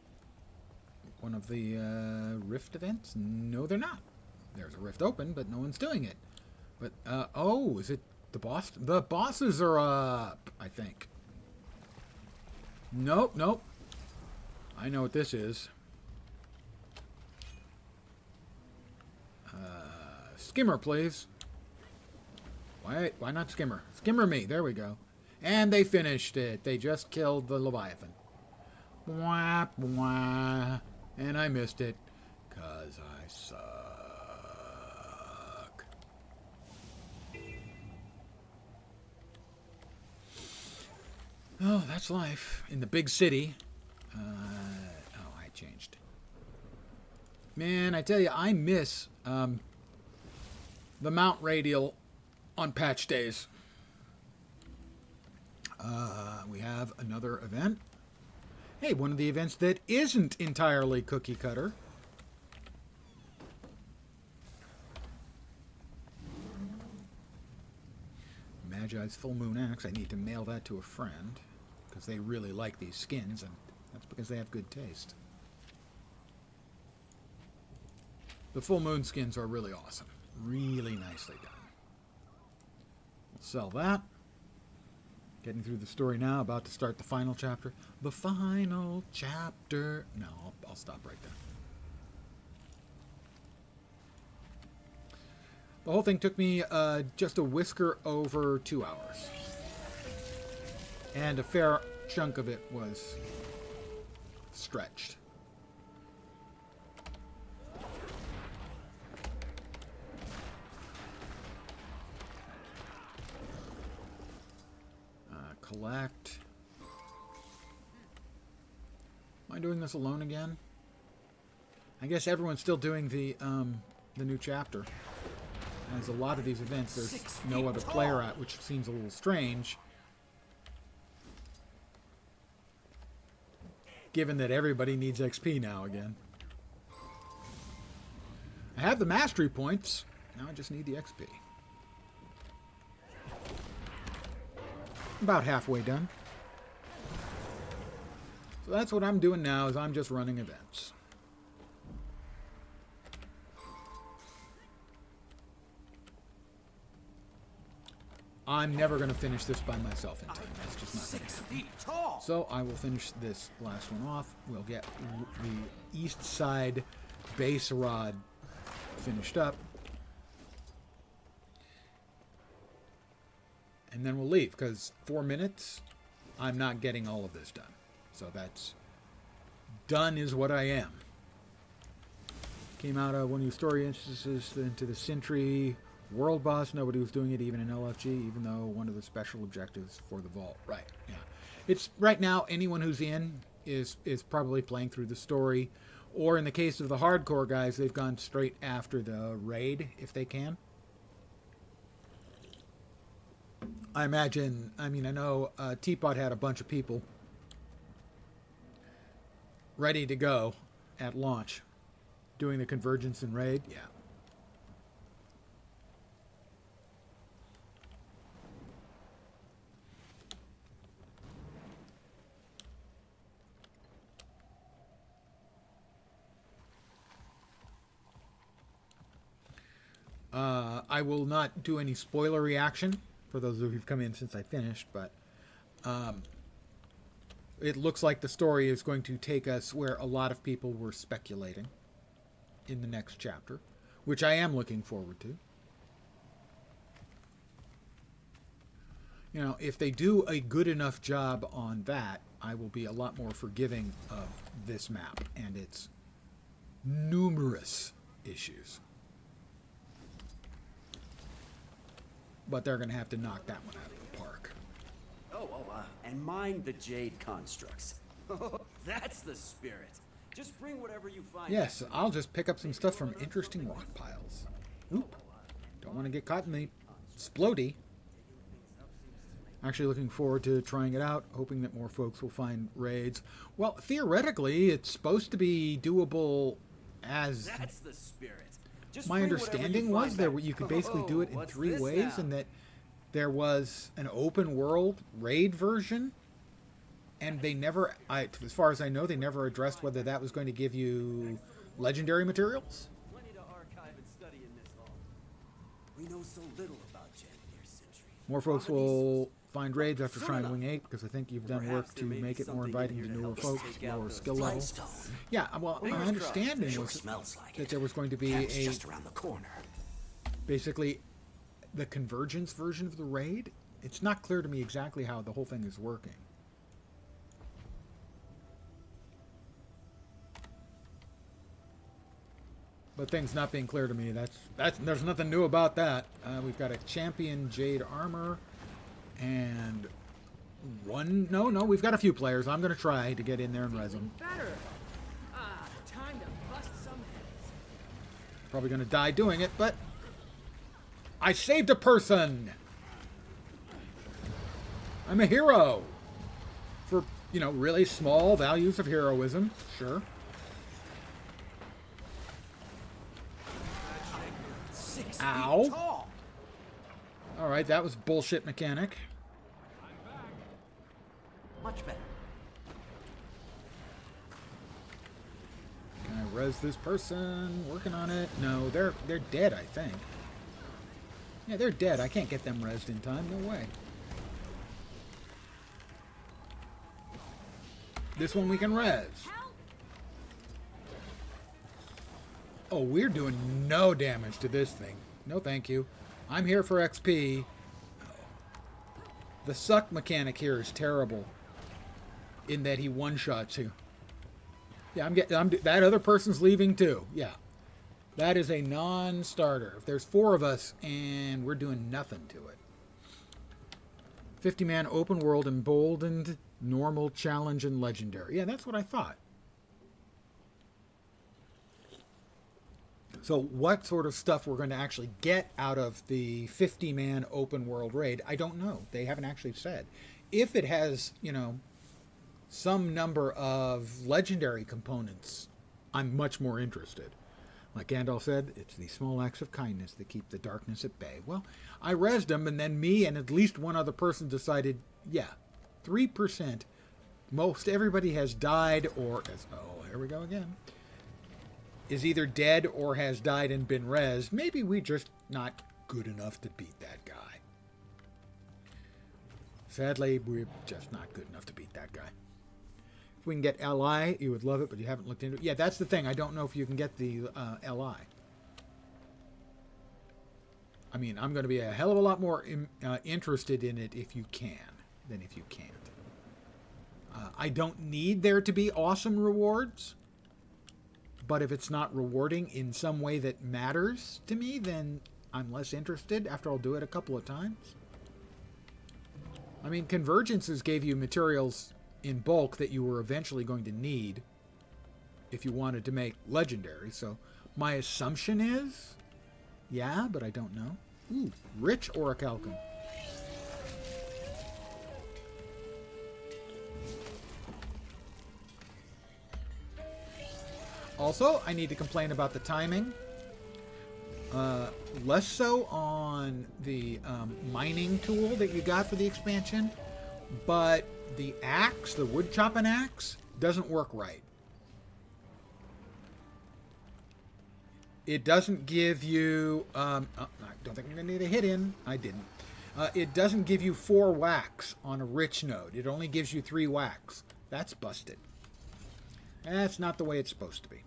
one of the Rift events? No, they're not. There's a Rift open, but no one's doing it. But, oh, is it the boss? The bosses are up, I think. Nope, nope. I know what this is. Skimmer, please. Why not Skimmer? Skimmer me. There we go. And they finished it. They just killed the Leviathan. Wah, wah. And I missed it. 'Cause I suck. Oh, that's life. In the big city. Oh, I changed. Man, I tell you, I miss the Mount Radial on patch days. We have another event. Hey, one of the events that isn't entirely cookie cutter. Magi's Full Moon Axe. I need to mail that to a friend because they really like these skins, and that's because they have good taste. The Full Moon skins are really awesome. Really nicely done. We'll sell that. Getting through the story now, about to start the final chapter. The final chapter. No, I'll stop right there. The whole thing took me just a whisker over 2 hours. And a fair chunk of it was stretched. Collect. Am I doing this alone again? I guess everyone's still doing the new chapter. As a lot of these events, there's no other player at, which seems a little strange. Given that everybody needs XP now again. I have the mastery points. Now I just need the XP. About halfway done. So that's what I'm doing now, is I'm just running events. I'm never going to finish this by myself in time. That's just not 6 feet tall. So I will finish this last one off. We'll get the east side base rod finished up. And then we'll leave, because 4 minutes, I'm not getting all of this done. So that's done is what I am. Came out of one of the story instances into the Sentry World boss. Nobody was doing it even in LFG, even though one of the special objectives for the vault. Right, yeah. It's right now, anyone who's in is probably playing through the story. Or in the case of the hardcore guys, they've gone straight after the raid, if they can. I imagine, I know Teapot had a bunch of people ready to go at launch, doing the convergence and raid. Yeah. I will not do any spoiler reaction for those of you who've come in since I finished, but it looks like the story is going to take us where a lot of people were speculating in the next chapter, which I am looking forward to. You know, if they do a good enough job on that, I will be a lot more forgiving of this map and its numerous issues. But they're going to have to knock that one out of the park. And mind the jade constructs. That's the spirit. Just bring whatever you find. Yes, I'll just pick up some stuff from interesting rock piles. Oop. Don't want to get caught in the splody. Actually looking forward to trying it out, hoping that more folks will find raids. Well, theoretically, it's supposed to be doable as... That's the spirit. My understanding was that you could basically do it in 3 ways, and that there was an open world raid version, and they never, as far as I know, they never addressed whether that was going to give you legendary materials. We know so little about Janvier Sentry. More folks will find raids after trying Wing 8, because I think you've done work to make it more inviting to newer folks, lower skill level. Yeah, well, my understanding was that there was going to be just around the corner. Basically, the convergence version of the raid. It's not clear to me exactly how the whole thing is working. But things not being clear to me, there's nothing new about that. We've got a champion jade armor. And we've got a few players. I'm going to try to get in there and res them. Time to bust some heads. Probably going to die doing it, but I saved a person. I'm a hero. For, really small values of heroism. Sure. Ow. All right, that was bullshit mechanic. Much better. Can I res this person? Working on it. No, they're dead, I think. Yeah, they're dead. I can't get them resed in time. No way. This one we can res. Oh, we're doing no damage to this thing. No, thank you. I'm here for XP. The suck mechanic here is terrible. In that he one-shots you. Yeah, that other person's leaving too. Yeah. That is a non-starter. If there's 4 of us and we're doing nothing to it. 50-man open world, emboldened, normal, challenge, and legendary. Yeah, that's what I thought. So what sort of stuff we're going to actually get out of the 50-man open world raid, I don't know. They haven't actually said. If it has, you know, some number of legendary components, I'm much more interested. Like Gandalf said, it's the small acts of kindness that keep the darkness at bay. Well, I rezzed them, and then me and at least one other person decided, yeah, 3%. Most everybody has died or, here we go again, is either dead or has died and been rezzed. Maybe we're just not good enough to beat that guy. Sadly, we're just not good enough to beat that guy. If we can get LI, you would love it, but you haven't looked into it. Yeah, that's the thing. I don't know if you can get the LI. I mean, I'm going to be a hell of a lot more interested in it if you can than if you can't. I don't need there to be awesome rewards, but if it's not rewarding in some way that matters to me, then I'm less interested after I'll do it a couple of times. I mean, Convergences gave you materials in bulk that you were eventually going to need if you wanted to make legendary. So my assumption is, yeah, but I don't know. Ooh, rich orichalcum. Also, I need to complain about the timing. Less so on the mining tool that you got for the expansion, but the axe, the wood chopping axe, doesn't work right. It doesn't give you... I don't think I'm going to need a hit in. I didn't. It doesn't give you 4 whacks on a rich node. It only gives you 3 whacks. That's busted. That's not the way it's supposed to be.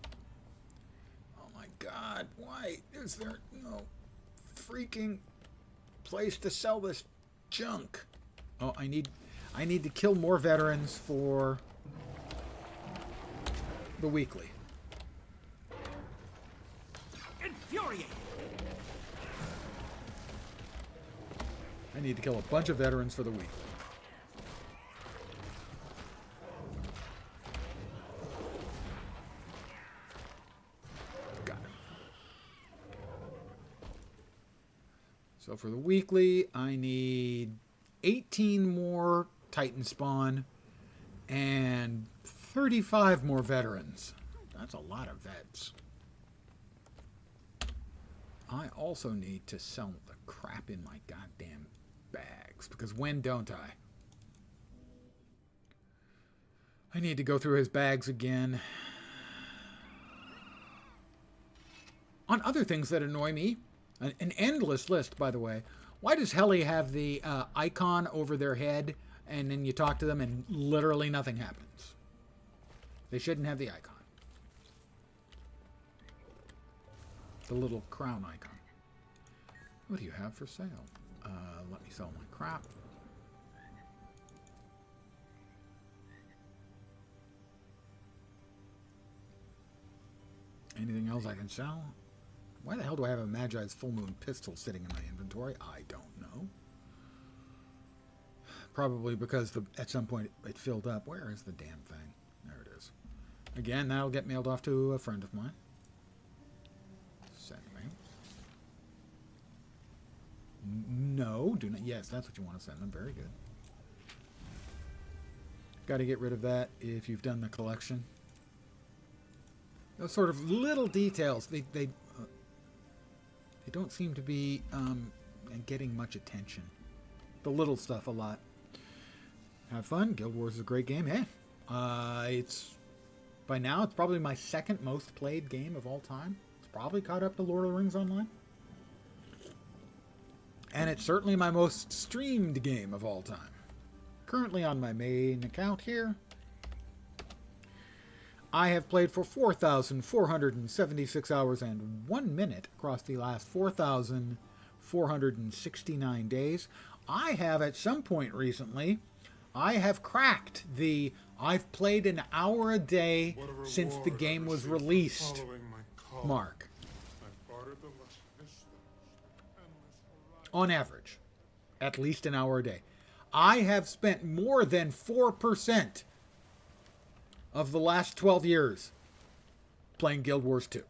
Oh my god, why is there no freaking place to sell this junk? Oh, I need to kill more veterans for the weekly. Infuriating. I need to kill a bunch of veterans for the weekly. Got it. So for the weekly, I need 18 more Titan spawn and 35 more veterans. That's a lot of vets. I also need to sell the crap in my goddamn bags, because when don't I? I need to go through his bags again. On other things that annoy me, an endless list, by the way. Why does Heli have the icon over their head, and then you talk to them and literally nothing happens? They shouldn't have the icon. The little crown icon. What do you have for sale? Let me sell my crap. Anything else I can sell? Why the hell do I have a Magi's Full Moon pistol sitting in my inventory? I don't know. Probably because at some point it filled up. Where is the damn thing? There it is. Again, that'll get mailed off to a friend of mine. Send me. No, do not. Yes, that's what you want to send them. Very good. Got to get rid of that if you've done the collection. Those sort of little details, they don't seem to be getting much attention. The little stuff a lot. Have fun. Guild Wars is a great game. Hey, by now it's probably my second most played game of all time. It's probably caught up to Lord of the Rings Online. And it's certainly my most streamed game of all time. Currently on my main account here, I have played for 4,476 hours and 1 minute across the last 4,469 days. I have, at some point recently, I have cracked the I've played an hour a day since the game was released mark. On average, at least an hour a day. I have spent more than 4% of the last 12 years playing Guild Wars 2.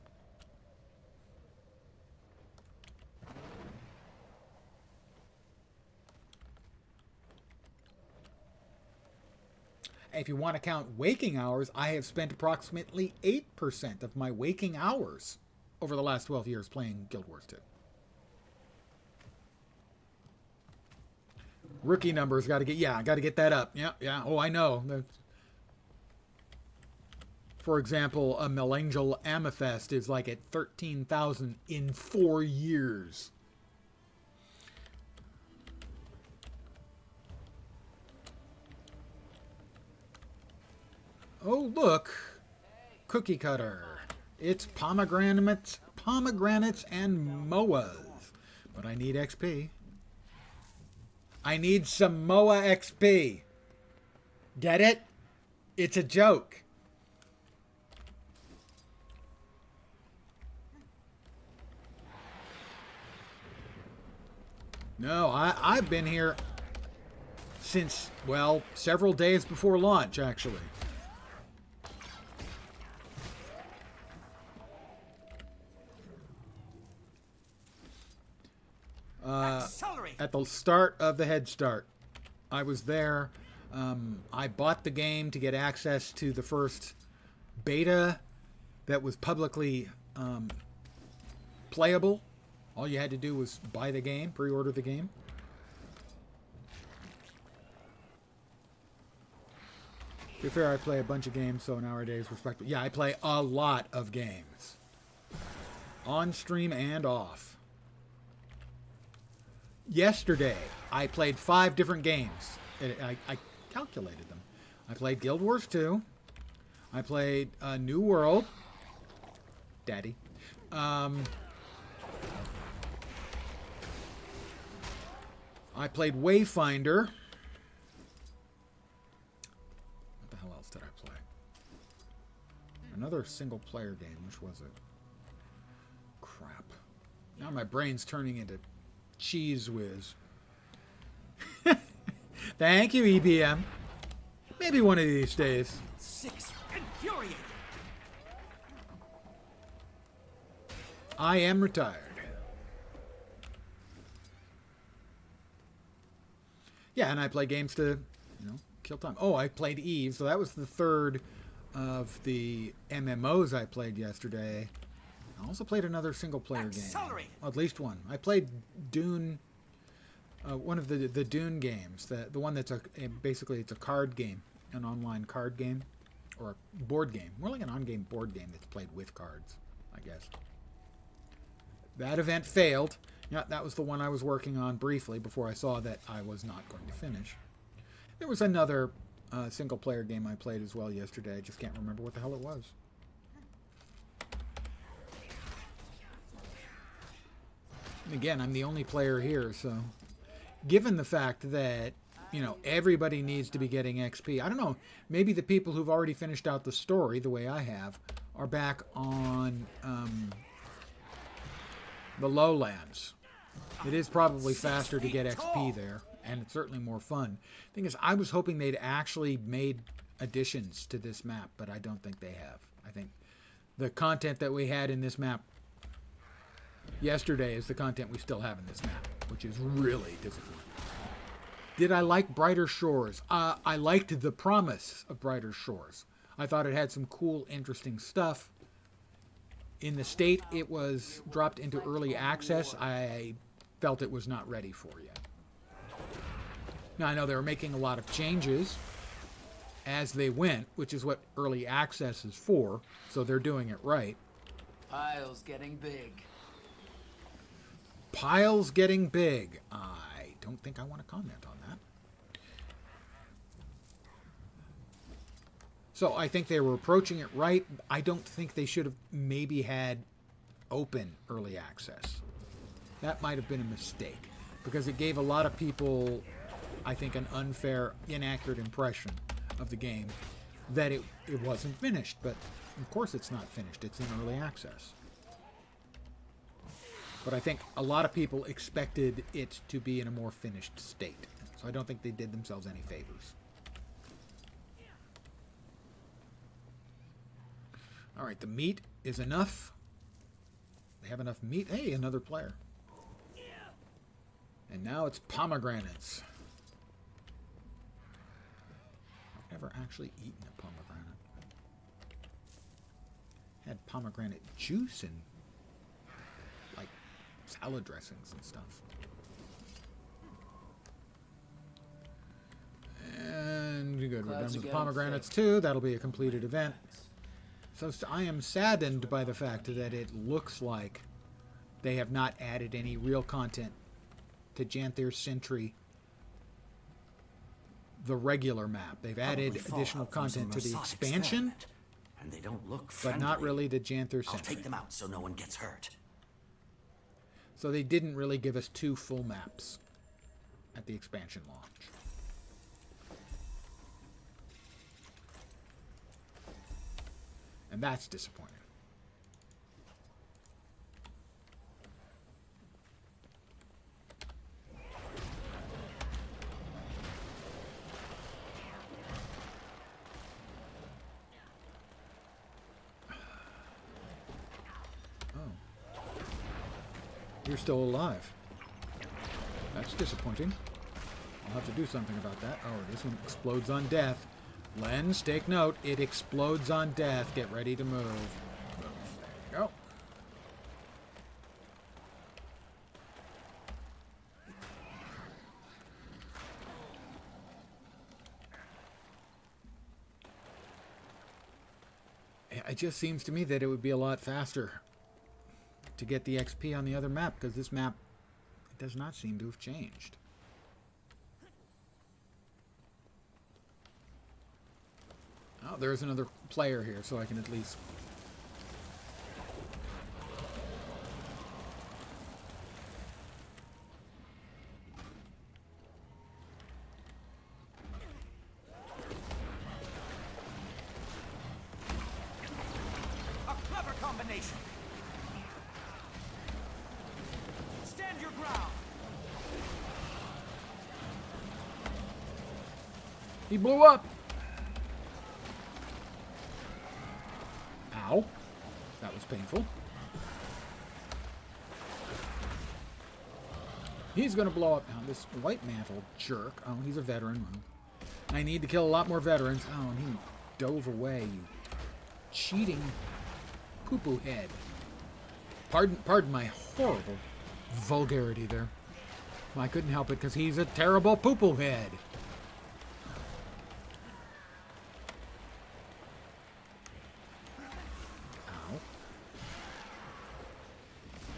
if you want to count waking hours, I have spent approximately 8% of my waking hours over the last 12 years playing Guild Wars 2. Rookie numbers got to get that up. Yeah. Oh, I know. For example, a Melangel Amethyst is like at 13,000 in 4 years. Oh, look. Cookie cutter. It's pomegranates and moas. But I need XP. I need some MOA XP. Get it? It's a joke. No, I've been here since, well, several days before launch, actually. At the start of the Head Start. I was there. I bought the game to get access to the first beta that was publicly playable. All you had to do was buy the game, pre-order the game. To be fair, I play a bunch of games, so nowadays, respectively. Yeah, I play a lot of games. On stream and off. Yesterday, I played 5 different games. I calculated them. I played Guild Wars 2. I played New World. Daddy. I played Wayfinder. What the hell else did I play? Another single player game. Which was it? Crap. Now my brain's turning into Cheese Whiz. Thank you, EBM. Maybe one of these days. 6 infuriated. I am retired. Yeah, and I play games to, kill time. Oh, I played Eve, so that was the third of the MMOs I played yesterday. I also played another single-player game. Well, at least one. I played Dune, one of the Dune games, the one that's basically it's a card game, an online card game, or a board game. More like an on-game board game that's played with cards, I guess. That event failed. Yeah, that was the one I was working on briefly before I saw that I was not going to finish. There was another single-player game I played as well yesterday. I just can't remember what the hell it was. And again, I'm the only player here, so given the fact that, everybody needs to be getting XP, I don't know, maybe the people who've already finished out the story, the way I have, are back on the lowlands. It is probably faster to get XP there, and it's certainly more fun. Thing is, I was hoping they'd actually made additions to this map, but I don't think they have. I think the content that we had in this map yesterday is the content we still have in this map, which is really disappointing. Did I like Brighter Shores? I liked the promise of Brighter Shores. I thought it had some cool, interesting stuff. In the state it was dropped into early access, I felt it was not ready for yet. Now, I know they were making a lot of changes as they went, which is what early access is for, so they're doing it right. Pile's getting big. Pile's getting big. I don't think I want to comment on that. So I think they were approaching it right. I don't think they should have maybe had open early access. That might have been a mistake because it gave a lot of people, I think, an unfair, inaccurate impression of the game that it wasn't finished. But of course it's not finished. It's in early access. But I think a lot of people expected it to be in a more finished state. So I don't think they did themselves any favors. All right, the meat is enough. They have enough meat. Hey, another player. And now it's pomegranates. ever actually eaten a pomegranate. Had pomegranate juice and like salad dressings and stuff. And good, we're done with the pomegranates too. That'll be a completed event. So I am saddened by the fact that it looks like they have not added any real content to Janther's Sentry, the regular map. They've added additional content to the expansion, and they don't look but friendly. not really to Janther's Sentry. I'll take them out so no one gets hurt. So they didn't really give us 2 full maps at the expansion launch. And that's disappointing. You're still alive. That's disappointing. I'll have to do something about that. Oh, this one explodes on death. Lens, take note. It explodes on death. Get ready to move. There you go. It just seems to me that it would be a lot faster to get the XP on the other map, because this map does not seem to have changed. Oh, there's another player here, so I can at least... A clever combination. Stand your ground. He blew up! Ow. That was painful. He's gonna blow up now. This white mantle jerk. Oh, he's a veteran. I need to kill a lot more veterans. Oh, and he dove away, you cheating poo-poo head. Pardon my horrible vulgarity there. I couldn't help it because he's a terrible poo-poo head.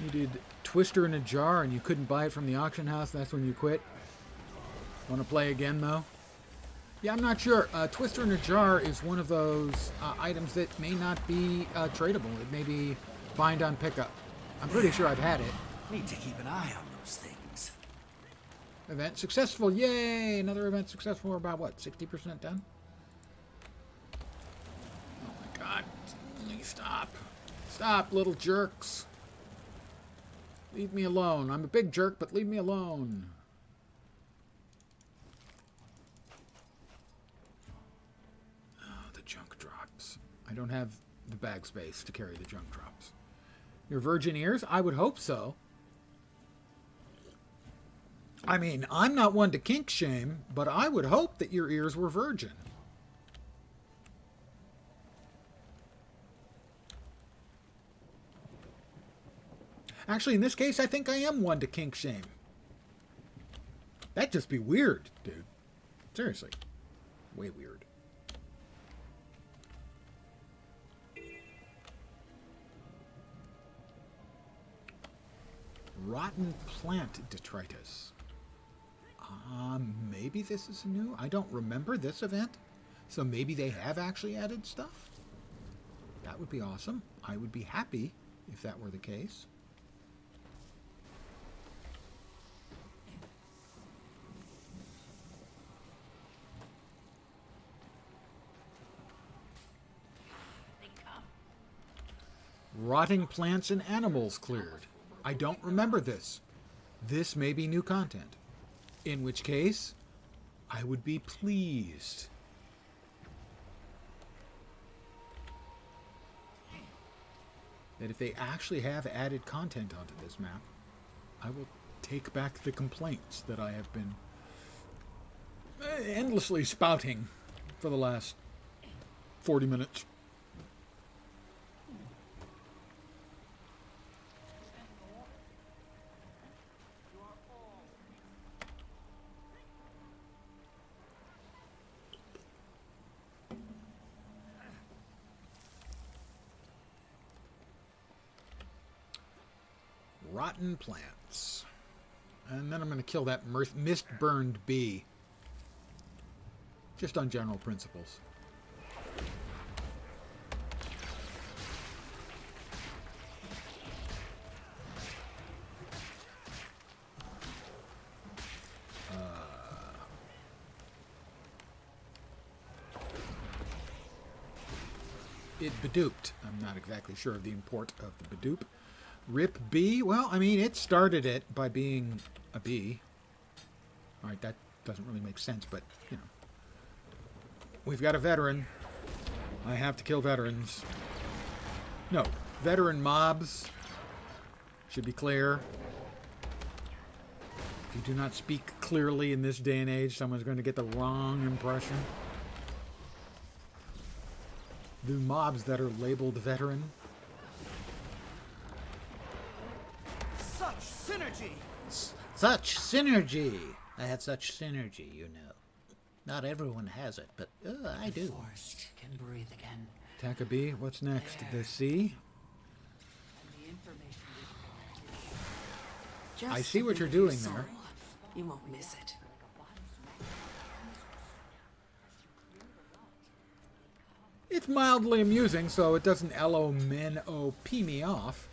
You did Twister in a Jar and you couldn't buy it from the auction house. That's when you quit. Want to play again, though? Yeah, I'm not sure. Twister in a Jar is one of those items that may not be tradable. It may be bind on pickup. I'm pretty sure I've had it. Need to keep an eye on those things. Event successful. Yay! Another event successful. We're about, what, 60% done? Oh my god. Please stop. Stop, little jerks. Leave me alone. I'm a big jerk, but leave me alone. Oh, the junk drops. I don't have the bag space to carry the junk drops. Your virgin ears? I would hope so. I mean, I'm not one to kink shame, but I would hope that your ears were virgin. Actually, in this case, I think I am one to kink shame. That'd just be weird, dude. Seriously. Way weird. Rotten plant detritus. Maybe this is new? I don't remember this event. So maybe they have actually added stuff? That would be awesome. I would be happy if that were the case. Rotting plants and animals cleared. I don't remember this. This may be new content. In which case, I would be pleased. That if they actually have added content onto this map, I will take back the complaints that I have been endlessly spouting for the last 40 minutes. Rotten plants. And then I'm going to kill that mist-burned bee. Just on general principles. It bedooped. I'm not exactly sure of the import of the bedoop. Rip bee? Well, I mean, it started it by being a bee. All right, that doesn't really make sense, but, you know. We've got a veteran. I have to kill veterans. No, veteran mobs should be clear. If you do not speak clearly in this day and age, someone's going to get the wrong impression. The mobs that are labeled veteran. Such synergy! Such synergy! I have such synergy, you know. Not everyone has it, but I do. Forced can breathe again. Attack a bee. What's next? The sea? I see what you're doing there. You won't miss it. It's mildly amusing, so it doesn't L-O-M-N-O-P me off.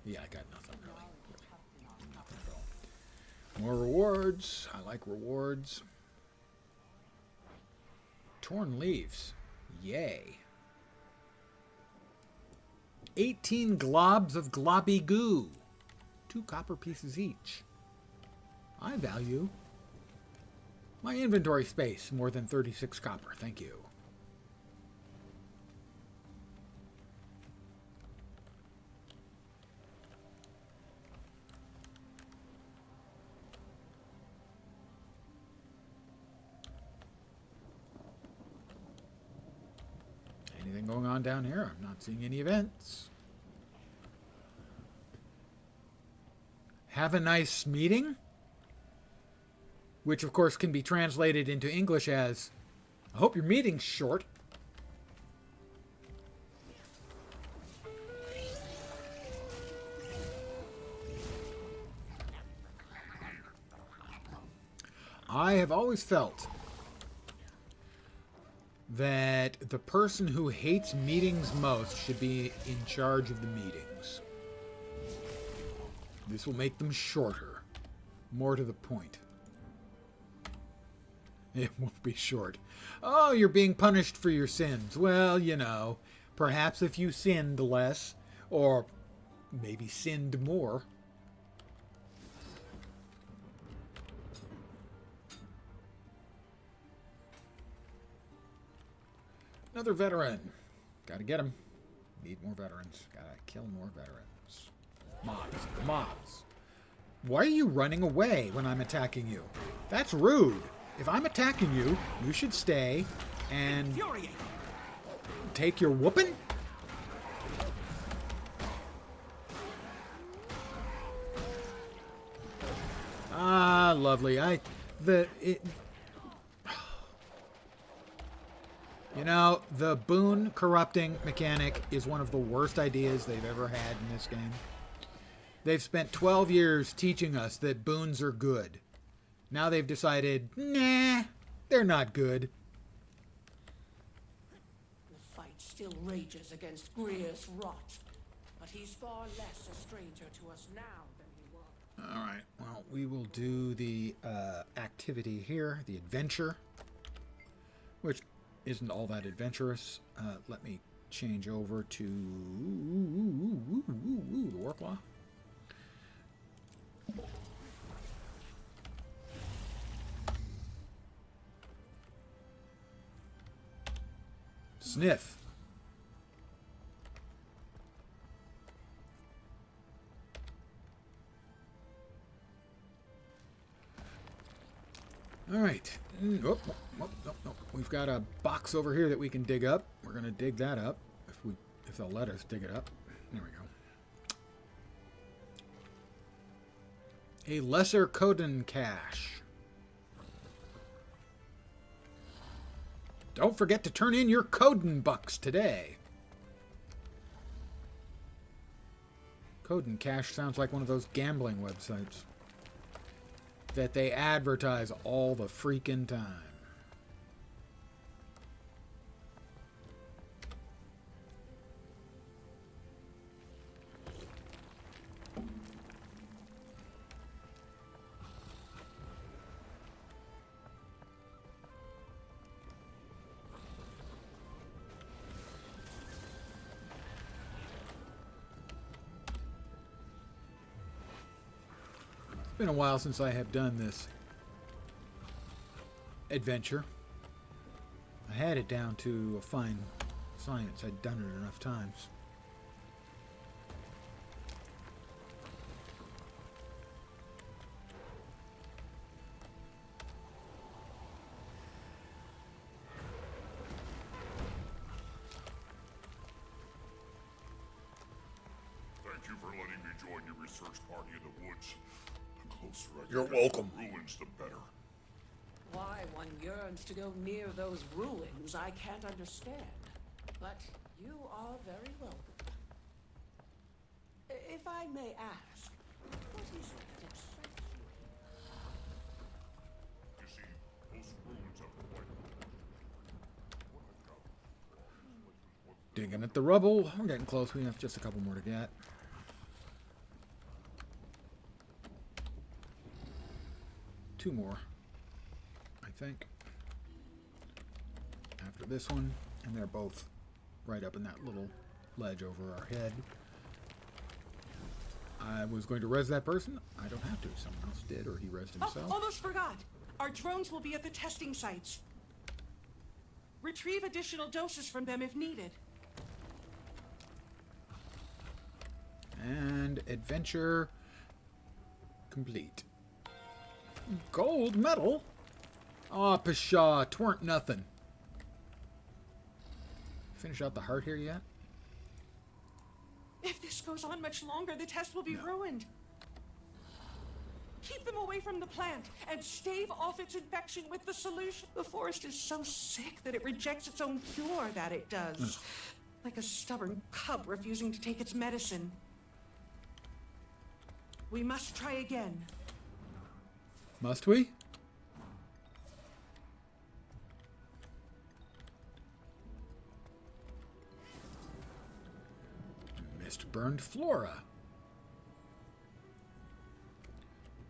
Yeah, I got nothing really. Nothing at all. More rewards. I like rewards. Torn leaves. Yay. 18 globs of globby goo. 2 copper pieces each. I value my inventory space. More than 36 copper. Thank you. Anything going on down here? I'm not seeing any events. Have a nice meeting? Which, of course, can be translated into English as, I hope your meeting's short. I have always felt that the person who hates meetings most should be in charge of the meetings. This will make them shorter. More to the point. It won't be short. Oh, you're being punished for your sins. Well, you know, perhaps if you sinned less, or maybe sinned more. Another veteran. Gotta get him. Need more veterans. Gotta kill more veterans. Mobs. Mobs. Why are you running away when I'm attacking you? That's rude. If I'm attacking you, you should stay and take your whooping? Ah, lovely. You know, the boon corrupting mechanic is one of the worst ideas they've ever had in this game. They've spent 12 years teaching us that boons are good. Now they've decided, nah, they're not good. The fight still rages against Greer's rot, but he's far less a stranger to us now than he was. All right, well, we will do the activity here, the adventure, which isn't all that adventurous. Let me change over to the work law. Sniff. All right. Oh, no. We've got a box over here that we can dig up. We're gonna dig that up if they'll let us dig it up. There we go. A lesser Coden cache. Don't forget to turn in your Coden bucks today. Coden cache sounds like one of those gambling websites that they advertise all the freaking time. It's been a while since I have done this adventure. I had it down to a fine science. I'd done it enough times. Thank you for letting me join your research party in the woods. The closer I You're get to welcome. the ruins, the better. Why one yearns to go near those ruins, I can't understand. But you are very welcome. If I may ask, what is it that excites you? You see, those ruins have quite Digging at the rubble. We're getting close. We have just a couple more to get. Two more, I think. After this one, and they're both right up in that little ledge over our head. I was going to res that person. I don't have to. Someone else did, or he resed himself. Almost forgot. Our drones will be at the testing sites. Retrieve additional doses from them if needed. And adventure complete. Gold medal? Aw, pshaw, tweren't nothing. Finish out the heart here yet? If this goes on much longer, the test will be ruined. Keep them away from the plant and stave off its infection with the solution. The forest is so sick that it rejects its own cure, that it does. Like a stubborn cub refusing to take its medicine. We must try again. Must we? Mist-burned flora.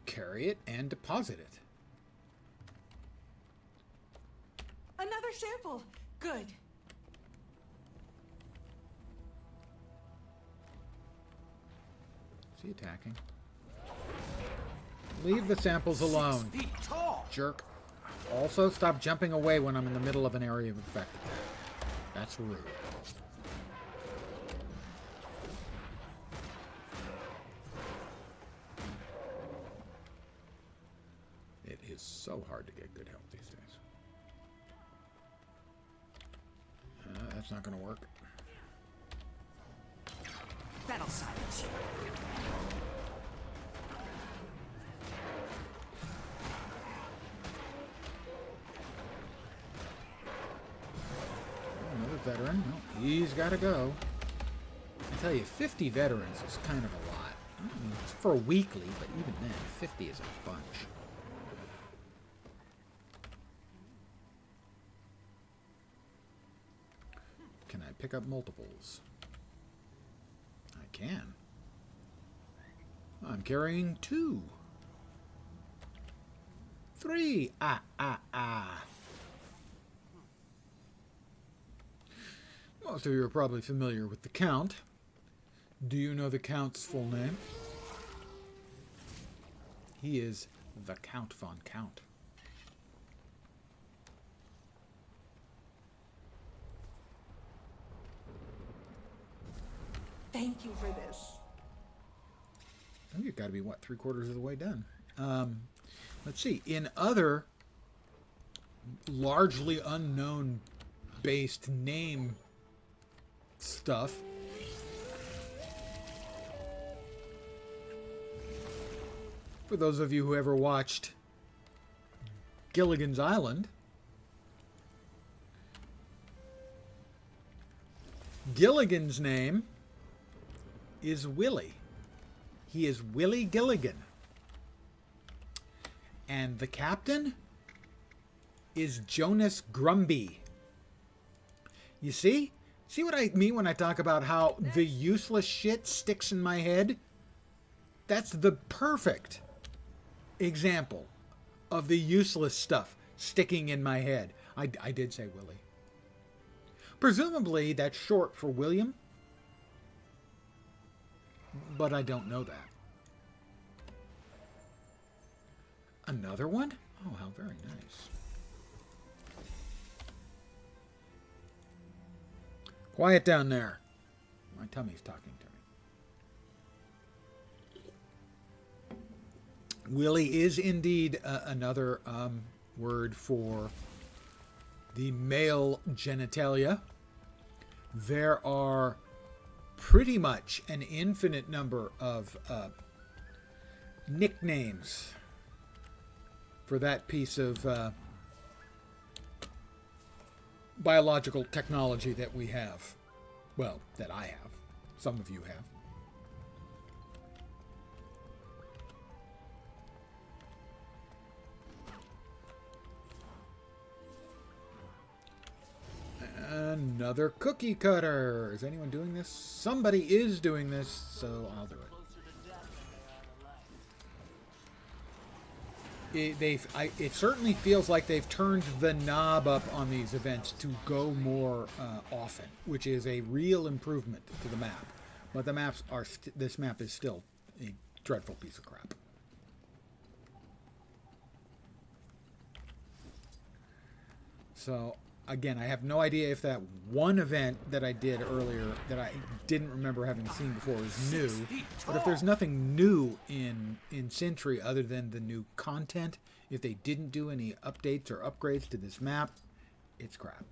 Carry it and deposit it. Another sample. Good. Is he attacking? Leave the samples alone. 6 feet tall. Jerk. Also, stop jumping away when I'm in the middle of an area of infected. That's rude. It is so hard to get good help these days. That's not going to work. That'll silence you. Another veteran. Well, he's got to go. I tell you, 50 veterans is kind of a lot. I mean, it's for a weekly, but even then, 50 is a bunch. Can I pick up multiples? I can. I'm carrying 2. 3. Most of you are probably familiar with the Count. Do you know the Count's full name? He is the Count von Count. Thank you for this. Oh, you've got to be, what, 3/4 of the way done. Let's see. In other largely unknown based name stuff. For those of you who ever watched Gilligan's Island, Gilligan's name is Willie. He is Willie Gilligan. And the captain is Jonas Grumby. You see? See what I mean when I talk about how the useless shit sticks in my head? That's the perfect example of the useless stuff sticking in my head. I did say Willie. Presumably that's short for William, but I don't know that. Another one? Oh, how very nice. Quiet down there. My tummy's talking to me. Willie is indeed another word for the male genitalia. There are pretty much an infinite number of nicknames for that piece of biological technology that we have. Well, that I have. Some of you have. Another cookie cutter. Is anyone doing this? Somebody is doing this, so I'll do it. It certainly feels like they've turned the knob up on these events to go more often, which is a real improvement to the map. But the maps are this map is still a dreadful piece of crap. So again, I have no idea if that one event that I did earlier that I didn't remember having seen before is new. But if there's nothing new in Sentry other than the new content, if they didn't do any updates or upgrades to this map, it's crap.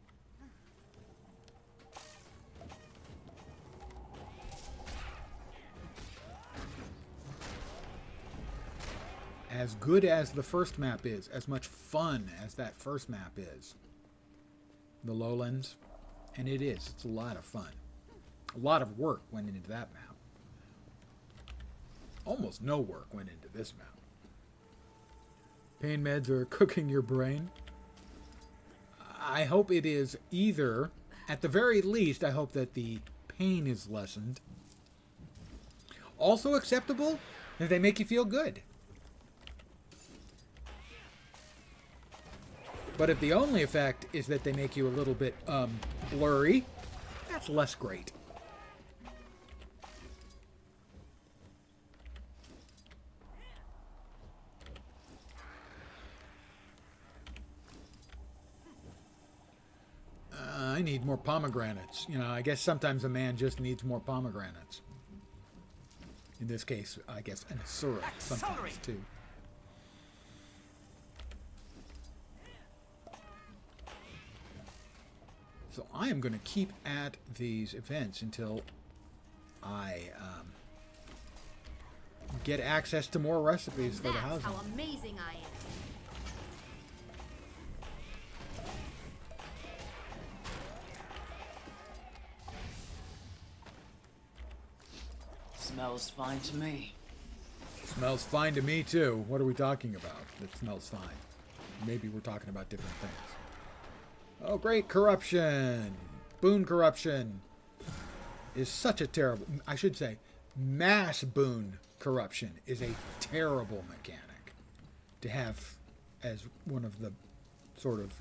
As good as the first map is, as much fun as that first map is, the Lowlands, and it is. It's a lot of fun. A lot of work went into that map. Almost no work went into this map. Pain meds are cooking your brain. I hope it is either, at the very least, I hope that the pain is lessened. Also acceptable if they make you feel good. But if the only effect is that they make you a little bit blurry, that's less great. I need more pomegranates. You know, I guess sometimes a man just needs more pomegranates. In this case, I guess an Asura sometimes too. So I am going to keep at these events until I get access to more recipes for the housing. How amazing I am. Smells fine to me. Smells fine to me too. What are we talking about that smells fine? Maybe we're talking about different things. Oh, great, corruption. Boon corruption is such a terrible... I should say, mass boon corruption is a terrible mechanic to have as one of the sort of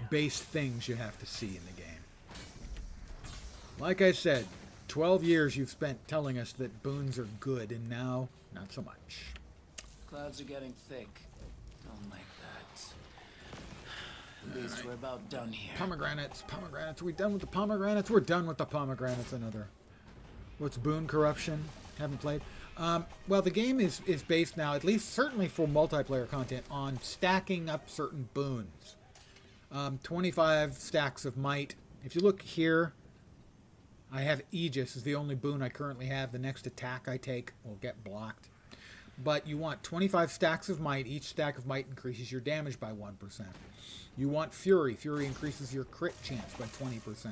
base things you have to see in the game. Like I said, 12 years you've spent telling us that boons are good, and now, not so much. Clouds are getting thick. Don't like that. At least we're about done here. Pomegranates, pomegranates. Are we done with the pomegranates? We're done with the pomegranates. Another. What's boon corruption? Haven't played. Well, the game is based now, at least certainly for multiplayer content, on stacking up certain boons. 25 stacks of might. If you look here, I have Aegis is the only boon I currently have. The next attack I take will get blocked. But you want 25 stacks of might. Each stack of might increases your damage by 1%. You want Fury. Fury increases your crit chance by 20%.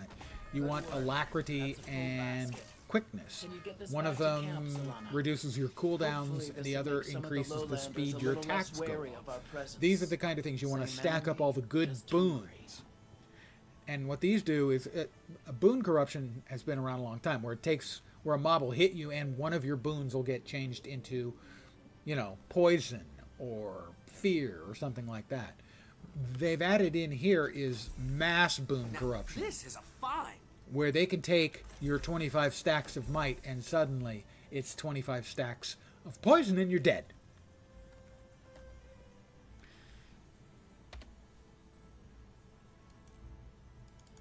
You want Alacrity and Quickness. One of them reduces your cooldowns, and the other increases the speed your attacks go. These are the kind of things you want to stack up all the good boons. And what these do is, boon corruption has been around a long time, where a mob will hit you and one of your boons will get changed into, poison or fear or something like that. They've added in here is mass boon corruption. This is a find. Where they can take your 25 stacks of might and suddenly it's 25 stacks of poison and you're dead.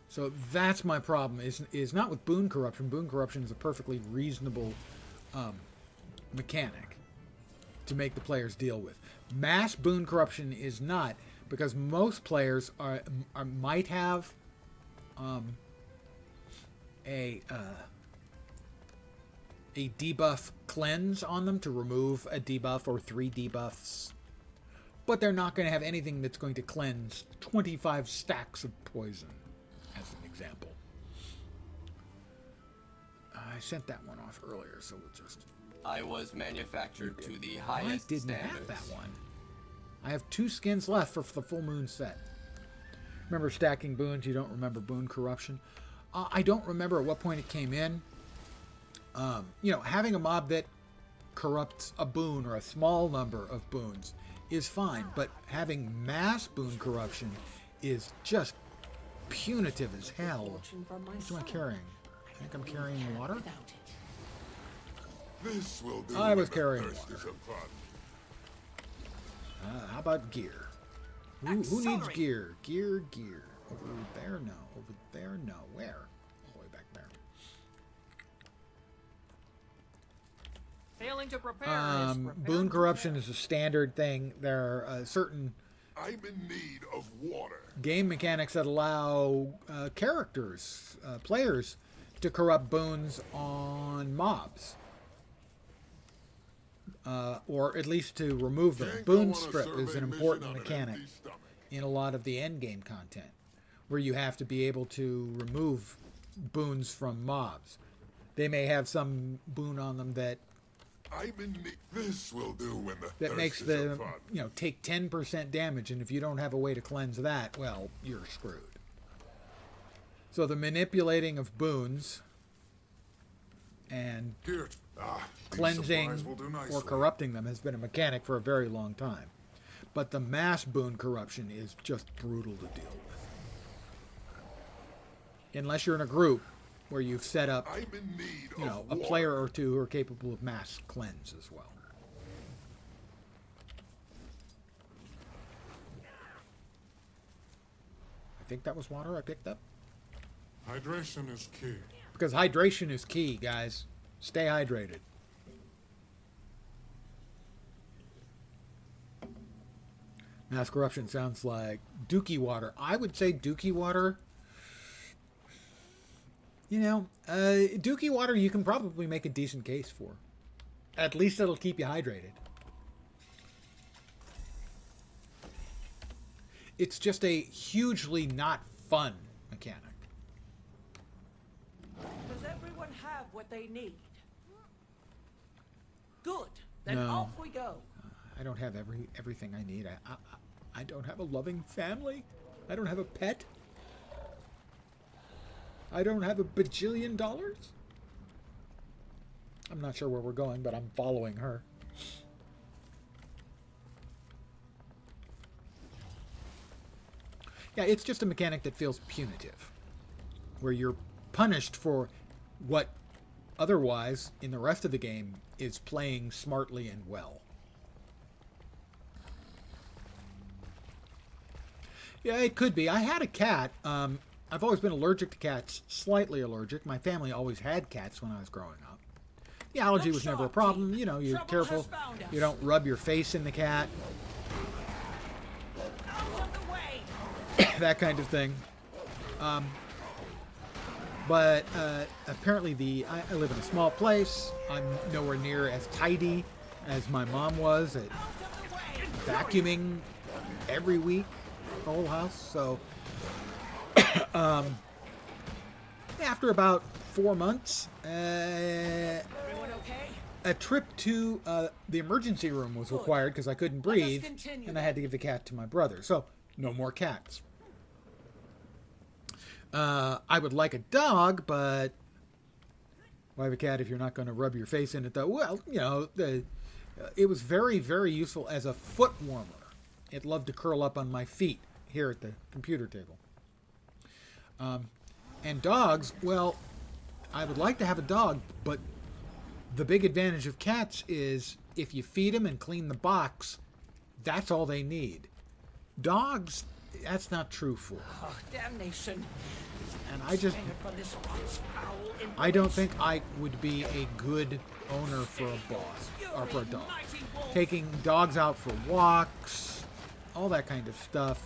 So that's my problem, is not with boon corruption. Boon corruption is a perfectly reasonable mechanic to make the players deal with. Mass boon corruption is not, because most players might have a debuff cleanse on them to remove a debuff or 3 debuffs, but they're not going to have anything that's going to cleanse 25 stacks of poison, as an example. I sent that one off earlier, so we'll just... I was manufactured to the highest I didn't standards. have that one. I have 2 skins left for the full moon set. Remember stacking boons? You don't remember boon corruption? I don't remember at what point it came in. Having a mob that corrupts a boon or a small number of boons is fine, but having mass boon corruption is just punitive as hell. What am I carrying? I think I'm carrying water? This will do. I was carrying water. How about gear? Who needs gear? Gear. Over there, no. Over there, no. Where? All the way back there. Failing to prepare Boon corruption is a standard thing. There are certain I'm in need of water. Game mechanics that allow players, to corrupt boons on mobs. Or at least to remove them. Boon strip is an important mechanic in a lot of the endgame content, where you have to be able to remove boons from mobs. They may have some boon on them that this will do when that makes them take 10% damage, and if you don't have a way to cleanse that, well, you're screwed. So the manipulating of boons and cleansing or corrupting them has been a mechanic for a very long time. But the mass boon corruption is just brutal to deal with. Unless you're in a group where you've set up, a player or two who are capable of mass cleanse as well. I think that was water I picked up. Hydration is key. Because hydration is key, guys. Stay hydrated. Mass corruption sounds like dookie water. I would say dookie water. Dookie water you can probably make a decent case for. At least it'll keep you hydrated. It's just a hugely not fun mechanic. Does everyone have what they need? Good. Then No. off we go. I don't have everything I need. I don't have a loving family. I don't have a pet. I don't have $1 bajillion. I'm not sure where we're going, but I'm following her. Yeah, it's just a mechanic that feels punitive, where you're punished for what otherwise, in the rest of the game, is playing smartly and well. Yeah, it could be. I had a cat. I've always been allergic to cats, slightly allergic. My family always had cats when I was growing up. The allergy was never a problem. You know, you're careful. You don't rub your face in the cat. That kind of thing. But apparently I live in a small place. I'm nowhere near as tidy as my mom was at vacuuming every week, the whole house. So after about 4 months, a trip to the emergency room was required because I couldn't breathe, and I had to give the cat to my brother. So no more cats. I would like a dog, but why have a cat if you're not going to rub your face in it, though? Well, you know, it was very, very useful as a foot warmer. It loved to curl up on my feet here at the computer table. And dogs, well, I would like to have a dog, but the big advantage of cats is if you feed them and clean the box, that's all they need. Dogs, that's not true for them. Oh, damnation. And I don't think I would be a good owner for a boss, or for a dog. Taking dogs out for walks, all that kind of stuff.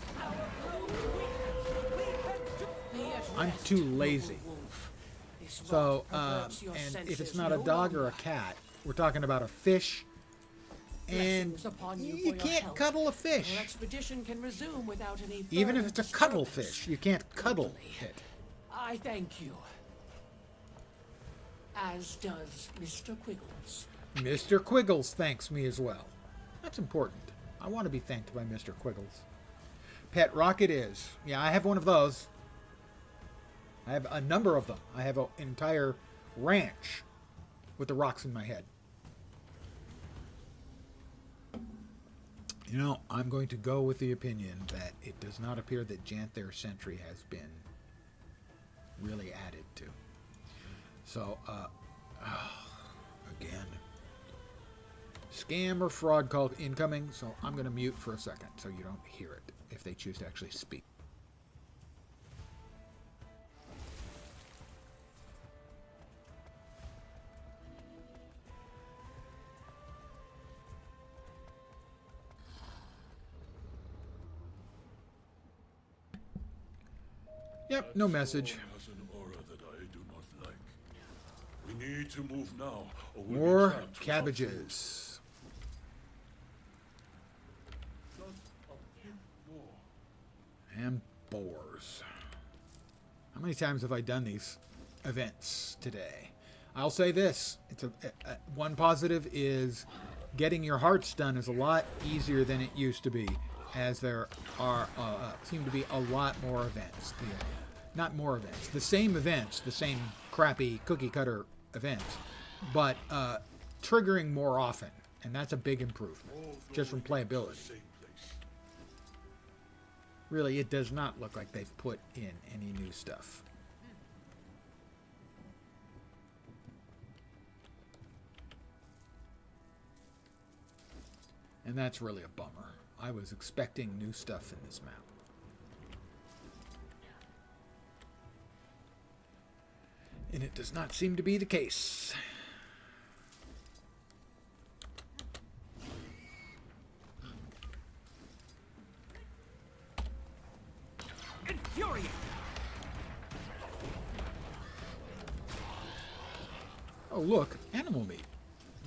I'm too lazy. So, and if it's not a dog or a cat, we're talking about a fish. And you can't cuddle a fish. Your expedition can resume without any even if it's a cuddle fish, you can't cuddle it. I thank you. As does Mr. Quiggles. Mr. Quiggles thanks me as well. That's important. I want to be thanked by Mr. Quiggles. Pet rocket is. Yeah, I have one of those. I have a number of them. I have an entire ranch with the rocks in my head. You know, I'm going to go with the opinion that it does not appear that Janther Sentry has been really added to. So, again, scam or fraud call incoming, so I'm going to mute for a second so you don't hear it if they choose to actually speak. Yep, no message. Has an aura that I do not like. We need to move now, or we'll More be trapped cabbages. And boars. How many times have I done these events today? I'll say this. It's one positive is getting your hearts done is a lot easier than it used to be, as there are seem to be a lot more events. Not more events. The same events, the same crappy cookie cutter events, but triggering more often, and that's a big improvement just from playability. Really, it does not look like they've put in any new stuff. And that's really a bummer. I was expecting new stuff in this map. And it does not seem to be the case. Infuriate! Oh, look, animal meat.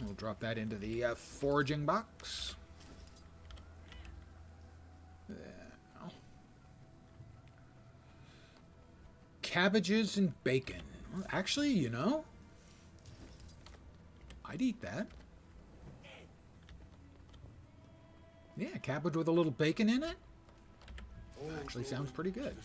We'll drop that into the foraging box. Cabbages and bacon. Well, actually, you know, I'd eat that. Yeah, cabbage with a little bacon in it. Actually sounds pretty good.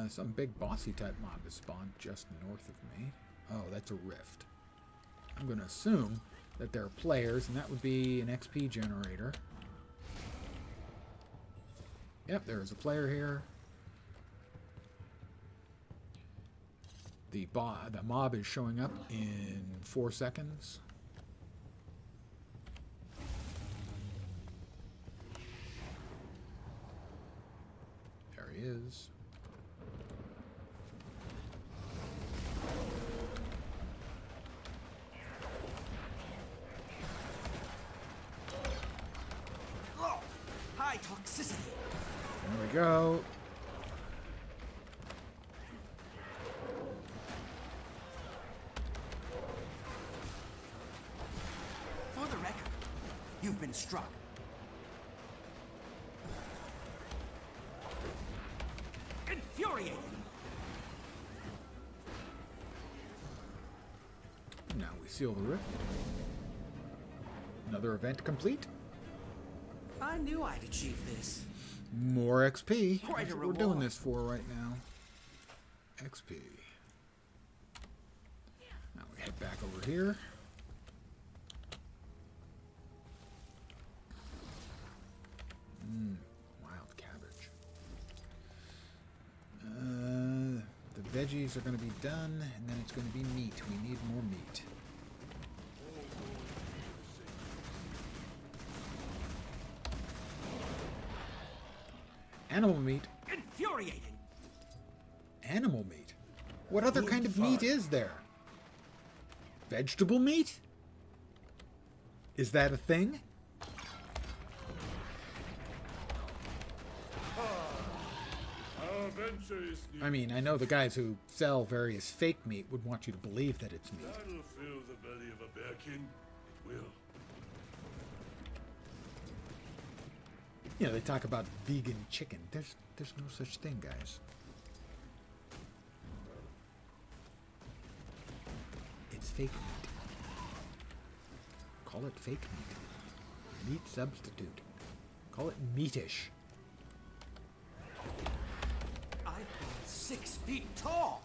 Some big bossy type mob has spawned just north of me. Oh, that's a rift. I'm going to assume that there are players, and that would be an XP generator. Yep, there is a player here. The mob is showing up in 4 seconds. is. Oh, high toxicity. There we go. For the record, you've been struck. Infuriating. Now we seal the rift. Another event complete. I knew I'd achieve this. More XP. Quite That's a what we're doing reward. this for right now. XP. Now we head back over here. Wild cabbage. The veggies are going to be done, and then it's going to be meat. We need more meat. Animal meat. Infuriating. Animal meat? What other kind of meat is there? Vegetable meat? Is that a thing? I mean, I know the guys who sell various fake meat would want you to believe that it's meat. That'll fill the belly of a bearkin. It will. You know, they talk about vegan chicken. There's no such thing, guys. It's fake meat. Call it fake meat. Meat substitute. Call it meatish. I'm 6 feet tall.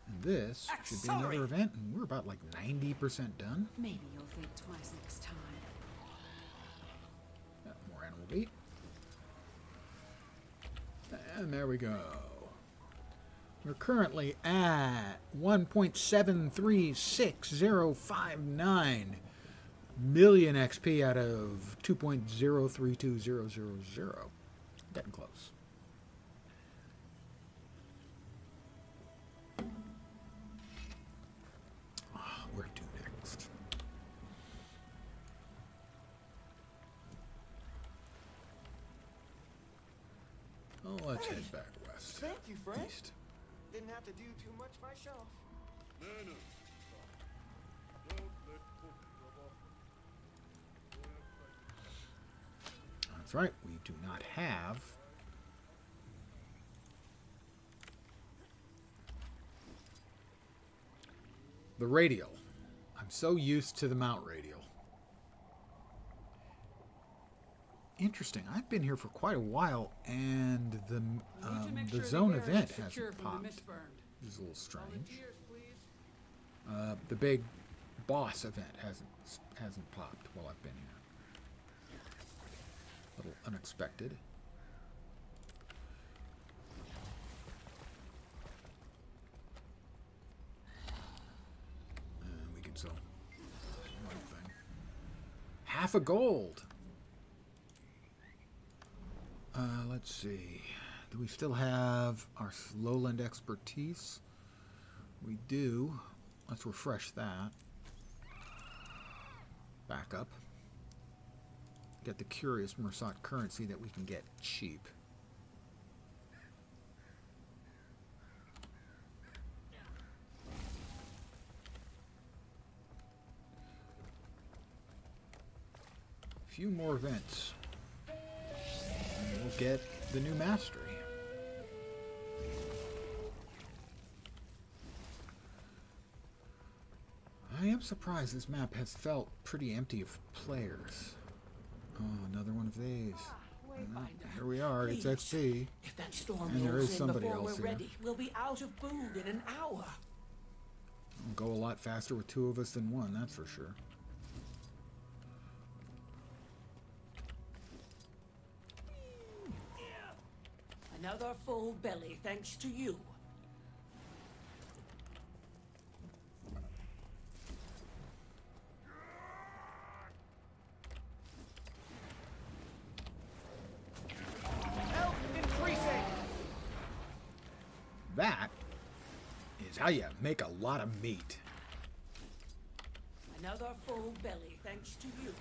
And this should be another event, and we're about like 90% done. Maybe you'll think twice next time. More animal meat. And there we go. We're currently at 1.736059 million XP out of 2.032000. Getting close. Where to next? Oh, let's head back west. Thank you, friend. East. Didn't have to do too much myself. Nana. Don't let Cook rub off. That's right, we do not have the radial. I'm so used to the mount radial. Interesting. I've been here for quite a while, and the zone event hasn't popped. This is a little strange. The big boss event hasn't popped while I've been here. A little unexpected. And we can sell one thing. Half a gold. Let's see. Do we still have our lowland expertise? We do. Let's refresh that. Back up. Get the curious Mersat currency that we can get cheap. A few more events. And we'll get the new mastery. I am surprised this map has felt pretty empty of players. Oh, another one of these. Here we are, Please. it's XP. If that storm And there rolls is in somebody before else we're here. ready, we'll be out of food in an hour. It'll go a lot faster with two of us than one, that's for sure. Another full belly, thanks to you. Help is how you make a lot of meat. Another full belly, thanks to you.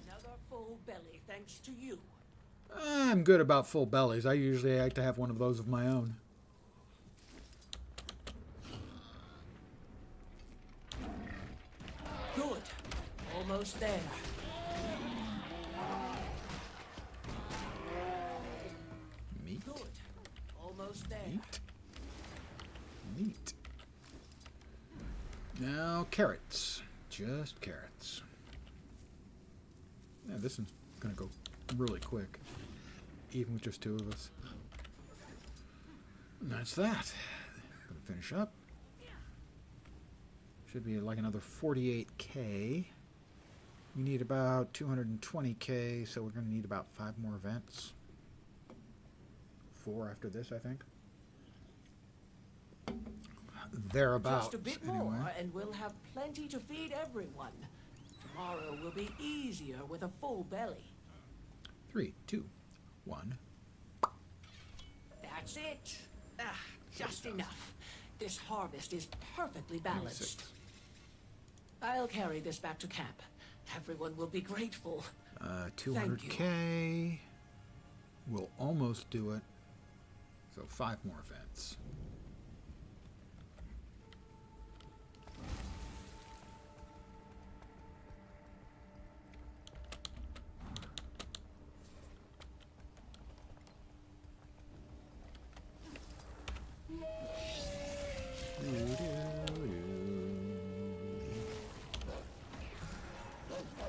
Another full belly, thanks to you. I'm good about full bellies. I usually like to have one of those of my own. Good. Almost there. Meat. Good. Almost there. Meat. Meat. Now, carrots. Just carrots. Yeah, this one's going to go really quick. Even with just two of us. And that's that. Gonna finish up. Should be like another 48k. We need about 220k, so we're going to need about 5 more events. 4 after this, I think. Thereabouts, Just a bit anyway. more, and we'll have plenty to feed everyone. Tomorrow will be easier with a full belly. 3, 2, 1. That's it. Just enough. This harvest is perfectly balanced. I'll carry this back to camp. Everyone will be grateful. 200k. We'll almost do it. So 5 more events.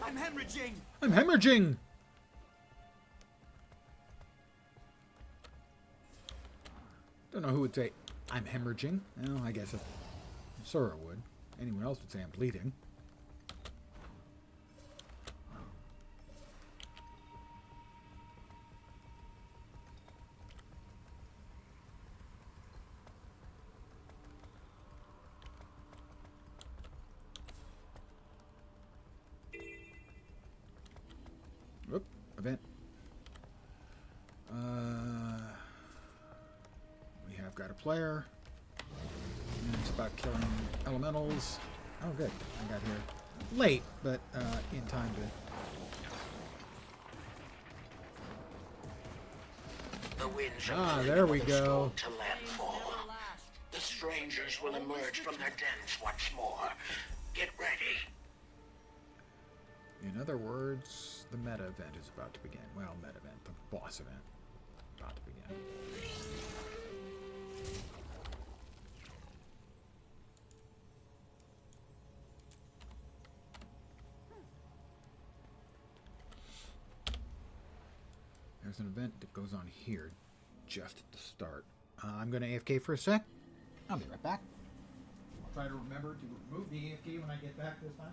I'm hemorrhaging! I'm hemorrhaging! Don't know who would say, I'm hemorrhaging. Well, I guess Sora would. Anyone else would say I'm bleeding. Whoop, event. We have got a player. And it's about killing elementals. Oh, good. I got here late, but in time to... The winds Ah, there we go. to landfall. The strangers will emerge from their dens once more. Get ready. In other words, the meta event is about to begin. Well, meta event, the boss event, about to begin. There's an event that goes on here just at the start. I'm going to AFK for a sec. I'll be right back. I'll try to remember to remove the AFK when I get back this time.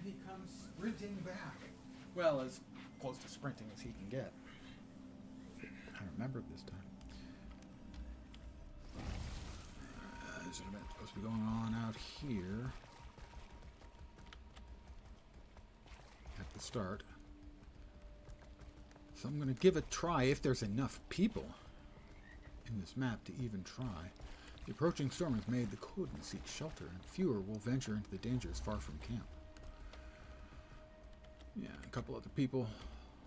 He comes sprinting back. Well, as close to sprinting as he can get. I remembered this time. There's an event supposed to be going on out here. At the start. So I'm going to give it a try if there's enough people in this map to even try. The approaching storm has made the Coden seek shelter, and fewer will venture into the dangers far from camp. Yeah, a couple other people,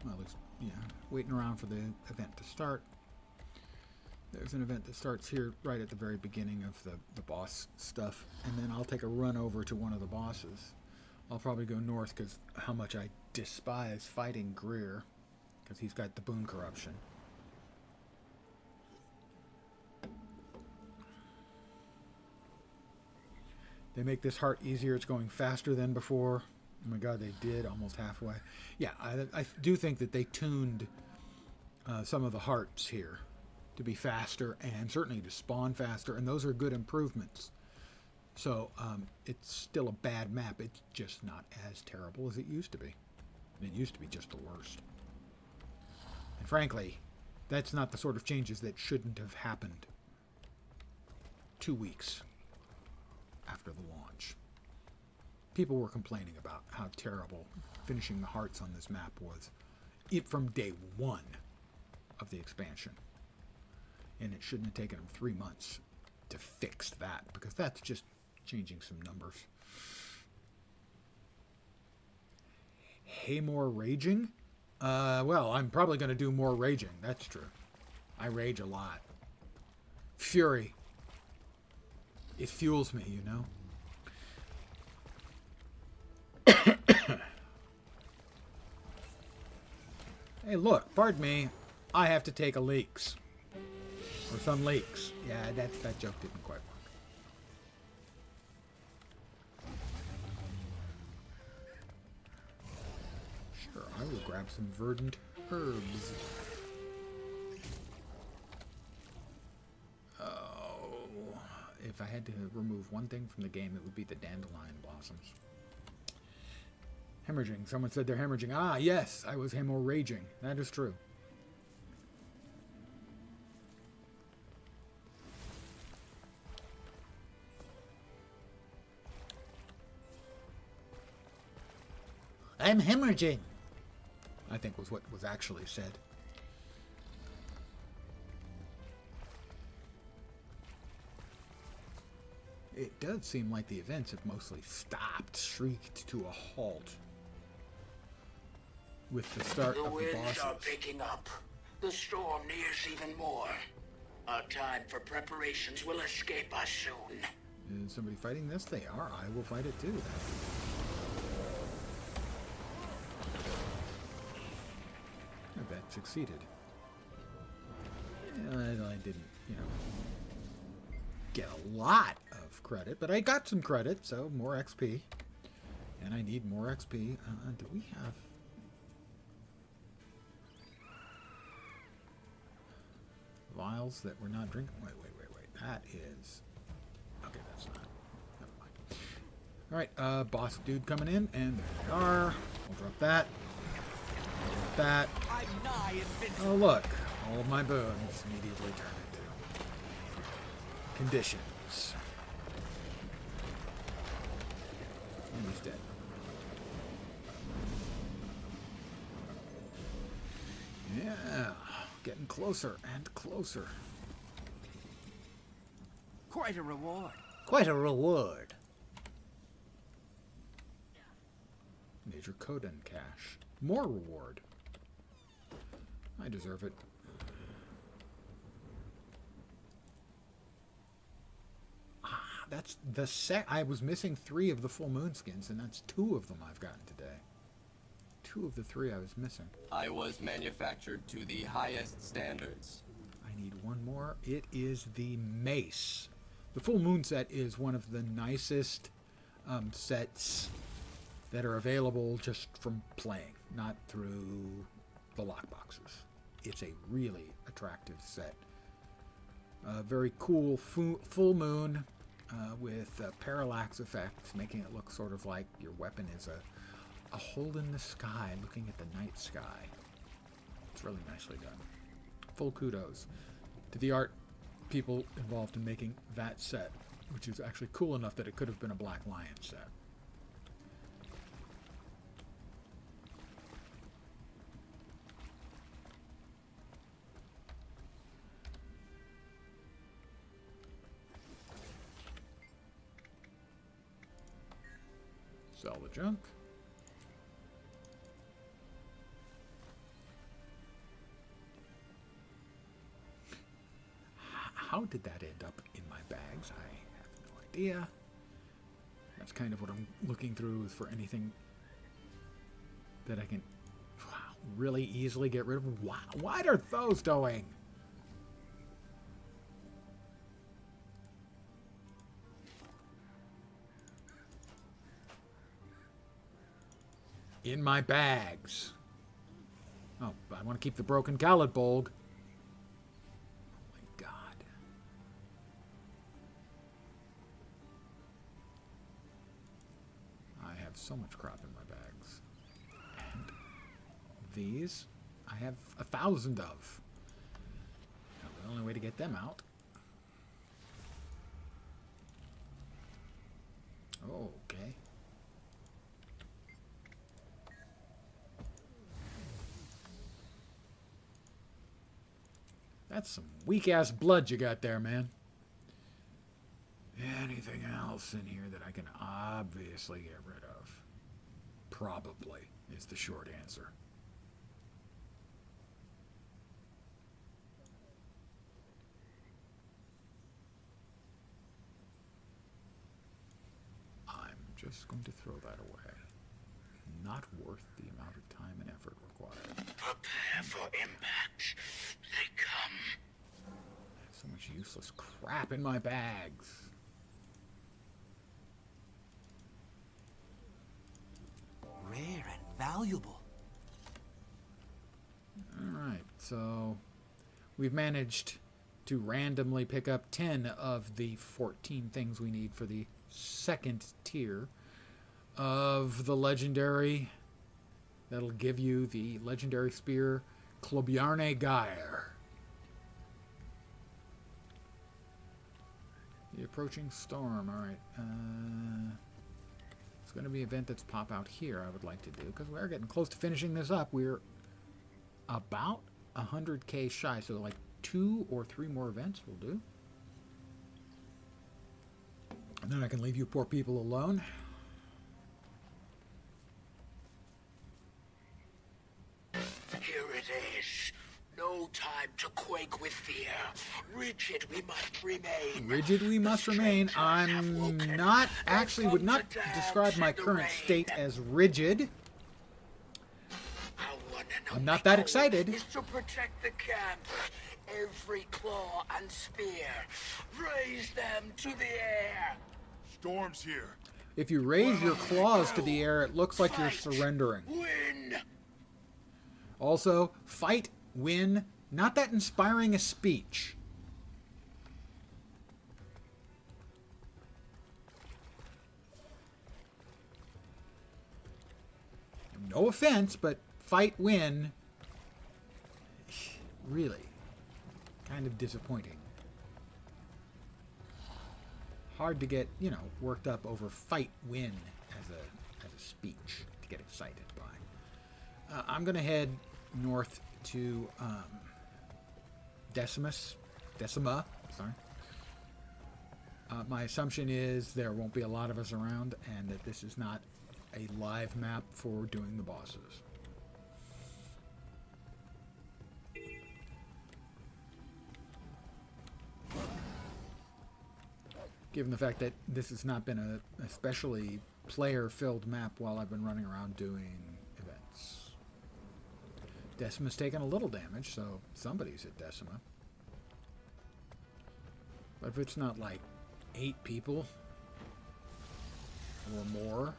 well, at least, yeah, waiting around for the event to start. There's an event that starts here right at the very beginning of the boss stuff, and then I'll take a run over to one of the bosses. I'll probably go north because how much I despise fighting Greer, because he's got the boon corruption. They make this heart easier. It's going faster than before. Oh my god, they did almost halfway. Yeah, I do think that they tuned some of the hearts here to be faster and certainly to spawn faster, and those are good improvements. So it's still a bad map. It's just not as terrible as it used to be. It used to be just the worst. And frankly, that's not the sort of changes that shouldn't have happened 2 weeks after the launch. People were complaining about how terrible finishing the hearts on this map was from day one of the expansion. And it shouldn't have taken them 3 months to fix that, because that's just changing some numbers. Hey, more raging? Well, I'm probably going to do more raging. That's true. I rage a lot. Fury. It fuels me, you know? Hey, look, pardon me. I have to take a leaks. Or some leaks. Yeah, that joke didn't quite work. Sure, I will grab some verdant herbs. Oh, if I had to remove one thing from the game, it would be the dandelion blossoms. Hemorrhaging. Someone said they're hemorrhaging. Ah, yes, I was hemorrhaging. That is true. I'm hemorrhaging, I think was what was actually said. It does seem like the events have mostly stopped, shrieked to a halt with the start of the winds bosses. are picking up. The storm nears even more. Our time for preparations will escape us soon. Is somebody fighting this? They are. I will fight it too. That succeeded. I didn't, get a lot of credit, but I got some credit, so more XP. And I need more XP. Do we have... vials that we're not drinking? Wait. That is... okay, that's not... never mind. Alright, boss dude coming in, and there they are. We'll drop that. That. Oh, look. All of my boons immediately turn into conditions. And he's dead. Yeah. Getting closer and closer. Quite a reward. Quite a reward. Major Coden cache. More reward. I deserve it. That's the I was missing 3 of the full moon skins, and that's 2 of them I've gotten today. 2 of the 3 I was missing. I was manufactured to the highest standards. I need one more. It is the mace. The full moon set is one of the nicest sets that are available just from playing, not through the lockboxes. It's a really attractive set. Very cool full moon with parallax effects, making it look sort of like your weapon is a hole in the sky looking at the night sky. It's really nicely done. Full kudos to the art people involved in making that set, which is actually cool enough that it could have been a Black Lion set. Sell the junk. How did that end up in my bags? I have no idea. That's kind of what I'm looking through for anything that I can really easily get rid of. What are those doing? In my bags. Oh, I want to keep the broken Gallet Bulg. Oh my god. I have so much crap in my bags. And these, I have 1,000 of. Now, the only way to get them out. Oh, okay. That's some weak-ass blood you got there, man. Anything else in here that I can obviously get rid of? Probably is the short answer. I'm just going to throw that away. Not worth the amount of time and effort required. Prepare for impact. They come. I have so much useless crap in my bags. Rare and valuable. Alright, so we've managed to randomly pick up 10 of the 14 things we need for the second tier of the legendary. That'll give you the legendary spear Klobiarne Geir. The approaching storm. Alright. It's going to be an event that's pop out here I would like to do, because we're getting close to finishing this up. We're about 100k shy, so like 2 or 3 more events will do. And then I can leave you poor people alone. Here it is. No time to quake with fear. Rigid we must remain. Rigid we must remain. I'm not, actually would not describe my current state as rigid. I'm not that excited. Is to protect the camp. Every claw and spear. Raise them to the air. Storm's here. If you raise your claws to the air, it looks like you're surrendering. Win. Also, fight, win, not that inspiring a speech. No offense, but fight, win, really, kind of disappointing. Hard to get, you know, worked up over fight, win as a speech to get excited by. I'm going to head north to Decima, sorry. My assumption is there won't be a lot of us around and that this is not a live map for doing the bosses. Given the fact that this has not been a especially player-filled map while I've been running around doing events. Decima's taken a little damage, so somebody's at Decima. But if it's not like 8 people or more,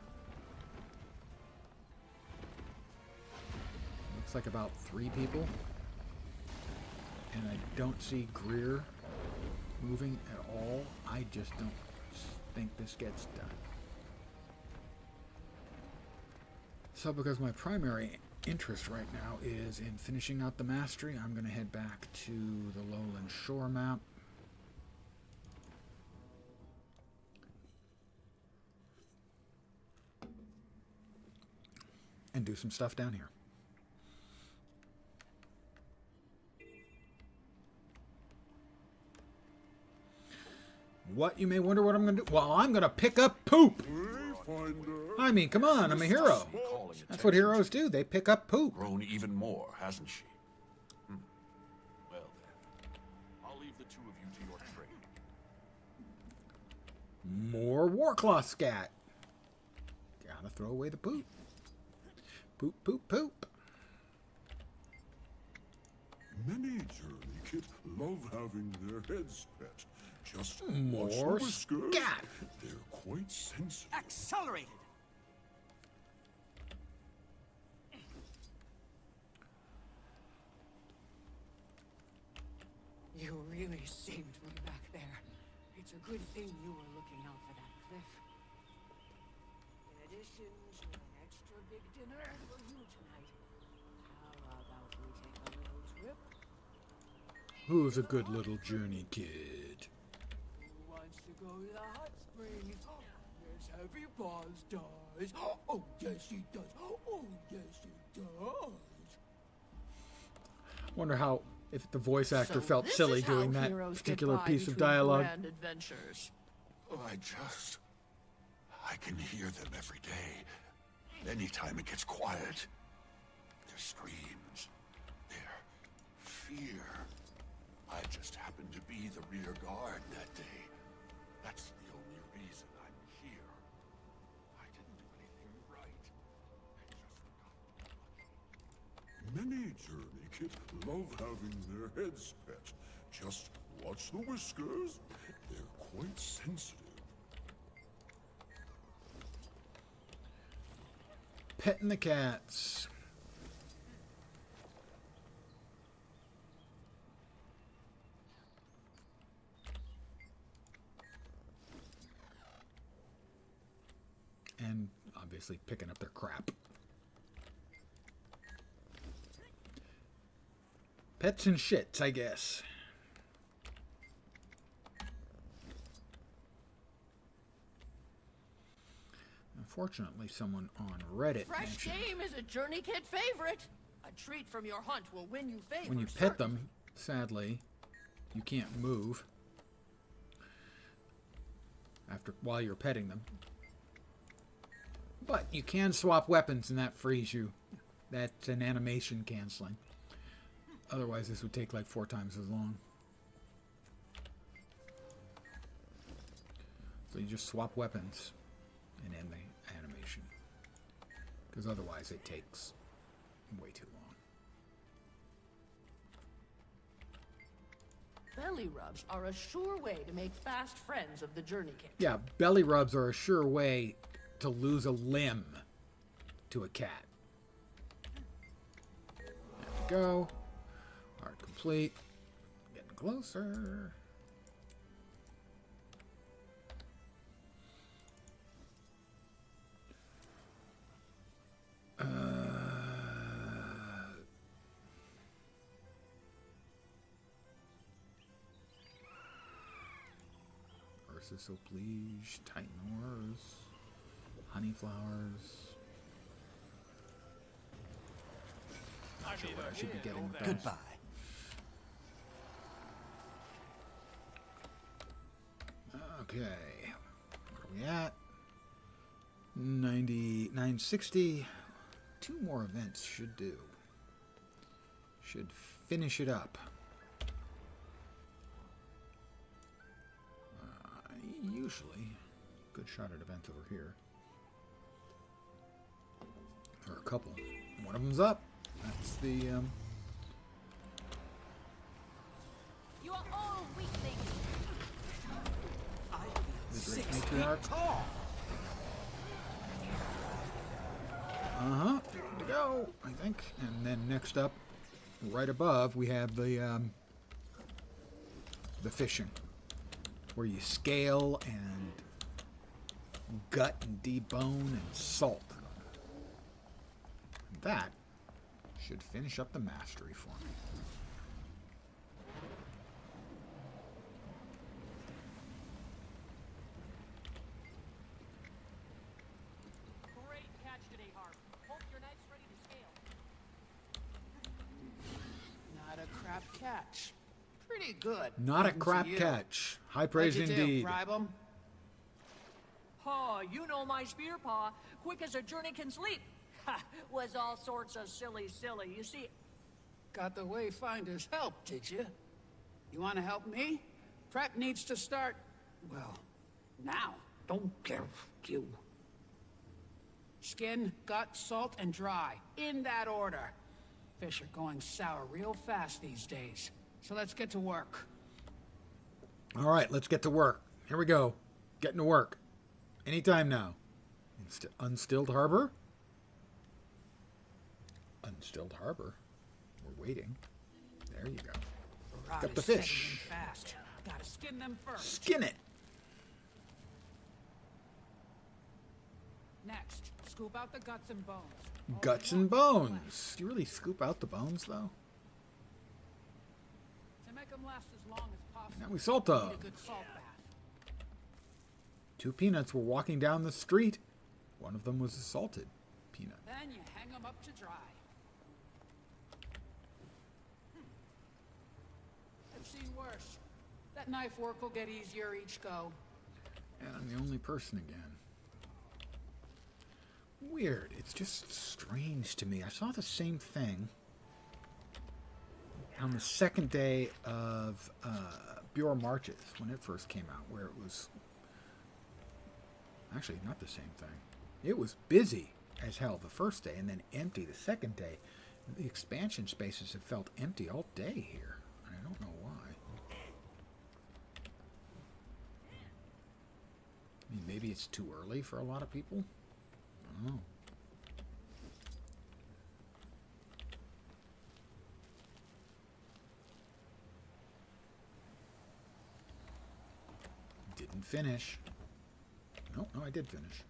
looks like about 3 people, and I don't see Greer moving at all. I just don't think this gets done. So because my primary interest right now is in finishing out the mastery, I'm going to head back to the Lowland Shore map. And do some stuff down here. What? You may wonder what I'm going to do. Well, I'm going to pick up poop. finder. I mean, come on, I'm a hero. That's what heroes do. They pick up poop. Grown even more, hasn't she? Well then, I'll leave the two of you to your trade. More Warclaw scat. Gotta throw away the poop. Poop, poop, poop. Many journey kit love having their heads pet. Just watch the More whiskers. scat. They're quite sensitive. Accelerated! You really saved me back there. It's a good thing you were looking out for that cliff. In addition to an extra big dinner for you tonight, how about we take a little trip? Who's a good little journey kid? Who wants to go to the hot springs? Yes, Heavy Paws does. Oh, yes, he does. Oh, yes, he does. Wonder how, if the voice actor So felt this silly is how doing that heroes get particular by piece of between dialogue. grand adventures. I can hear them every day. Anytime it gets quiet. Their screams. Their fear. I just happened to be the rear guard that day. That's the only reason I'm here. I didn't do anything right. Many journey kit love having their heads pet. Just watch the whiskers. They're quite sensitive. Petting the cats. And obviously picking up their crap. Pets and shits, I guess. Unfortunately, someone on Reddit Fresh mentioned game is a journey kid favorite. A treat from your hunt will win you favor. when you pet them, sadly, you can't move while you're petting them. But you can swap weapons, and that frees you. That's an animation canceling. Otherwise, this would take like 4 times as long. So you just swap weapons and end the animation. Because otherwise it takes way too long. Belly rubs are a sure way to make fast friends of the journey kid. Yeah, belly rubs are a sure way to lose a limb to a cat. There we go. Art complete. Getting closer. Ursus Oblige, Titan Ores, Honey Flowers. Not sure what I should be getting with those. Goodbye. Okay. What are we at? 960. 2 more events should do. Should finish it up. Usually. Good shot at events over here. There are a couple. One of them's up. That's the, You are all weaklings. the Great Matriarch. Uh-huh. There we go, I think. And then next up, right above, we have the fishing, where you scale and gut and debone and salt. That should finish up the mastery for me. Great catch today, Harp. Hope your knife's ready to scale. Not a crap catch. Pretty good. Not a even for crap you. catch. High praise What'd you indeed. do, bribe 'em? paw. You know my spear paw. Quick as a journey can sleep. Ha! Was all sorts of silly. You see... Got the Wayfinder's help, did you? You want to help me? Prep needs to start... well, now. Don't give you. Skin, gut, salt, and dry. In that order. Fish are going sour real fast these days. So let's get to work. All right, let's get to work. Here we go. Getting to work. Anytime now. Unstilled Harbor? Unstilled Harbor. We're waiting. There you go. Pick up the fish. Fast. Gotta skin them first. Skin it. Next, scoop out the guts and bones. Guts and bones. Do you really scoop out the bones, though? To make them last as long as possible. Now we salt them. Need a good salt bath. 2 peanuts were walking down the street. One of them was a salted peanut. Then you hang them up to dry. I've seen worse. That knife work will get easier each go. And I'm the only person again. Weird. It's just strange to me. I saw the same thing on the second day of Bureau Marches when it first came out, where it was actually not the same thing. It was busy as hell the first day and then empty the second day. The expansion spaces have felt empty all day here. I don't know why. I mean, maybe it's too early for a lot of people. I don't know. Didn't finish. No, I did finish.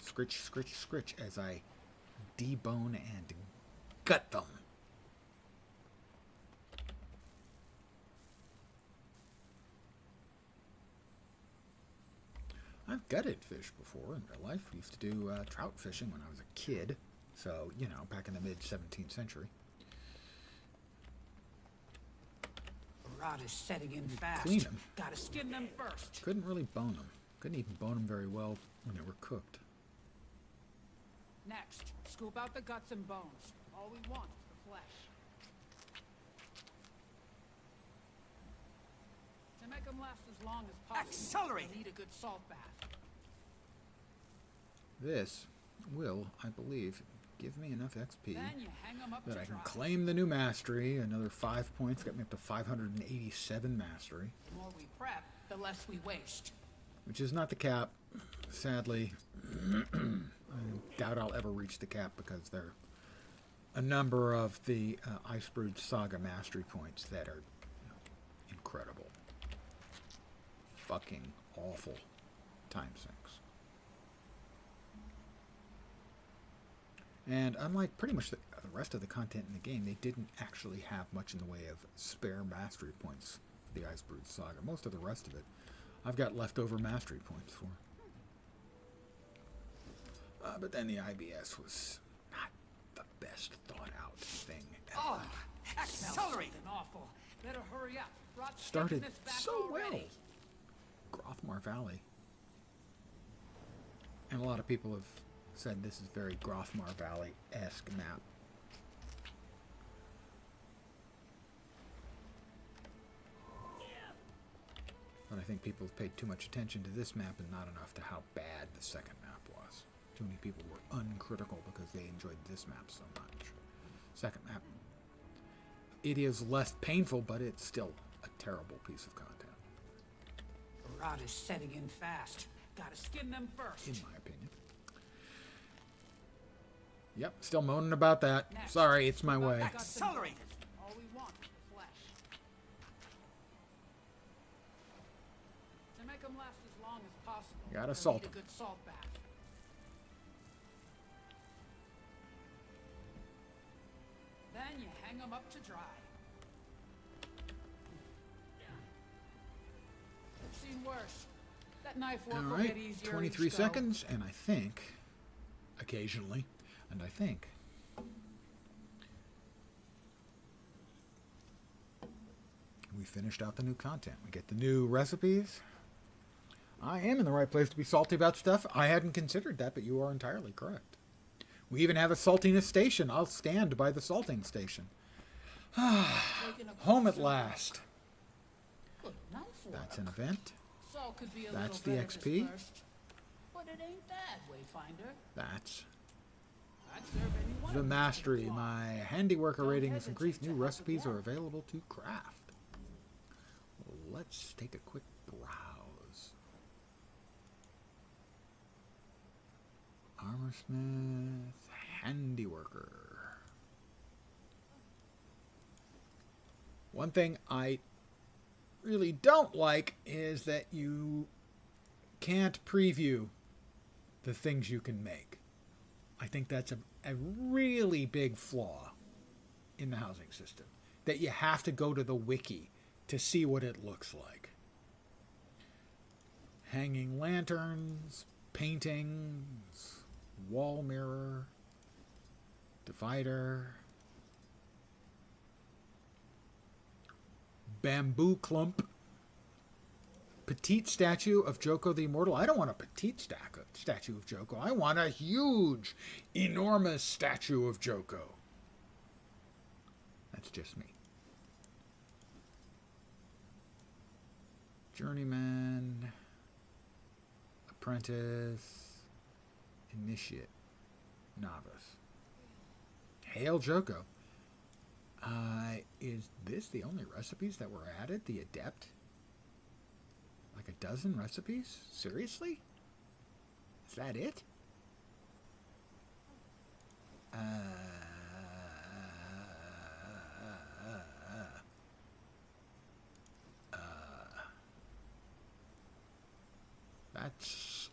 Scritch, scritch, scritch as I debone and gut them. I've gutted fish before in real life. I used to do trout fishing when I was a kid. So, you know, back in the mid-17th century. The rod is setting in fast. Clean them. Gotta skin them first. Couldn't really bone them. Couldn't even bone them very well when they were cooked. Next, scoop out the guts and bones. All we want is the flesh. To make them last as long as possible, Accelerate! You need a good salt bath. This will, I believe, give me enough XP Then you hang them up that to I can dry. claim the new mastery. Another 5 points, got me up to 587 mastery. The more we prep, the less we waste. Which is not the cap, sadly. I doubt I'll ever reach the cap because there are a number of the Icebrood Saga mastery points that are incredible. Fucking awful time sinks. And unlike pretty much the rest of the content in the game, they didn't actually have much in the way of spare mastery points for the Icebrood Saga. Most of the rest of it, I've got leftover mastery points for. But then the IBS was not the best thought out thing ever. Oh, accelerate! Awful. Better hurry up. Rod's Started taking this back so already. well. Grothmar Valley. And a lot of people have said this is very Grothmar Valley-esque map. But I think people have paid too much attention to this map and not enough to how bad the second map was. Too many people were uncritical because they enjoyed this map so much. Second map, it is less painful, but it's still a terrible piece of content. The rod is setting in fast. Gotta skin them first. In my opinion. Yep, still moaning about that. Next. Sorry, it's my way. Accelerate it. All we want is the flesh. To make them last as long as possible, Gotta we'll salt need a 'em. good salt bath. Then you hang them up to dry. I've seen worse. That knife work will get Alright, easier 23 each go. seconds, and I think, occasionally, and I think, we finished out the new content. We get the new recipes, I am in the right place to be salty about stuff. I hadn't considered that, but you are entirely correct. We even have a saltiness station. I'll stand by the salting station. Home at last. That's an event. Salt could be a That's little the better XP. dispersed, but it ain't bad, Wayfinder. That's I'd serve anyone the of you mastery. if you want. My handiworker rating is increased. New recipes are available to craft. Let's take a quick browse. Armorsmith, handiworker. One thing I really don't like is that you can't preview the things you can make. I think that's a really big flaw in the housing system. That you have to go to the wiki to see what it looks like. Hanging lanterns, paintings, wall mirror, divider, bamboo clump, petite statue of Joko the Immortal. I don't want a petite statue of Joko. I want a huge, enormous statue of Joko. That's just me. Journeyman, apprentice, initiate, novice. Hail Joko. Is this the only recipes that were added? The adept? Like a dozen recipes? Seriously? Is that it? That's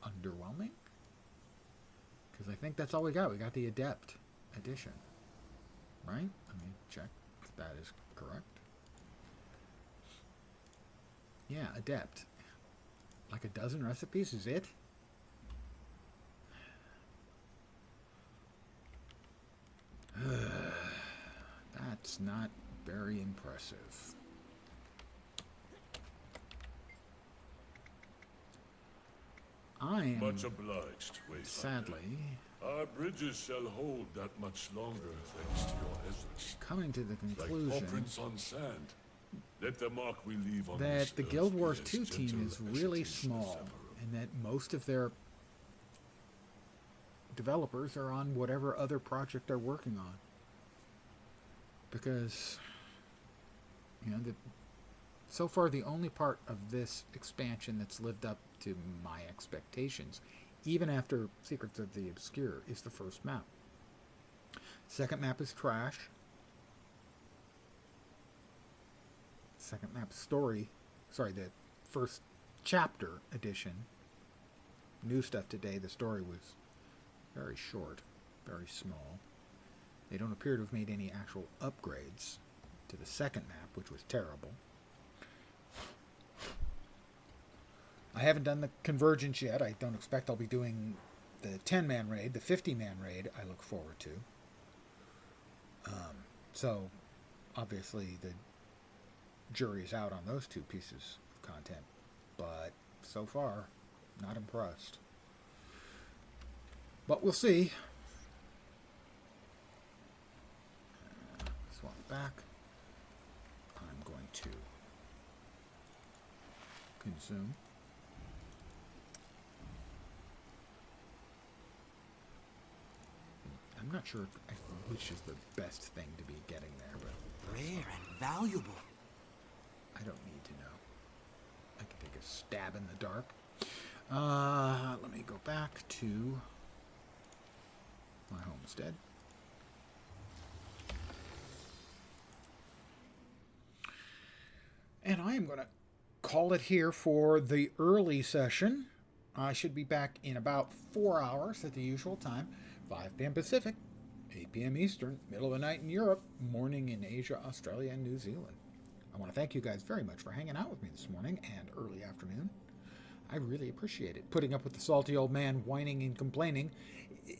underwhelming. Because I think that's all we got. We got the adept edition. Right? Let me check if that is correct. Yeah, adept. Like a dozen recipes is it? That's not very impressive. I am Much obliged, Wayfinder. sadly Our bridges shall hold that much longer, thanks to your efforts. coming to the Like conclusion footprints on sand. Let the mark we leave on that this the earth Guild be Wars as 2 team gentle is as really it is small, ephemeral. and that most of their developers are on whatever other project they're working on. Because, you know, so far the only part of this expansion that's lived up to my expectations, even after Secrets of the Obscure, is the first map. Second map is trash. Second map story, sorry, the first chapter edition. New stuff today, the story was very short, very small. They don't appear to have made any actual upgrades to the second map, which was terrible. I haven't done the Convergence yet. I don't expect I'll be doing the 10-man raid. The 50-man raid I look forward to. So, obviously, the jury is out on those two pieces of content. But, so far, not impressed. But we'll see. Swap back. I'm going to consume. I'm not sure which is the best thing to be getting there, but Rare and valuable. I don't need to know. I can take a stab in the dark. Let me go back to my homestead. And I am going to call it here for the early session. I should be back in about 4 hours at the usual time. 5 p.m. Pacific, 8 p.m. Eastern, middle of the night in Europe, morning in Asia, Australia, and New Zealand. I want to thank you guys very much for hanging out with me this morning and early afternoon. I really appreciate it. Putting up with the salty old man whining and complaining.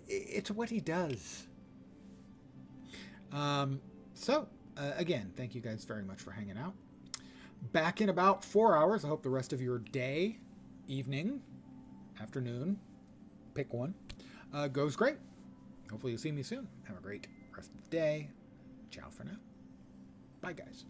It's what he does. Again, thank you guys very much for hanging out. Back in about 4 hours. I hope the rest of your day, evening, afternoon, pick one, goes great. Hopefully you'll see me soon. Have a great rest of the day. Ciao for now. Bye, guys.